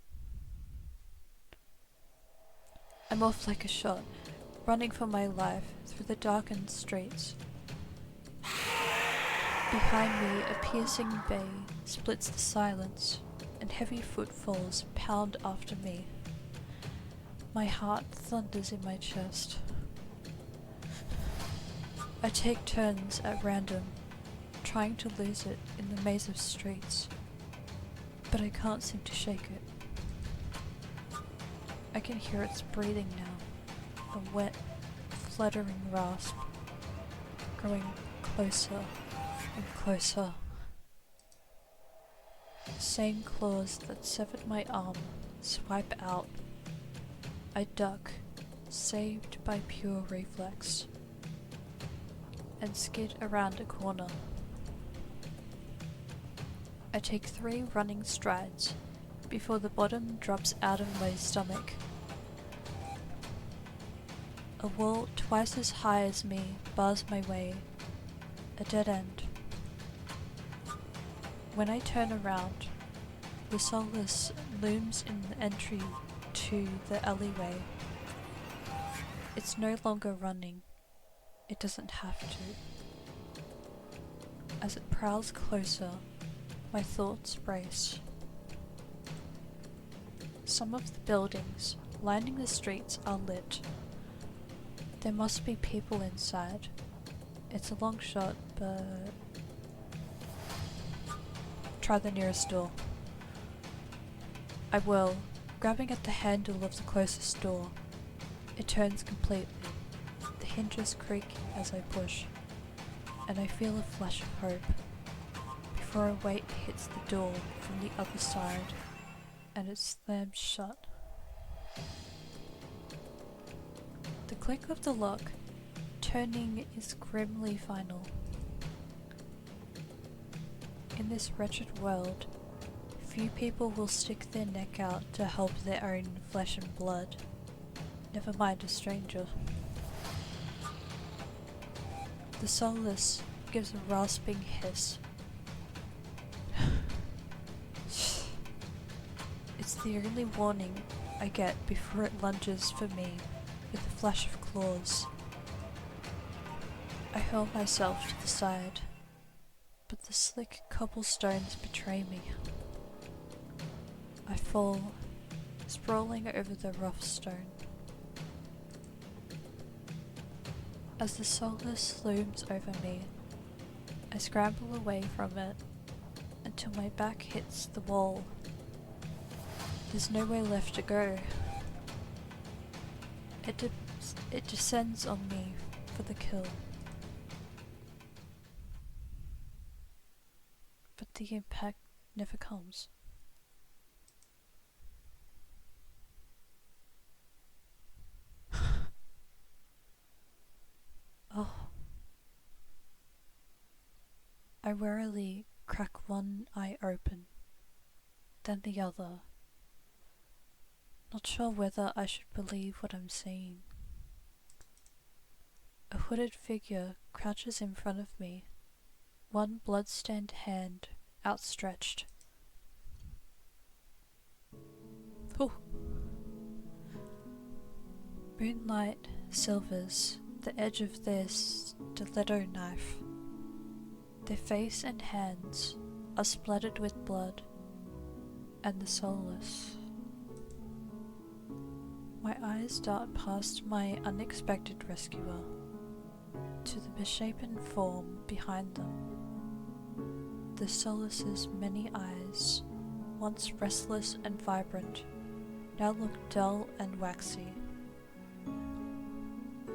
I'm off like a shot, running for my life through the darkened streets. Behind me, a piercing bay splits the silence, and heavy footfalls pound after me. My heart thunders in my chest. I take turns at random, trying to lose it in the maze of streets, but I can't seem to shake it. I can hear its breathing now, a wet, fluttering rasp, growing closer and closer. The same claws that severed my arm swipe out. I duck, saved by pure reflex, and skid around a corner. I take 3 running strides before the bottom drops out of my stomach. A wall twice as high as me bars my way, a dead end. When I turn around, the soulless looms in the entry to the alleyway. It's no longer running. It doesn't have to. As it prowls closer, my thoughts race. Some of the buildings lining the streets are lit. There must be people inside. It's a long shot, but... Try the nearest door. I whirl, grabbing at the handle of the closest door. It turns completely, the hinges creak as I push, and I feel a flash of hope, before a weight hits the door from the other side, and it slams shut. The click of the lock, turning is grimly final. In this wretched world, few people will stick their neck out to help their own flesh and blood, never mind a stranger. The soulless gives a rasping hiss. It's the only warning I get before it lunges for me with a flash of claws. I hurl myself to the side, but the slick cobblestones betray me. I fall, sprawling over the rough stone. As the soulless looms over me, I scramble away from it until my back hits the wall. There's nowhere left to go. It descends on me for the kill. But the impact never comes. Oh. I warily crack one eye open, then the other, not sure whether I should believe what I'm seeing. A hooded figure crouches in front of me, one blood-stained hand outstretched. Oh. Moonlight silvers the edge of their stiletto knife. Their face and hands are splattered with blood, and the soulless. My eyes dart past my unexpected rescuer to the misshapen form behind them. The soulless's many eyes, once restless and vibrant, now look dull and waxy.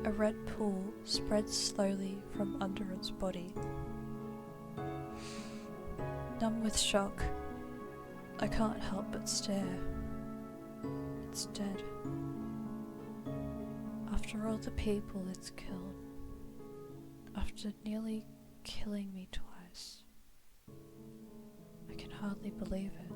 A red pool spreads slowly from under its body. Numb with shock, I can't help but stare. It's dead. After all the people it's killed, after nearly killing me twice, I can hardly believe it.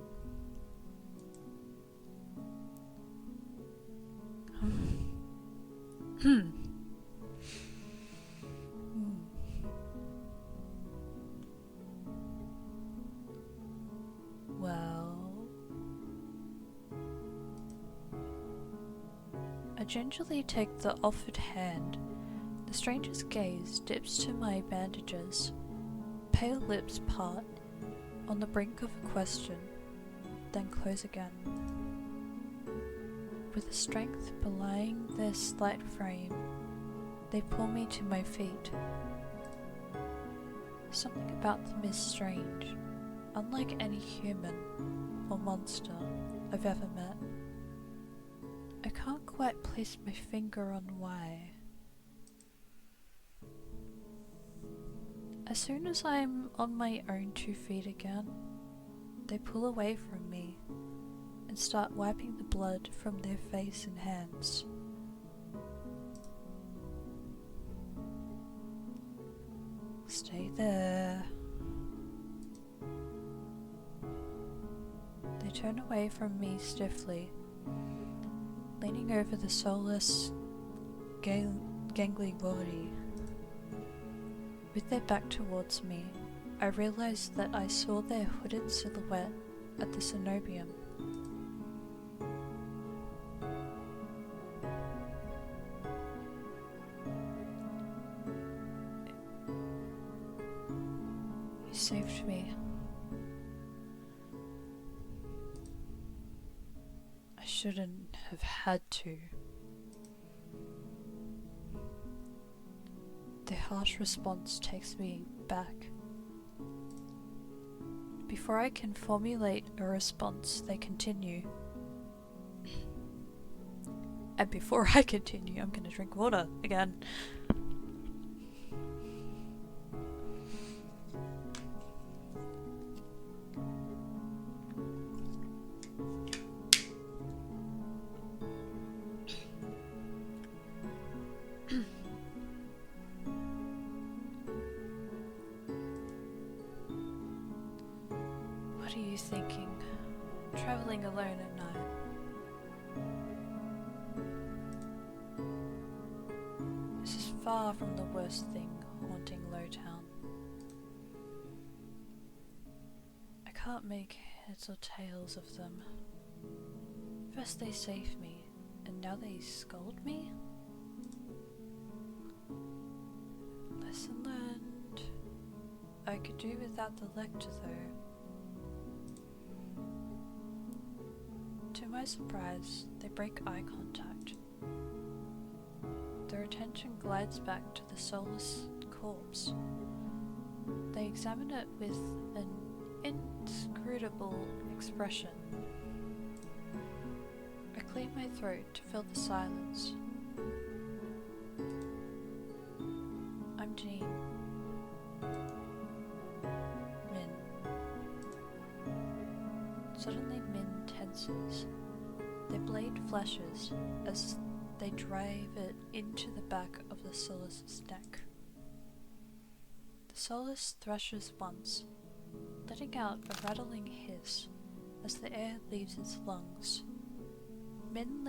Well, I gingerly take the offered hand. The stranger's gaze dips to my bandages. Pale lips part, on the brink of a question, then close again. With a strength belying their slight frame, they pull me to my feet. Something about them is strange, unlike any human or monster I've ever met. I can't quite place my finger on why. As soon as I'm on my own 2 feet again, they pull away from me and start wiping the blood from their face and hands. Stay there. They turn away from me stiffly, leaning over the soulless, gangly body. With their back towards me, I realized that I saw their hooded silhouette at the cenobium. You saved me. I shouldn't have had to. Their harsh response takes me back. Before I can formulate a response, they continue. And before I continue, I'm gonna drink water again. What are you thinking? Traveling alone at night. This is far from the worst thing haunting Lowtown. I can't make heads or tails of them. First they save me, and now they scold me? Lesson learned. I could do without the lecture though. To my surprise, they break eye contact. Their attention glides back to the soulless corpse. They examine it with an inscrutable expression. I clear my throat to fill the silence. I'm Jean. Min. Suddenly Min tenses. Their blade flashes as they drive it into the back of the Soulless's neck. The Soulless thrashes once, letting out a rattling hiss as the air leaves its lungs. Min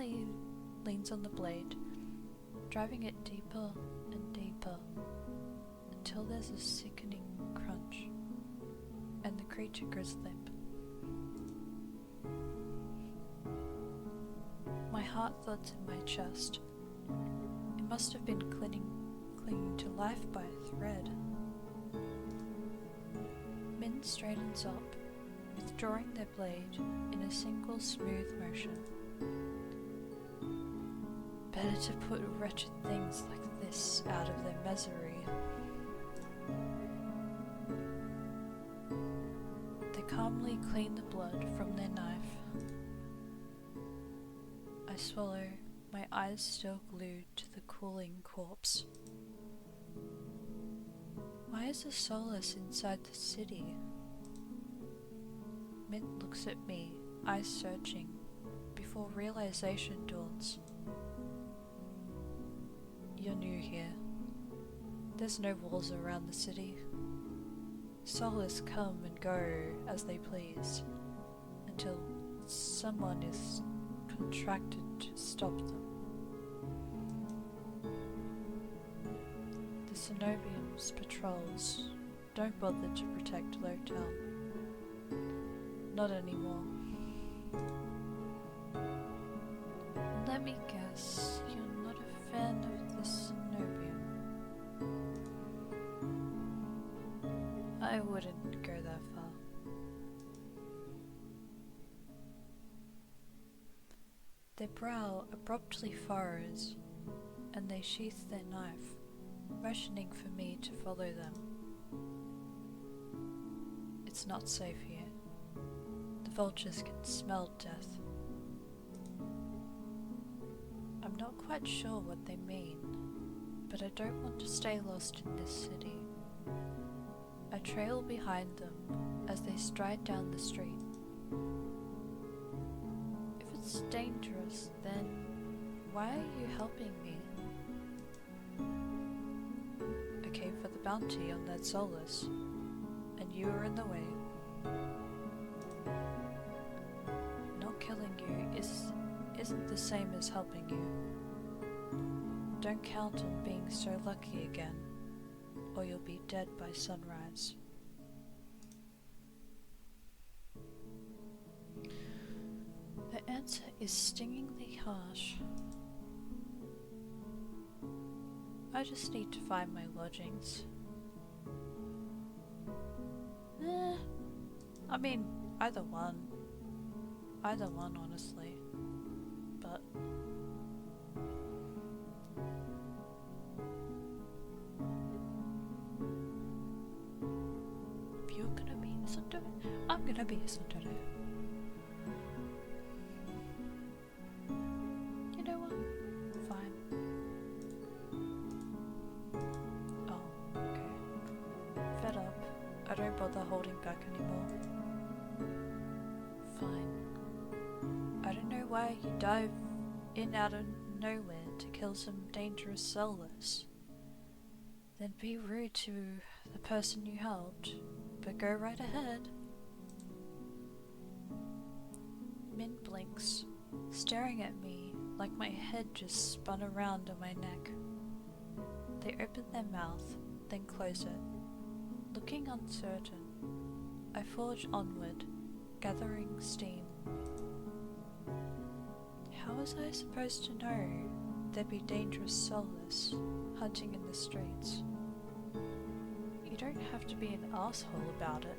leans on the blade, driving it deeper and deeper until there's a sickening crunch, and the creature goes limp. My heart thuds in my chest. It must have been clinging to life by a thread. Min straightens up, withdrawing their blade in a single smooth motion. Better to put wretched things like this out of their misery. They calmly clean the blood from their knife. I swallow, my eyes still glued to the cooling corpse. Why is the Soulless inside the city? Mint looks at me, eyes searching, before realization dawns. You're new here. There's no walls around the city. Soulless come and go as they please, until someone is contracted to stop them. The Cenobium's patrols don't bother to protect Lowtown. Not anymore. Let me guess, you're not a fan of the Cenobium. I wouldn't go that far. Their brow abruptly furrows, and they sheath their knife, motioning for me to follow them. It's not safe here. The vultures can smell death. I'm not quite sure what they mean, but I don't want to stay lost in this city. I trail behind them as they stride down the street. If it's dangerous, then why are you helping me? I came for the bounty on that Soulless, and you were in the way. Not killing you isn't the same as helping you. Don't count on being so lucky again, or you'll be dead by sunrise. The answer is stingingly harsh. I just need to find my lodgings. I mean, either one. Either one, honestly. But if you're gonna be a tsundere, I'm gonna be a tsundere. You know what? Fine. Oh, okay. Fed up. I don't bother holding back anymore. Fine. I don't know why you dive in out of nowhere to kill some dangerous Soulless. Then be rude to the person you helped, but go right ahead. Min blinks, staring at me like my head just spun around on my neck. They open their mouth, then close it. Looking uncertain, I forge onward, gathering steam. How was I supposed to know there'd be dangerous soulless hunting in the streets? You don't have to be an asshole about it.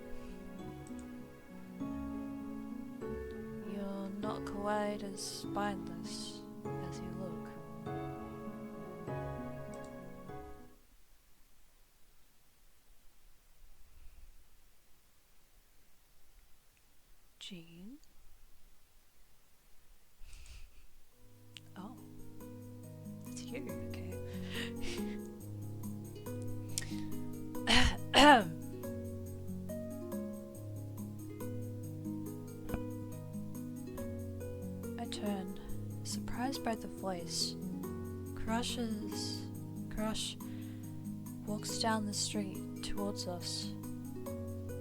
You're not quite as spineless as you look. Jean? Oh. It's you, okay. I turn, surprised by the voice. Crush walks down the street towards us.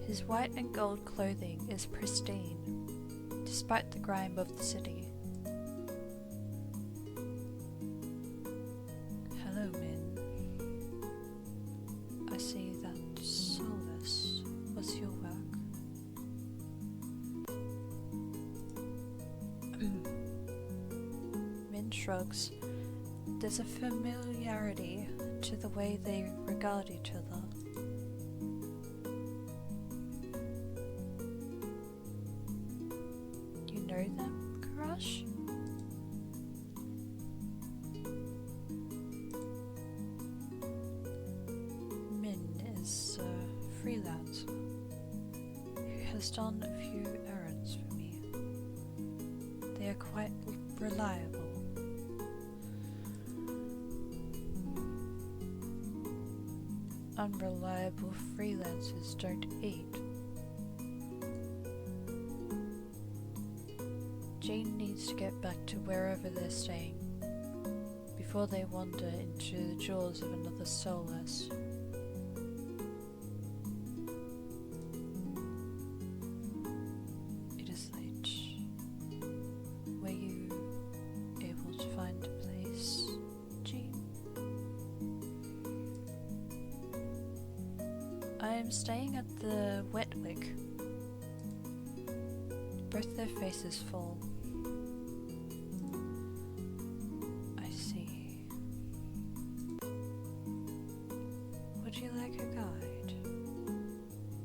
His white and gold clothing is pristine, despite the grime of the city. Hello, Min. I see that solace was your work. Min shrugs. There's a familiarity to the way they regard each other. You know them, Crush? Min is a freelancer who has done a few errands for me. They are quite reliable. Unreliable freelancers don't eat. Jean needs to get back to wherever they're staying before they wander into the jaws of another soulless. It is late. Were you able to find a place, Jean? I am staying at the Wetwick. Both their faces fall. I see. Would you like a guide?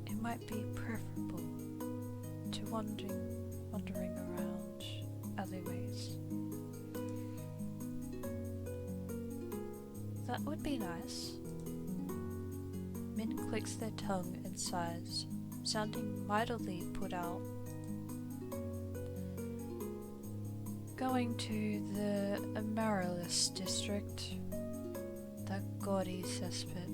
It might be preferable to wandering around alleyways. That would be nice. Min clicks their tongue and sighs, sounding mightily put out. Going to the Amaryllis district, that gaudy cesspit.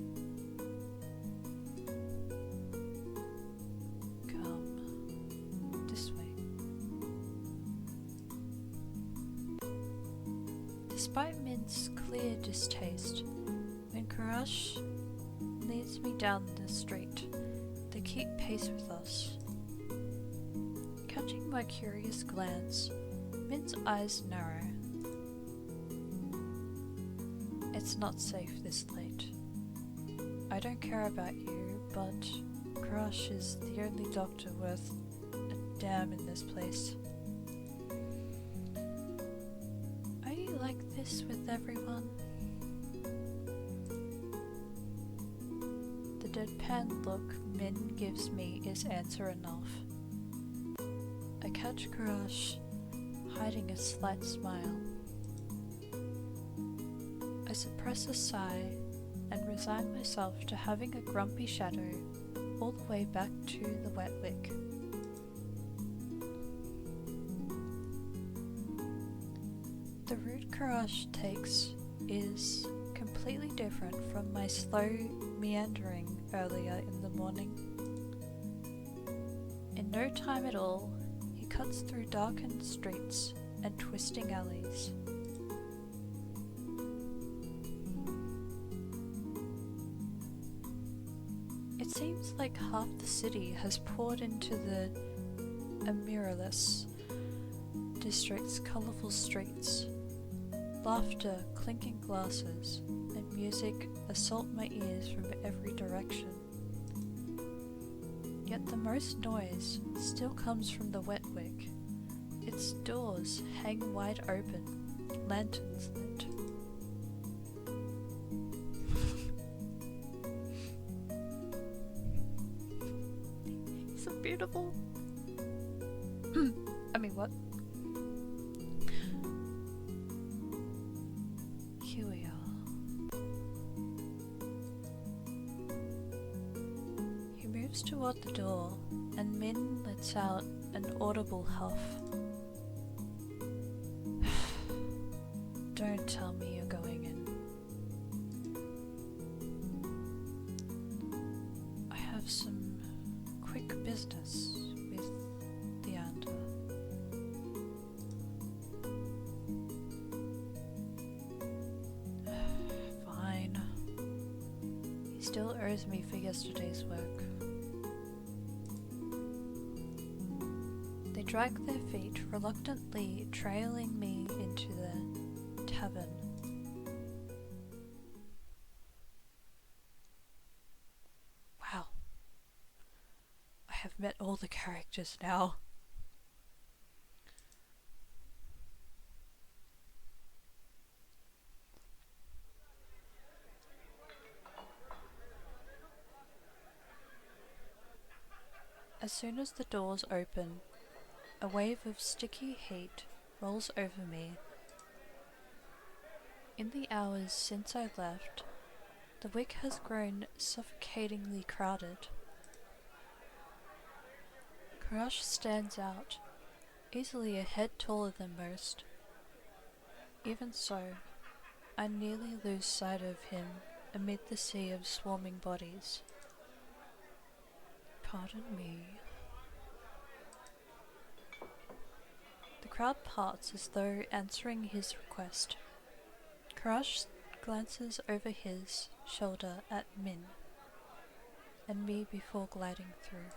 Come this way. Despite Min's clear distaste, when Karash leads me down the street, they keep pace with us. Catching my curious glance, Min's eyes narrow. It's not safe this late. I don't care about you, but Crush is the only doctor worth a damn in this place. Are you like this with everyone? The deadpan look Min gives me is answer enough. I catch Crush hiding a slight smile. I suppress a sigh and resign myself to having a grumpy shadow all the way back to the Wetwick. The route Karash takes is completely different from my slow meandering earlier in the morning. In no time at all, he cuts through darkened streets and twisting alleys. It seems like half the city has poured into the Amaryllis district's colourful streets. Laughter, clinking glasses, and music assault my ears from every direction. Yet the most noise still comes from the Wetwick. Its doors hang wide open, lanterns lit. So beautiful. I mean, what? Here we are. He moves toward the door, and Min lets out an audible huff. Don't tell me you're going in. I have some quick business with Leander. Fine. He still owes me for yesterday's work. They drag their feet, reluctantly trailing me into the tavern. Wow. I have met all the characters now. As soon as the doors open, a wave of sticky heat rolls over me. In the hours since I left, the wick has grown suffocatingly crowded. Crush stands out, easily a head taller than most. Even so, I nearly lose sight of him amid the sea of swarming bodies. Pardon me. The crowd parts as though answering his request. Crush glances over his shoulder at Min and me before gliding through.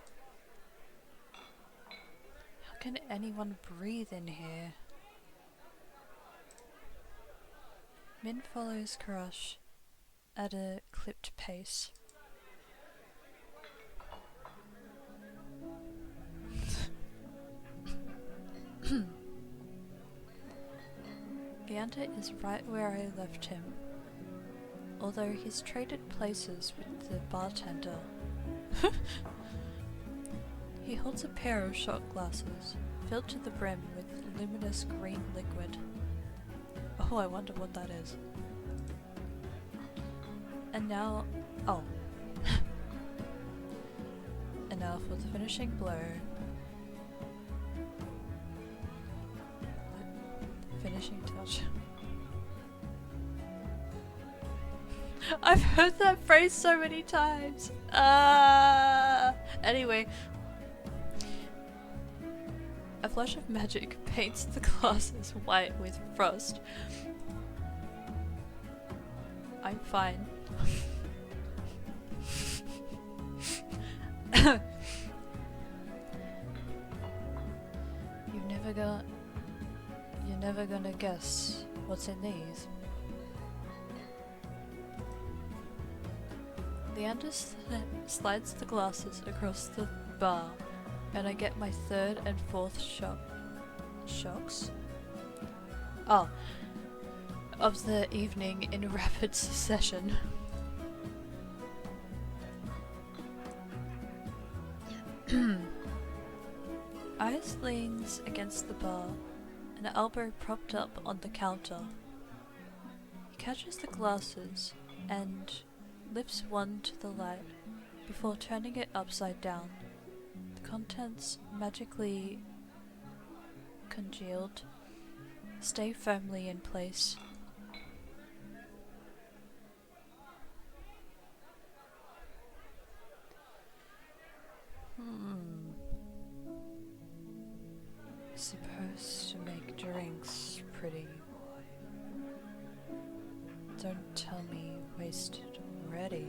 How can anyone breathe in here? Min follows Crush at a clipped pace. Leander is right where I left him, although he's traded places with the bartender. He holds a pair of shot glasses, filled to the brim with luminous green liquid. Oh, I wonder what that is. And now... oh. And now for the finishing blow. Finishing touch. I've heard that phrase so many times. Anyway, a flash of magic paints the glasses white with frost. I'm fine. You're never gonna guess what's in these. Leander slides the glasses across the bar, and I get my third and fourth shocks? Oh, of the evening in rapid succession. Ice leans against the bar, an elbow propped up on the counter. He catches the glasses and lifts one to the light before turning it upside down. The contents, magically congealed, stay firmly in place. Supposed to make drinks, pretty boy. Don't tell me you wasted already.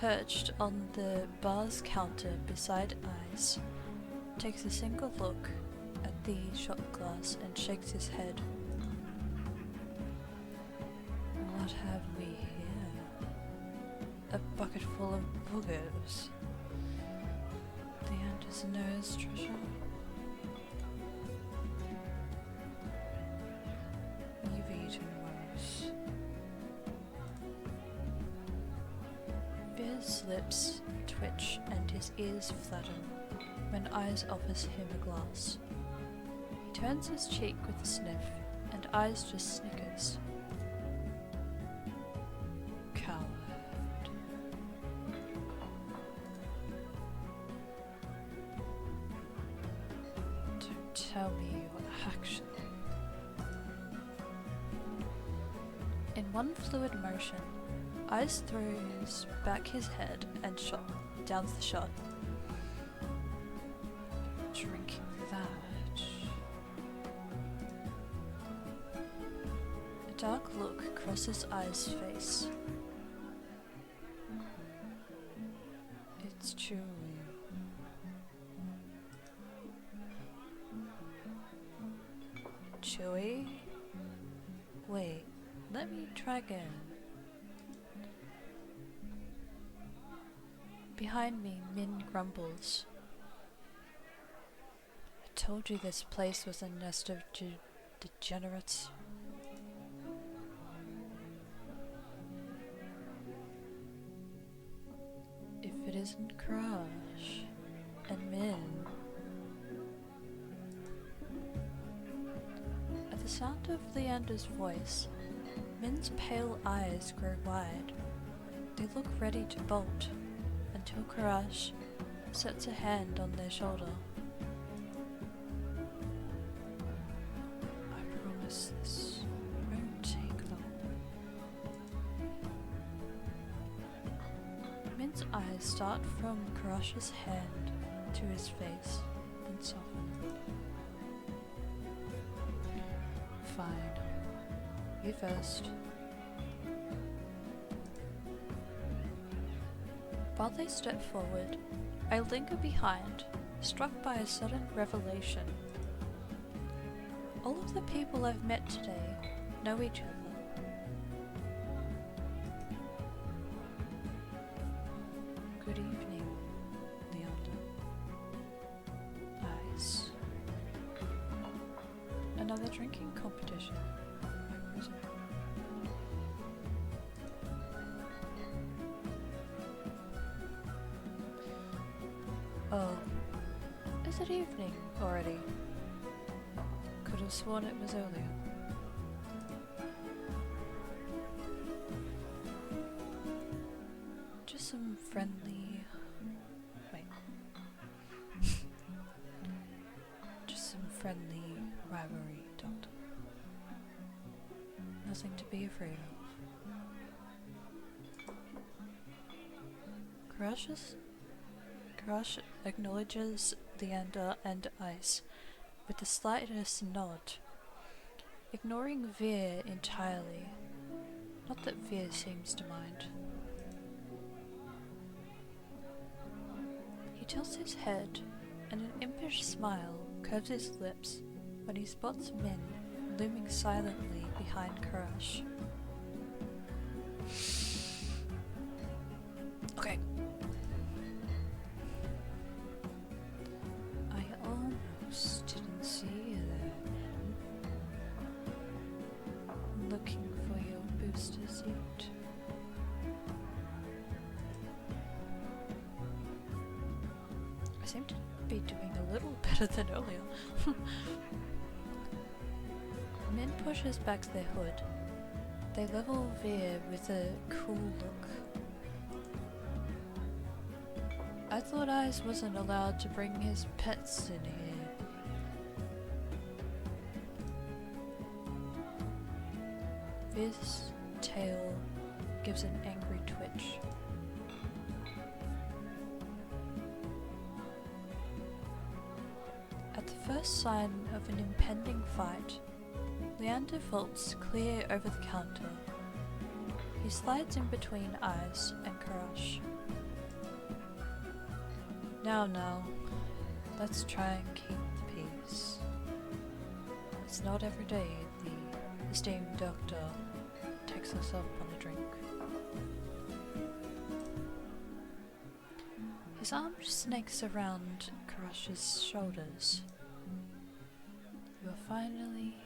perched on the bar's counter beside Eyes, takes a single look at the shot glass and shakes his head. What have we here? A bucket full of boogers. The Anders knows treasure. You've eaten worse. Bear's lips twitch and his ears flatten when Eyes offers him a glass. He turns his cheek with a sniff, and Eyes just snickers. Coward. Don't tell me your action. In one fluid motion, Eyes throws back his head and downs the shot. Drinking that. A dark look crosses Eyes' face. It's chewy. Chewy? Wait, let me try again. Behind me, Min grumbles. I told you this place was a nest of degenerates. If it isn't Crush and Min. At the sound of Leander's voice, Min's pale eyes grow wide. They look ready to bolt until Crush sets a hand on their shoulder. I promise this won't take long. Min's eyes start from Crush's hand to his face, then soften. Fine. You first. While they step forward, I linger behind, struck by a sudden revelation. All of the people I've met today know each other. Good evening, Leander. Eyes. Another drinking competition, I presume. Oh, is it evening already? Could have sworn it was earlier. Just some friendly... wait. Just some friendly rivalry, Doctor. Nothing to be afraid of. Crush acknowledges Leander and Ice with the slightest nod, ignoring Veer entirely. Not that Veer seems to mind. He tilts his head, and an impish smile curves his lips when he spots Min looming silently behind Crush. Okay. I almost didn't see you there. Looking for your booster seat. I seem to be doing a little better than earlier. Min pushes back their hood. They level Veer with a cool look. I thought Ice wasn't allowed to bring his pets in here. Veer's tail gives an angry twitch. At the first sign of an impending fight, Leander vaults clear over the counter. He slides in between Ice and Crush. Now, let's try and keep the peace. It's not every day the esteemed doctor takes us up on a drink. His arm snakes around Karash's shoulders. You are finally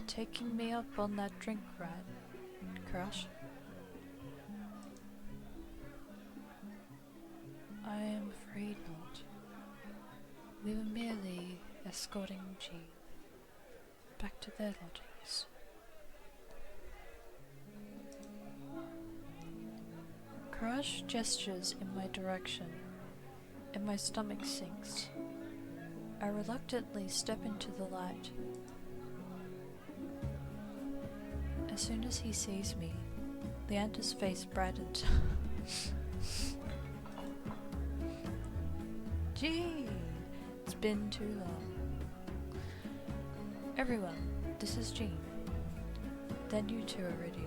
taking me up on that drink, right, Karash? I am afraid not. We were merely escorting Jean back to their lodgings. Karash gestures in my direction, and my stomach sinks. I reluctantly step into the light. As soon as he sees me, Leander's face brightens. Gee, it's been too long. Everyone, this is Jean. Then you too, Iridium.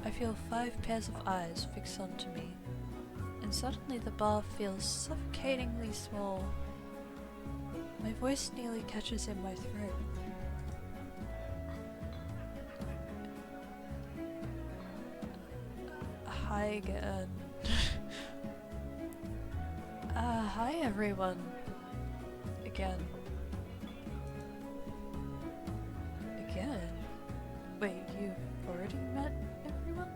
I feel 5 pairs of eyes fixed onto me, and suddenly the bar feels suffocatingly small. My voice nearly catches in my throat. Hi again. Hi everyone. Again. Wait, you've already met everyone?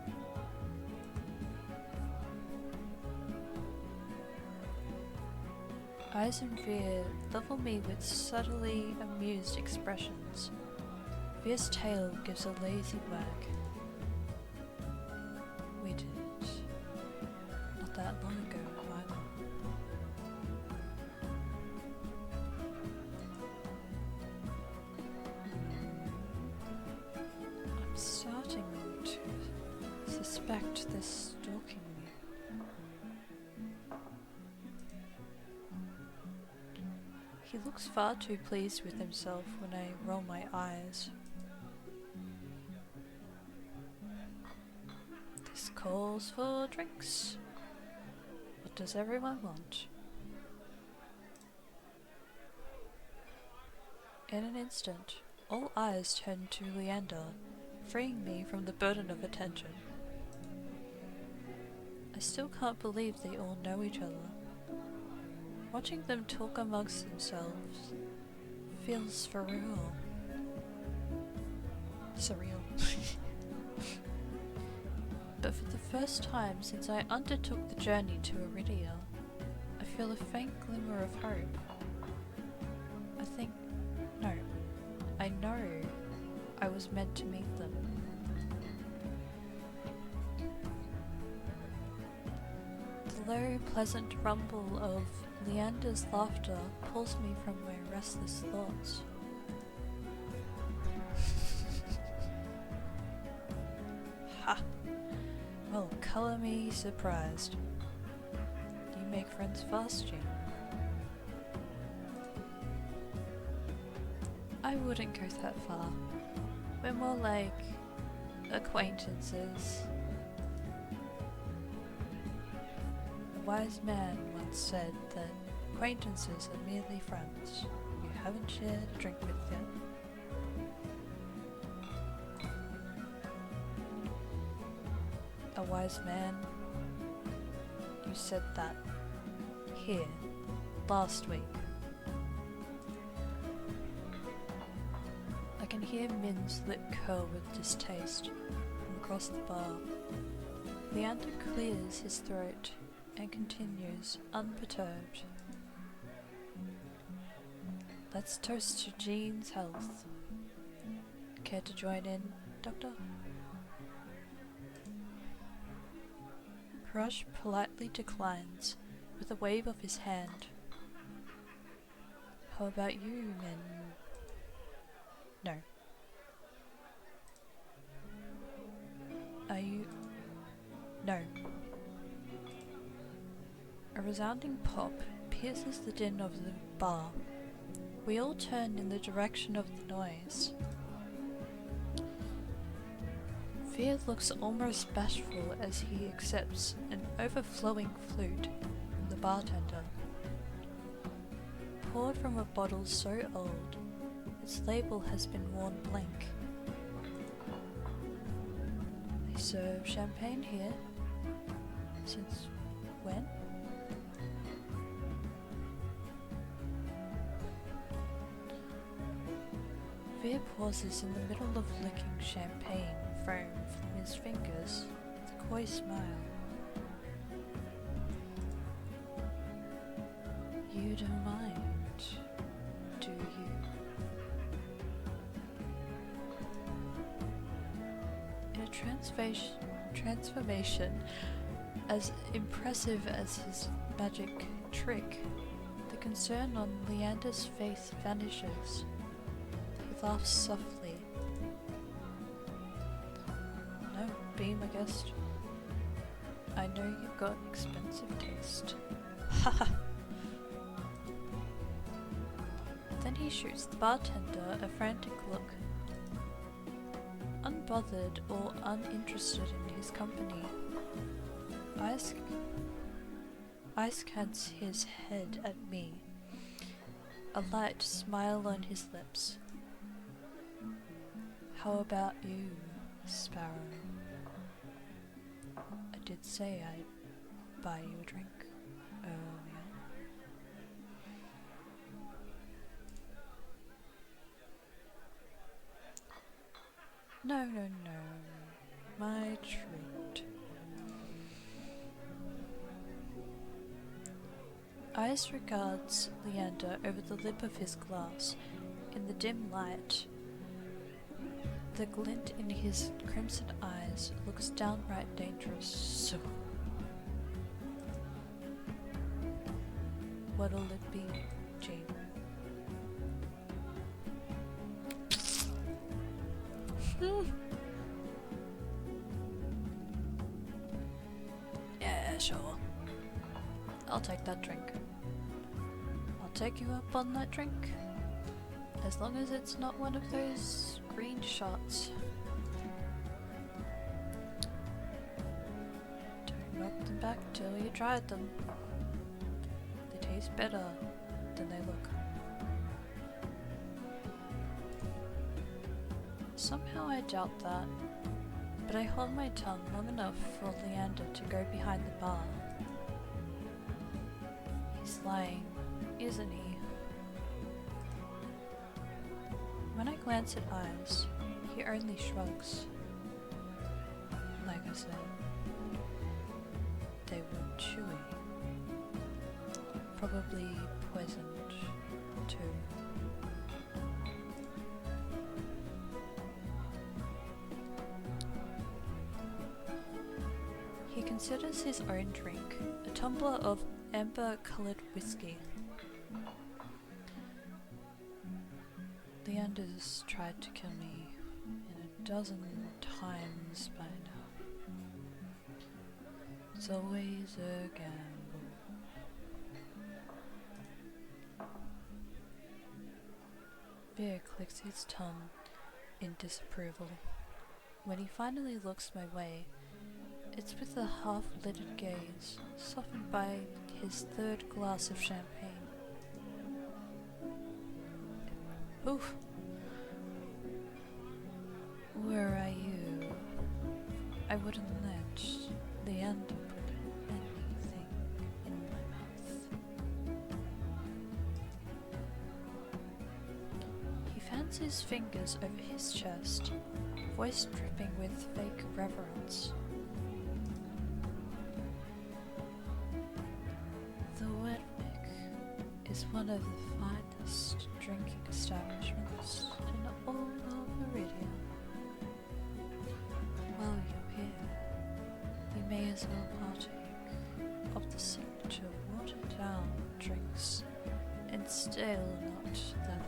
Eyes in fear level me with subtly amused expressions. Fierce tail gives a lazy wag. We did. Not that long ago, either. I'm starting to suspect this stalking me. He looks far too pleased with himself when I roll my eyes. This calls for drinks. What does everyone want? In an instant, all eyes turn to Leander, freeing me from the burden of attention. I still can't believe they all know each other. Watching them talk amongst themselves feels surreal. But for the first time since I undertook the journey to Iridia, I feel a faint glimmer of hope. I know I was meant to meet them. The low, pleasant rumble of Leander's laughter pulls me from my restless thoughts. Ha! Well, colour me surprised. Do you make friends fast, Jean? I wouldn't go that far. We're more like acquaintances. A wise man once said that acquaintances are merely friends you haven't shared a drink with yet. A wise man? You said that here, last week. I can hear Min's lip curl with distaste from across the bar. Leander clears his throat and continues, unperturbed. Let's toast to Jean's health. Care to join in, Doctor? Crush politely declines with a wave of his hand. How about you, Min? No. Are you? No. A resounding pop pierces the din of the bar. We all turn in the direction of the noise. Veer looks almost bashful as he accepts an overflowing flute from the bartender. Poured from a bottle so old, its label has been worn blank. They serve champagne here? Since when? Veer pauses in the middle of licking champagne foam from his fingers with a coy smile. You don't mind, do you? In a transformation as impressive as his magic trick, the concern on Leander's face vanishes. He laughs softly. No, be my guest. I know you've got expensive taste. Haha. Then he shoots the bartender a frantic look. Unbothered or uninterested in his company, Ice cants his head at me, a light smile on his lips. How about you, Sparrow? I did say I'd buy you a drink earlier. No, my treat. Ice regards Leander over the lip of his glass. In the dim light, the glint in his crimson eyes looks downright dangerous. So, what'll it be, Jean? Yeah, sure. I'll take that drink. I'll take you up on that drink. As long as it's not one of those green shots. Don't knock them back till you tried them. They taste better than they look. Somehow I doubt that, but I hold my tongue long enough for Leander to go behind the bar. He's lying, isn't he? When I glance at Eyes, he only shrugs. Like I said, they were chewy. Probably poisoned, too. He considers his own drink, a tumbler of amber-coloured whiskey. Leander's tried to kill me in 12 times by now. It's always a gamble. Veer clicks his tongue in disapproval. When he finally looks my way, it's with a half-lidded gaze, softened by his third glass of champagne. Oof. Where are you? I wouldn't let Leander put anything in my mouth. He fans his fingers over his chest, voice dripping with fake reverence. The Wetwick is one of the finest drinking establishments in all of Meridian. While you're here, you may as well partake of the signature watered-down drinks and stale nut leather.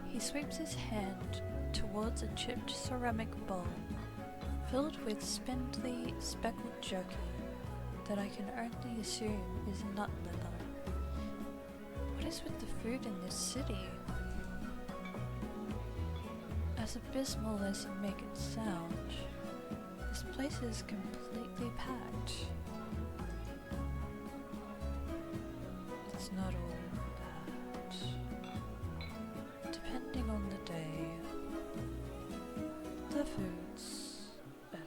He sweeps his hand towards a chipped ceramic bowl filled with spindly, speckled jerky that I can only assume is nut leather. What is with the food in this city? As abysmal as you make it sound, this place is completely packed. It's not all bad. Depending on the day, the food's better.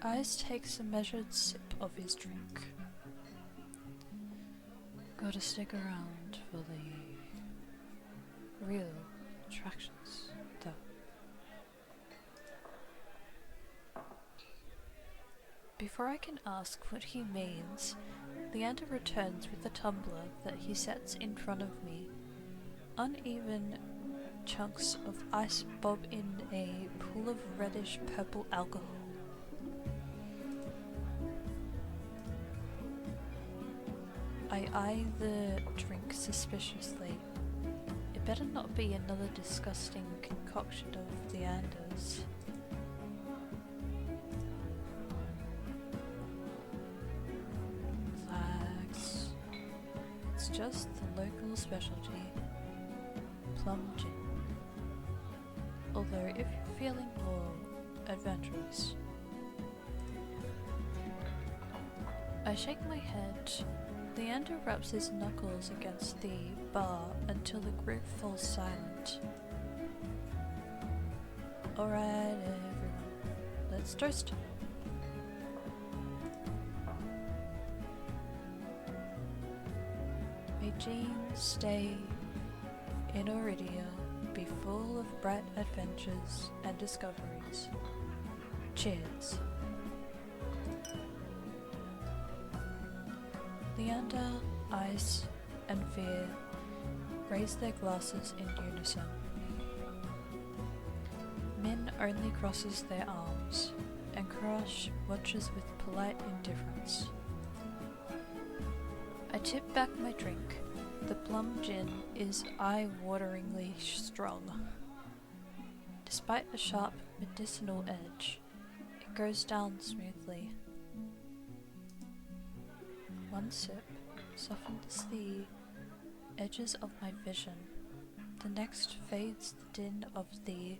Ice takes a measured sip of his drink. Gotta stick around for the real attractions, though. Before I can ask what he means, Leander returns with a tumbler that he sets in front of me. Uneven chunks of ice bob in a pool of reddish purple alcohol. I eye the drink suspiciously. It better not be another disgusting concoction of Leander's. Relax. It's just the local specialty, plum gin. Although if you're feeling more adventurous. I shake my head. Leander rubs his knuckles against the bar until the group falls silent. Alright everyone, let's toast. May Jean stay in Oridia, be full of bright adventures and discoveries. Cheers. Leander, Ice, and Veer raise their glasses in unison. Min only crosses their arms, and Crush watches with polite indifference. I tip back my drink. The plum gin is eye-wateringly strong. Despite a sharp medicinal edge, it goes down smoothly. One sip softens the edges of my vision. The next fades the din of the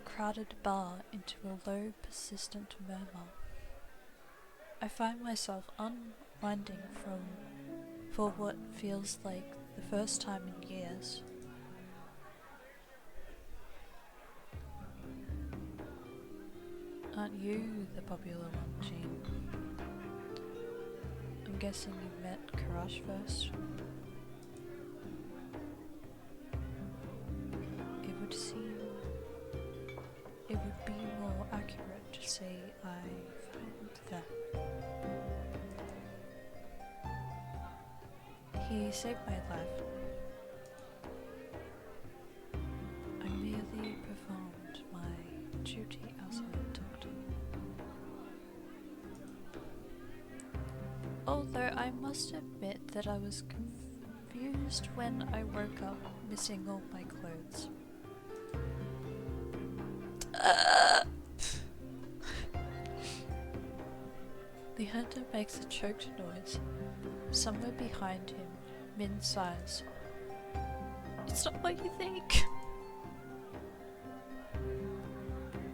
crowded bar into a low, persistent murmur. I find myself unwinding for what feels like the first time in years. Aren't you the popular one, Jean? I'm guessing you met Karash first. It would be more accurate to say I found that. He saved my life. I merely performed my duty as a doctor. Although I must admit that I was confused when I woke up missing all my clothes. The hunter makes a choked noise. Somewhere behind him, Min sighs. It's not what you think.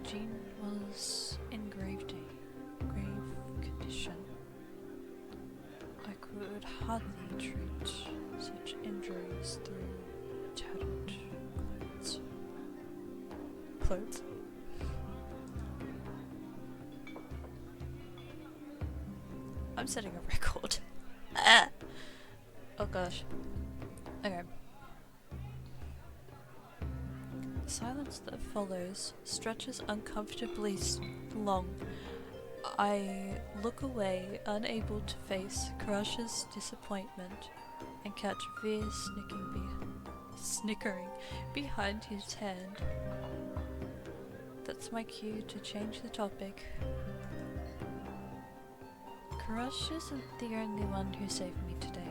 Jean was in grave condition. I could hardly treat such injuries through tattered clothes. Clothes? I'm setting a record. Oh gosh. Okay. The silence that follows stretches uncomfortably long. I look away, unable to face Karash's disappointment, and catch Veer snickering behind his hand. That's my cue to change the topic. Karash isn't the only one who saved me today.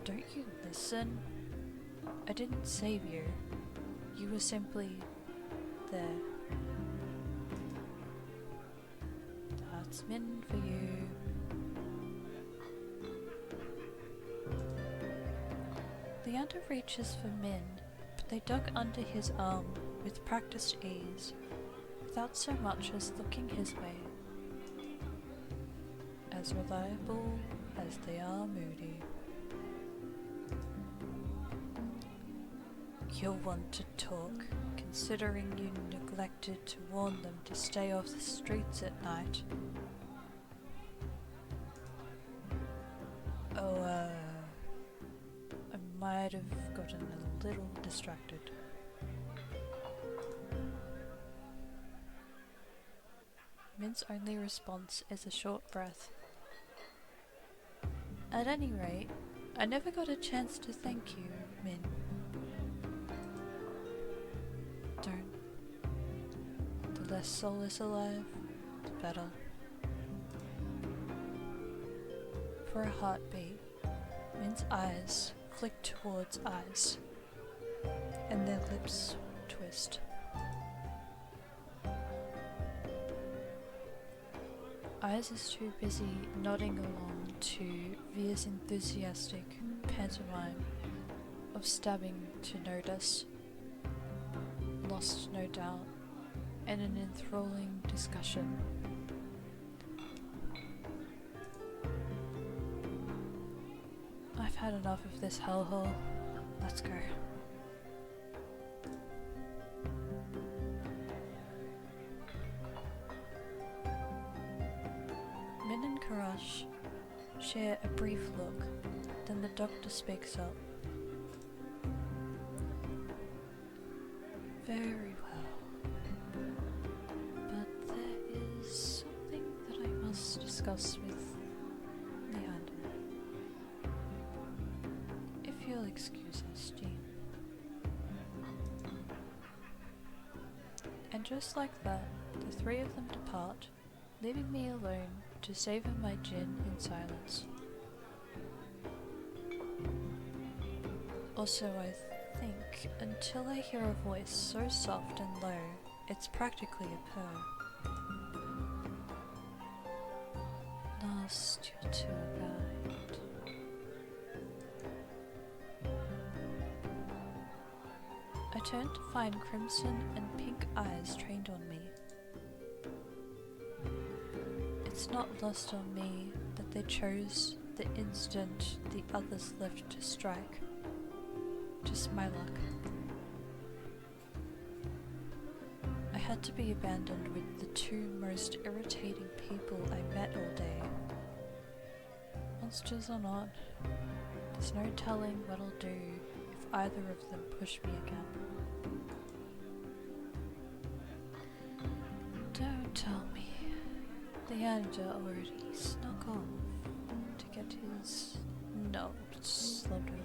Don't you listen? I didn't save you. You were simply there. That's Min for you. Leander reaches for Min, but they dug under his arm with practiced ease, without so much as looking his way. As reliable as they are moody. You'll want to talk, considering you neglected to warn them to stay off the streets at night. Oh, I might have gotten a little distracted. Min's only response is a short breath. At any rate, I never got a chance to thank you, Min. Don't. The less soul is alive, the better. For a heartbeat, Min's eyes flick towards eyes, and their lips twist. Eyes is too busy nodding along to Via's enthusiastic pantomime of stabbing to notice, lost no doubt, in an enthralling discussion. I've had enough of this hellhole. Let's go. Min and Karash share a brief look, then the doctor speaks up. Very well. But there is something that I must discuss with Leander. If you'll excuse us, Jean. And just like that, the three of them depart, leaving me alone to savor my gin in silence. Also, I think, until I hear a voice so soft and low, it's practically a purr. Lost your tour guide. I turn to find crimson and pink eyes trained on me. It's not lost on me that they chose the instant the others left to strike. Just my luck. I had to be abandoned with the two most irritating people I met all day. Monsters or not, there's no telling what I'll do if either of them push me again. Don't tell me. Leander already snuck off to get his notes slaughtered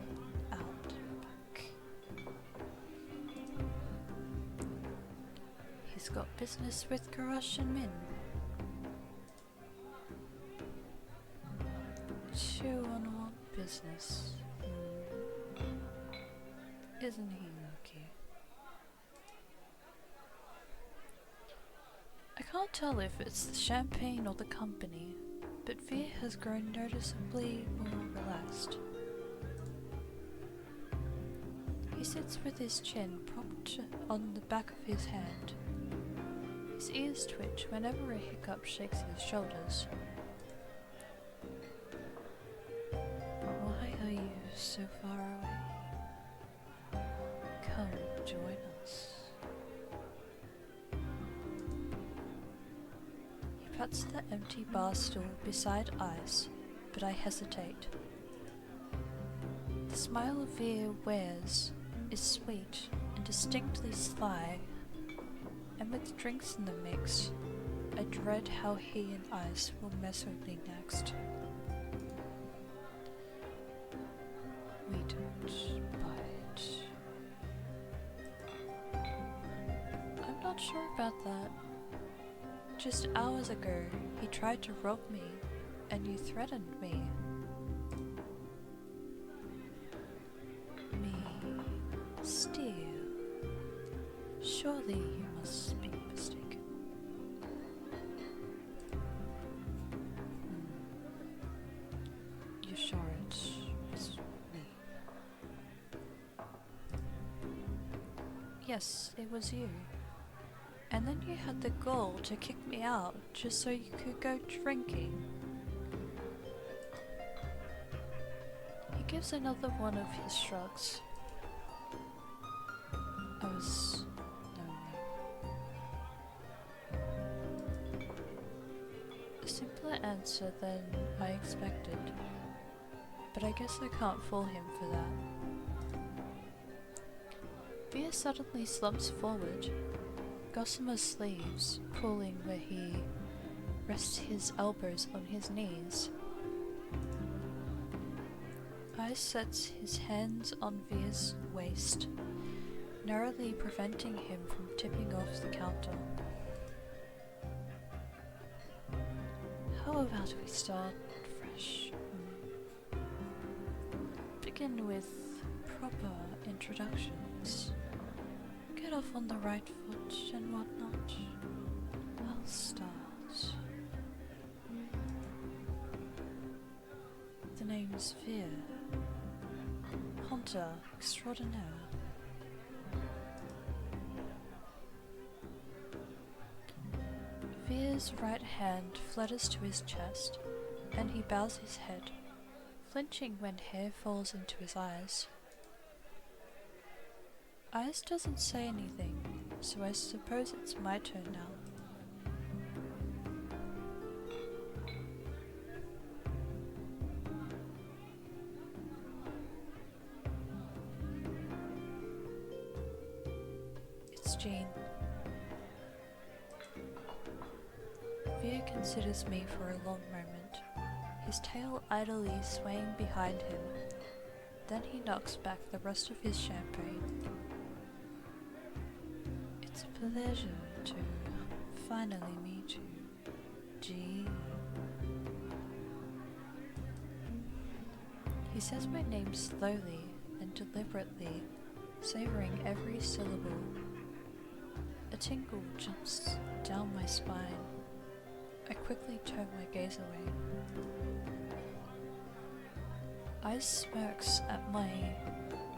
out back. He's got business with Karash and Min. Two on what business? Isn't he lucky? I can't tell if it's the champagne or the company, but Via has grown noticeably more relaxed. He sits with his chin propped on the back of his hand. His ears twitch whenever a hiccup shakes his shoulders. Why are you so far away? Come join us. He puts the empty bar stool beside Ice, but I hesitate. The smile Via wears is sweet and distinctly sly, and with drinks in the mix, I dread how he and Ice will mess with me next. We don't bite. I'm not sure about that. Just hours ago, he tried to rob me, and you threatened me. Me steal? Surely you must be mistaken. You're sure it was me? Yes, it was you. And then you had the gall to kick me out just so you could go drinking. He gives another one of his shrugs. I was lonely. A simpler answer than I expected, but I guess I can't fool him for that. Via suddenly slumps forward, gossamer sleeves pulling where he rests his elbows on his knees. Ice sets his hands on Via's waist, narrowly preventing him from tipping off the counter. How about we start fresh? Begin with proper introductions. Get off on the right foot and whatnot. I'll start. The name's Via. Hunter extraordinaire. Via's right hand flutters to his chest, and he bows his head, flinching when hair falls into his eyes. Ice doesn't say anything, so I suppose it's my turn now. It's Jean. Via considers me for a long moment, his tail idly swaying behind him. Then he knocks back the rest of his champagne. It's a pleasure to finally meet you, G. He says my name slowly and deliberately, savoring every syllable. A tingle jumps down my spine. I quickly turn my gaze away. Ice smirks at my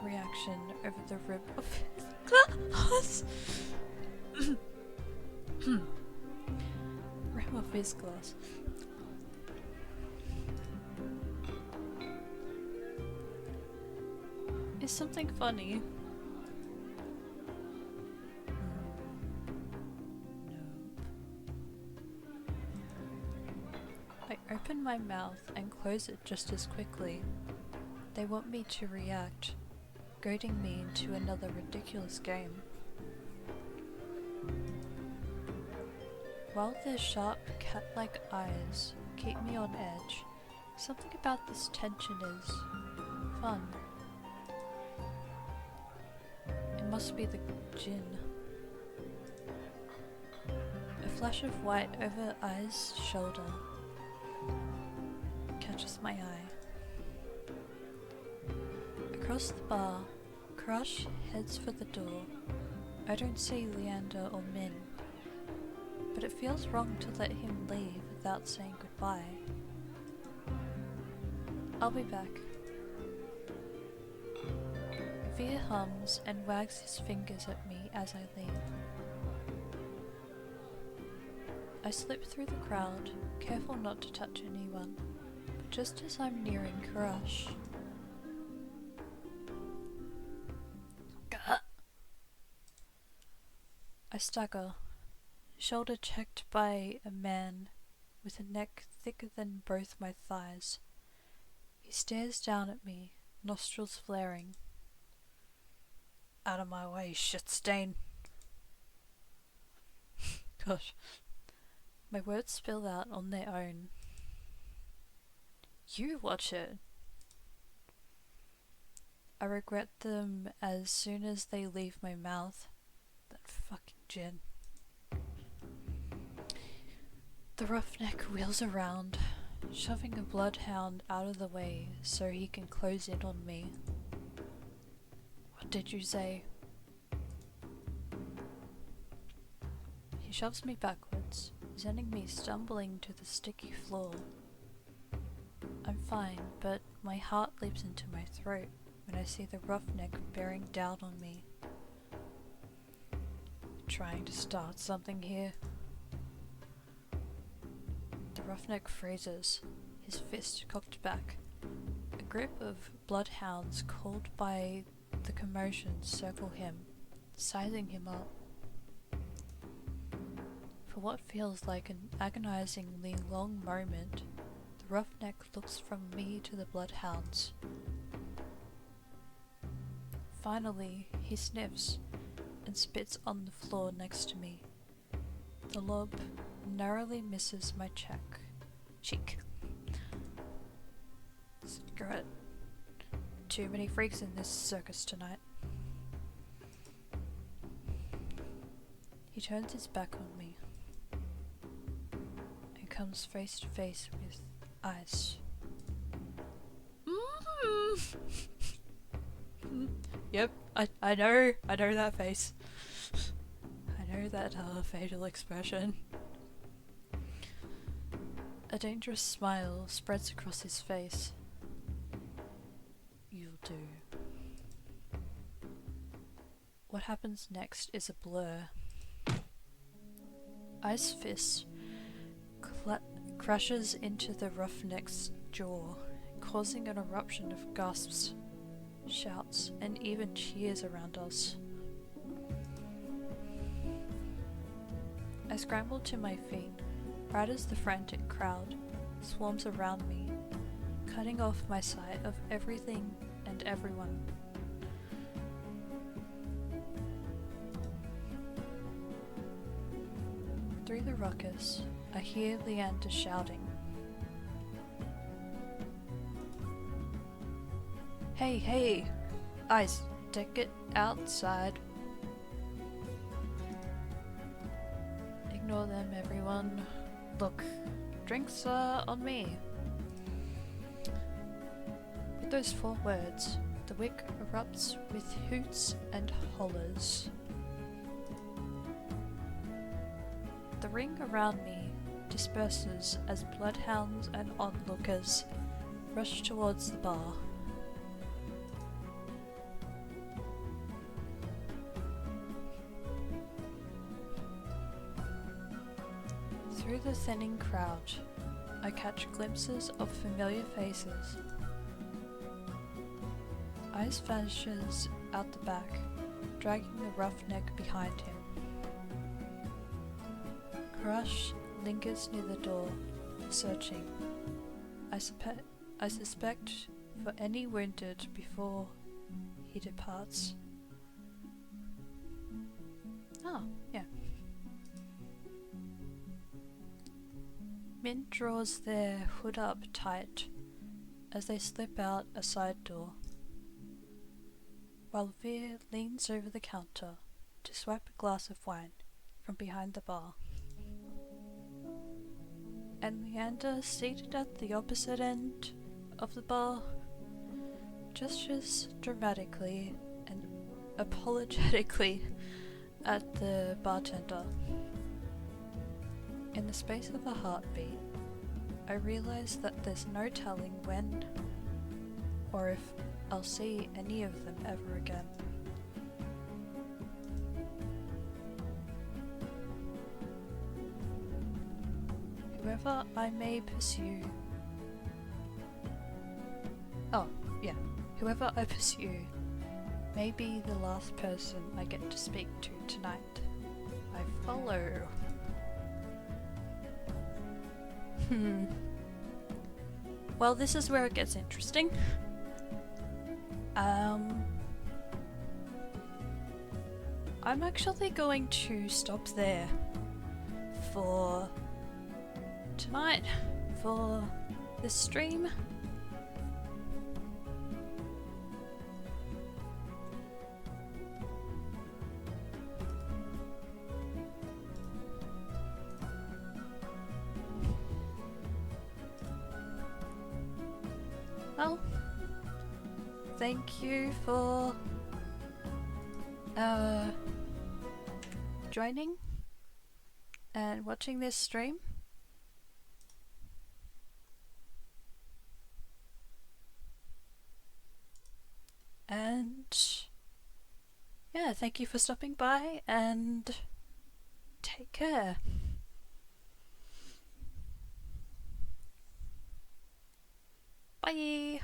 reaction over the rim of his glass. Rim of his glass. Is something funny? I open my mouth and close it just as quickly. They want me to react, goading me into another ridiculous game. While their sharp, cat-like eyes keep me on edge, something about this tension is fun. It must be the gin. A flash of white over I's shoulder catches my eye. Across the bar, Crush heads for the door. I don't see Leander or Min, but it feels wrong to let him leave without saying goodbye. I'll be back. Via hums and wags his fingers at me as I leave. I slip through the crowd, careful not to touch anyone, but just as I'm nearing Crush, I stagger, shoulder checked by a man with a neck thicker than both my thighs. He stares down at me, nostrils flaring. Out of my way, shit stain. Gosh, my words spill out on their own. You watch it. I regret them as soon as they leave my mouth. That fucking gin. The roughneck wheels around, shoving a bloodhound out of the way so he can close in on me. What did you say? He shoves me backwards, sending me stumbling to the sticky floor. I'm fine, but my heart leaps into my throat when I see the roughneck bearing down on me. Trying to start something here. The roughneck freezes, his fist cocked back. A group of bloodhounds called by the commotion circle him, sizing him up. For what feels like an agonizingly long moment, the roughneck looks from me to the bloodhounds. Finally, he sniffs and spits on the floor next to me. The lob narrowly misses my cheek. Screw it. Too many freaks in this circus tonight. He turns his back on me and comes face to face with Ice. Yep, I know that face. I know that facial expression. A dangerous smile spreads across his face. You'll do. What happens next is a blur. Ice fist crashes into the roughneck's jaw, causing an eruption of gasps, shouts, and even cheers around us. I scramble to my feet, right as the frantic crowd swarms around me, cutting off my sight of everything and everyone. Through the ruckus, I hear Leander shouting. Hey, Ice, take it outside. Ignore them, everyone. Look, drinks are on me. With those 4 words, the wick erupts with hoots and hollers. The ring around me disperses as bloodhounds and onlookers rush towards the bar. Through the thinning crowd, I catch glimpses of familiar faces. Ice vanishes out the back, dragging the roughneck behind him. Crush lingers near the door, searching. I suspect for any wounded before he departs. Oh, yeah. Mint draws their hood up tight as they slip out a side door, while Veer leans over the counter to swipe a glass of wine from behind the bar. And Leander, seated at the opposite end of the bar, gestures dramatically and apologetically at the bartender. In the space of a heartbeat, I realize that there's no telling when or if I'll see any of them ever again. Whoever I may pursue... Whoever I pursue may be the last person I get to speak to tonight. I follow. Well, this is where it gets interesting. I'm actually going to stop there for tonight, for this stream. Well, thank you for joining and watching this stream. And yeah, thank you for stopping by and take care. Bye!